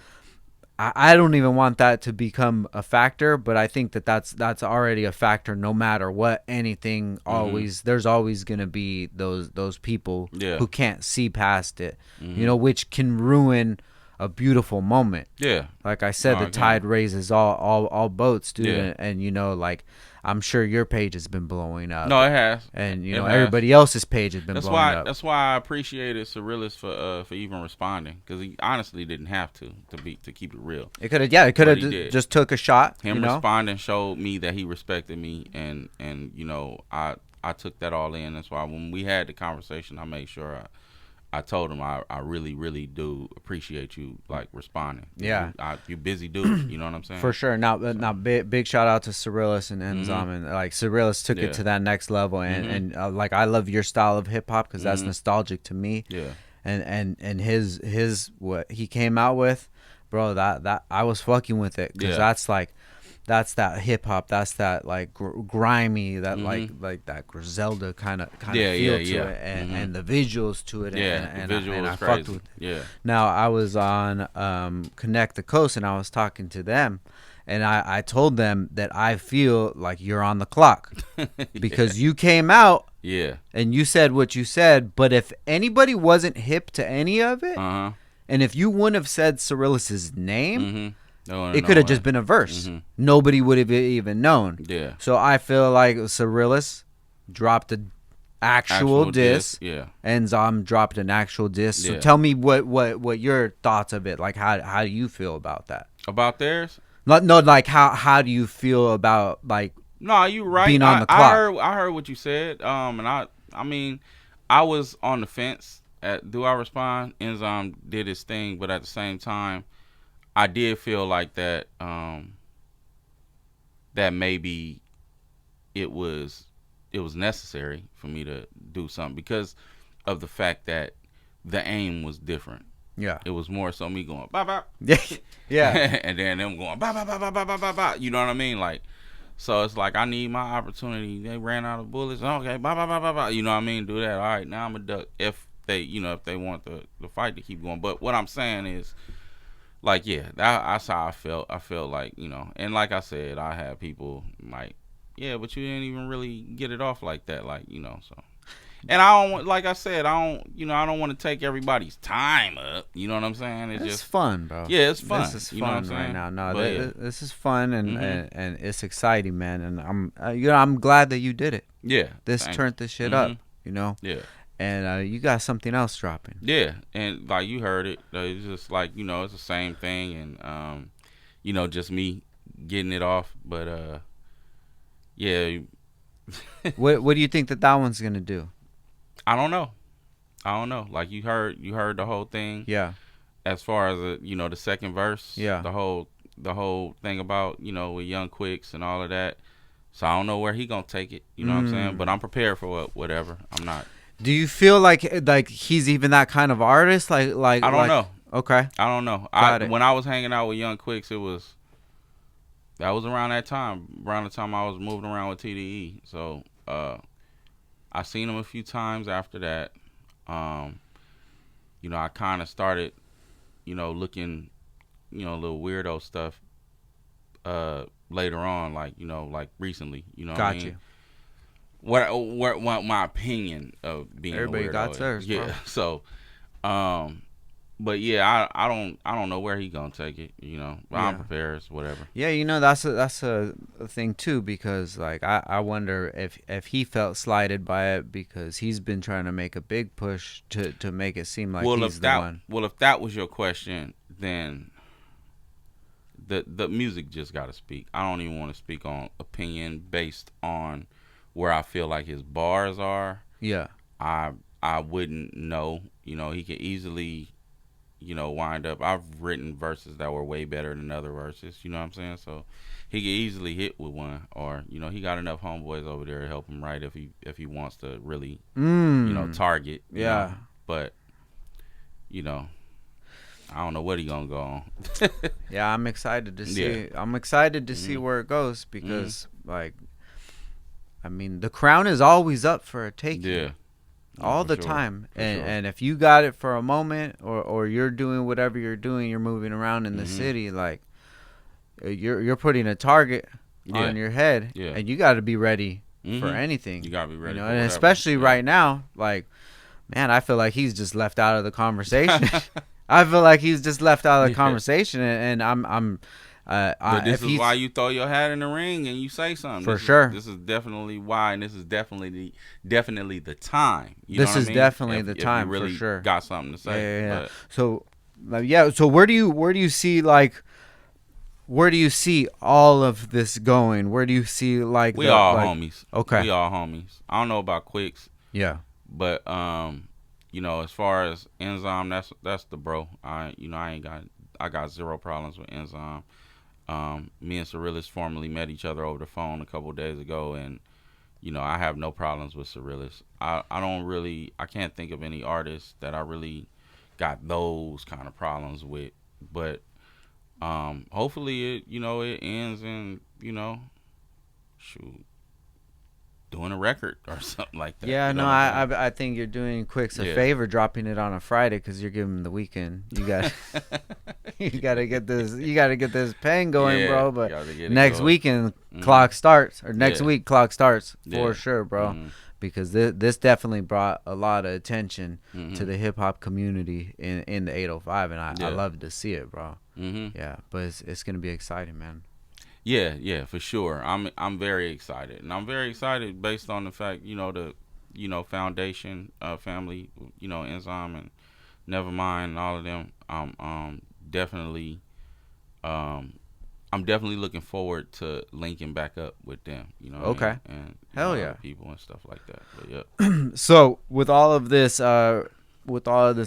I don't even want that to become a factor, but I think that's already a factor no matter what. Anything always there's always going to be those people who can't see past it. Which can ruin a beautiful moment. Yeah. Like I said, the tide raises all boats, dude. Yeah. And like I'm sure your page has been blowing up. No, it has. And everybody else's page has been blowing up. That's why I appreciated Surrealist for even responding, because he honestly didn't have to keep it real. It could have just took a shot. Him responding showed me that he respected me, and I took that all in. That's why when we had the conversation, I made sure I told him I really, really do appreciate you like responding. Yeah, you busy dude. You know what I'm saying? For sure. Now big shout out to Surrealist and Enzam, and like Surrealist took it to that next level, and like I love your style of hip hop because that's nostalgic to me. Yeah, and his what he came out with, bro. That I was fucking with it because that's that hip hop. That's that like grimy, that like that Griselda kind of feel to it, and the visuals to it. And the visuals I fucked with. Yeah. Now I was on Connect the Coast, and I was talking to them, and I told them that I feel like you're on the clock because you came out. Yeah. And you said what you said, but if anybody wasn't hip to any of it, and if you wouldn't have said Surrealist's name. It could have just been a verse. Nobody would have even known. Yeah. So I feel like Surrealist dropped an actual diss. Yeah. And Zom dropped an actual diss. So tell me what your thoughts of it. Like how do you feel about that? About theirs? No, like how do you feel about like? No, you right. Being on the clock. I heard what you said. And I mean, I was on the fence. Do I respond? Enzam did his thing, but at the same time, I did feel like that that maybe it was necessary for me to do something because of the fact that the aim was different. Yeah. It was more so me going bop bop. Yeah. And then them going bop bop bop bop bop bop bop. You know what I mean? Like, so it's like I need my opportunity. They ran out of bullets. Okay, bop bop bop bop bop. You know what I mean? Do that. All right, now I'm a duck. If they want the fight to keep going. But what I'm saying is, like, yeah, that's how I felt. I felt like, and like I said, I had people like, yeah, but you didn't even really get it off like that, like, so. And I don't, like I said, I don't want to take everybody's time up. You know what I'm saying? It's just fun, bro. Yeah, it's fun. This is fun, you know what I'm saying? Right now. No, this is fun Mm-hmm. and it's exciting, man. And I'm glad that you did it. Yeah. Turned this shit up, you know. Yeah. And you got something else dropping. Yeah, and like you heard it, it's just like it's the same thing, and just me getting it off. But yeah. What do you think that one's gonna do? I don't know. Like you heard the whole thing. Yeah. As far as the second verse. Yeah. The whole thing about with Young Quicks and all of that. So I don't know where he gonna take it. You know what I'm saying? But I'm prepared for whatever. I'm not. Do you feel like he's even that kind of artist? Like I don't know. Okay. I don't know. When I was hanging out with Young Quicks, that was around that time. Around the time I was moving around with TDE. So I seen him a few times after that. I kind of started, looking, a little weirdo stuff later on, like recently. You know what I mean? You. What my opinion of being everybody a weirdo got theirs, yeah. Bro. So, but yeah, I don't know where he gonna take it, but I'm prepared, whatever. Yeah, that's a thing too, because like I wonder if he felt slighted by it, because he's been trying to make a big push to make it seem like he's the one. Well, if that was your question, then the music just got to speak. I don't even want to speak on opinion based on where I feel like his bars are. Yeah. I wouldn't know. He could easily, wind up. I've written verses that were way better than other verses. You know what I'm saying? So he could easily hit with one, or he got enough homeboys over there to help him write if he wants to really, target. Yeah. But I don't know what he gonna go on. Yeah, I'm excited to see. Yeah. I'm excited to see where it goes, because I mean, the crown is always up for a taking. Yeah. All the time. And if you got it for a moment, or you're doing whatever you're doing, you're moving around in the city, like you're putting a target on your head, and you got to be ready for anything. You got to be ready. For and especially right now, like, man, I feel like he's just left out of the conversation. I feel like he's just left out of the conversation, and I'm but this is why you throw your hat in the ring and you say something. For sure. This is definitely why, and this is definitely the time. This is definitely the time, for sure. Got something to say. Yeah. But. So where do you see all of this going? Where do you see we all homies? Okay. We all homies. I don't know about Quicks. Yeah. But as far as Enzyme, that's the bro. I got zero problems with Enzyme. Me and Cyrilus formally met each other over the phone a couple of days ago, and I have no problems with Cyrilus. I can't think of any artists that I really got those kind of problems with, but hopefully it ends in doing a record or something like that. Yeah, no, I think you're doing Quicks a favor dropping it on a Friday, because you're giving him the weekend. You got you got to get this pen going, bro. But next weekend clock starts, or next week clock starts for sure, bro. Because this definitely brought a lot of attention to the hip hop community in the 805, and I love to see it, bro. Yeah, but it's gonna be exciting, man. Yeah, for sure. I'm very excited, and I'm very excited based on the fact, the foundation, family, Enzyme and Nevermind and all of them. I'm definitely looking forward to linking back up with them. Okay. And hell yeah, people and stuff like that. But yeah. So with all of this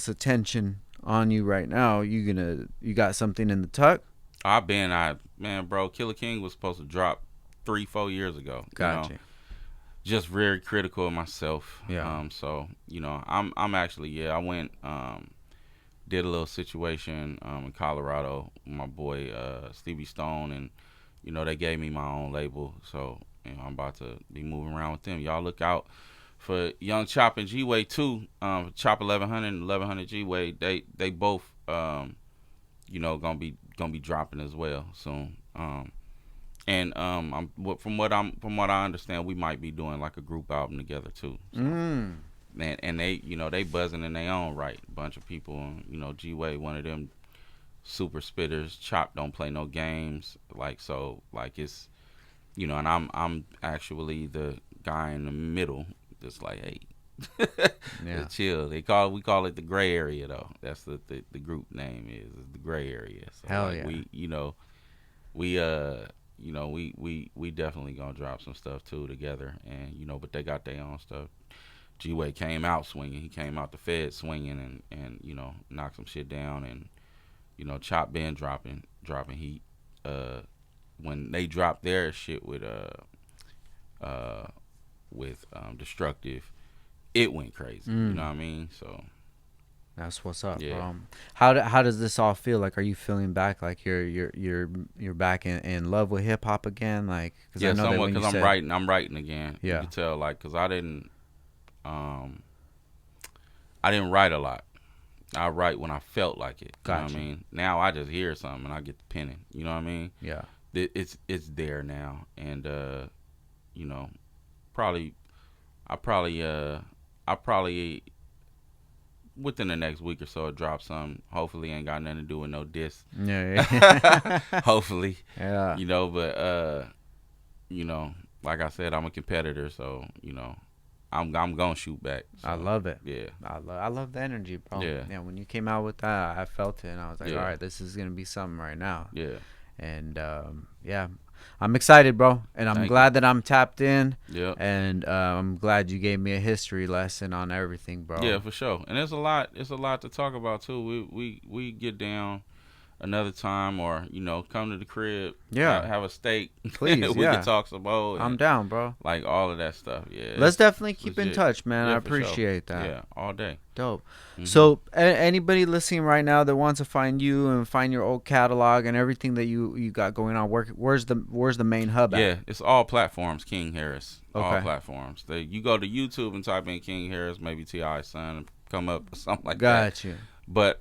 attention on you right now, you got something in the tuck? Man, bro, Killer King was supposed to drop 3-4 years ago. Gotcha. Just very critical of myself. Yeah. So I'm actually I went did a little situation in Colorado with my boy Stevie Stone, and they gave me my own label. So I'm about to be moving around with them. Y'all look out for Young Chop and G-Way too. Chop 1100 and 1100 G-Way. They both gonna be dropping as well soon. And from what I understand, we might be doing like a group album together too. So, and they, you know, they buzzing in their own right. A bunch of people, you know, G-Way, one of them super spitters. Chop don't play no games. Like, so, like, it's, you know, and I'm actually the guy in the middle that's like, hey, chill. We call it the gray area though. That's the group name is the gray area. So hell like, yeah. we definitely gonna drop some stuff too together, and you know, but they got their own stuff. G-Way came out swinging. He came out the Fed swinging, and you know, knocked some shit down, and you know, Chop been dropping heat. When they dropped their shit with Destructive, it went crazy. You know what I mean? So that's what's up. Yeah. How does this all feel? Like, are you feeling back? Like you're back in love with hip hop again? Like, cause yeah, somewhat. Cause I'm writing again. Yeah. You can tell, like, cause I didn't write a lot. I write when I felt like it. You know what I mean? Now I just hear something and I get the penning. You know what I mean? Yeah. It's there now, and you know, I probably within the next week or so drop some. Hopefully ain't got nothing to do with no diss. Yeah. Hopefully. Yeah. You know, but you know, like I said, I'm a competitor, so you know, I'm gonna shoot back. So, I love it. Yeah. I love the energy, bro. Yeah. Yeah. When you came out with that, I felt it, and I was like, all right, this is gonna be something right now. Yeah. And yeah, I'm excited, bro, and I'm glad that I'm tapped in. Yeah. And I'm glad you gave me a history lesson on everything, bro. Yeah, for sure. And there's a lot to talk about too. We get down another time, or you know, come to the crib. Yeah. Have a steak. Please. We can talk some more. I'm down, bro. Like all of that stuff. Yeah. Let's definitely keep in legit. touch, man. Yeah, I appreciate that. Yeah, all day. Dope. So anybody listening right now that wants to find you and find your old catalog and everything that you got going on, where's the main hub at? Yeah, it's all platforms, King Harris. Okay. All platforms. You go to YouTube and type in King Harris, maybe T.I. son, and come up or something like that. Got you. But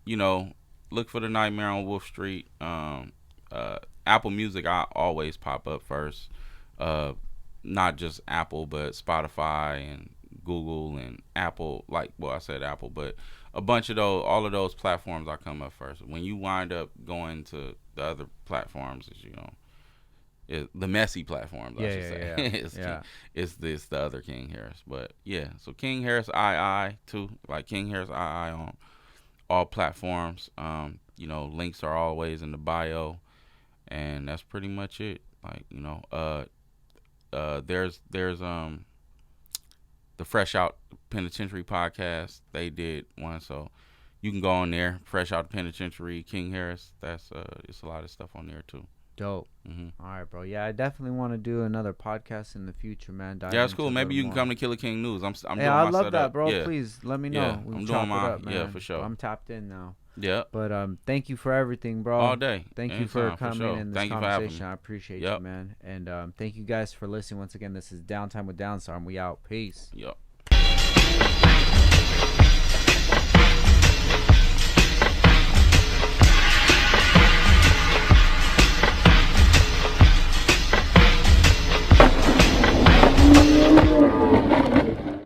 you know, look for The Nightmare on Wolf Street. Apple Music, I always pop up first. Not just Apple, but Spotify and Google and Apple. Like, well, I said Apple, but a bunch of all of those platforms, I come up first. When you wind up going to the other platforms, is, you know, the messy platforms, I should say. It's the other King Harris. But yeah, so King Harris II too, like King Harris II on all platforms. You know, links are always in the bio, and that's pretty much it. Like, you know, there's the Fresh Out Penitentiary podcast. They did one, so you can go on there. Fresh Out Penitentiary, King Harris. That's it's a lot of stuff on there too. Dope. All right, bro. Yeah, I definitely want to do another podcast in the future, man. Yeah, that's cool. Maybe you can come to Killer King News. I'm doing my I love setup. that, bro. Yeah. Please let me know. Yeah, We'll I'm chop doing my it up, man. yeah, for sure. I'm tapped in now. Yeah. But thank you for everything, bro. All day. Thank Anytime, you for coming sure. in this Thank you for having conversation. me. I appreciate you, man. And thank you guys for listening once again. This is Downtime with Downstar, and we out. Peace. Yep.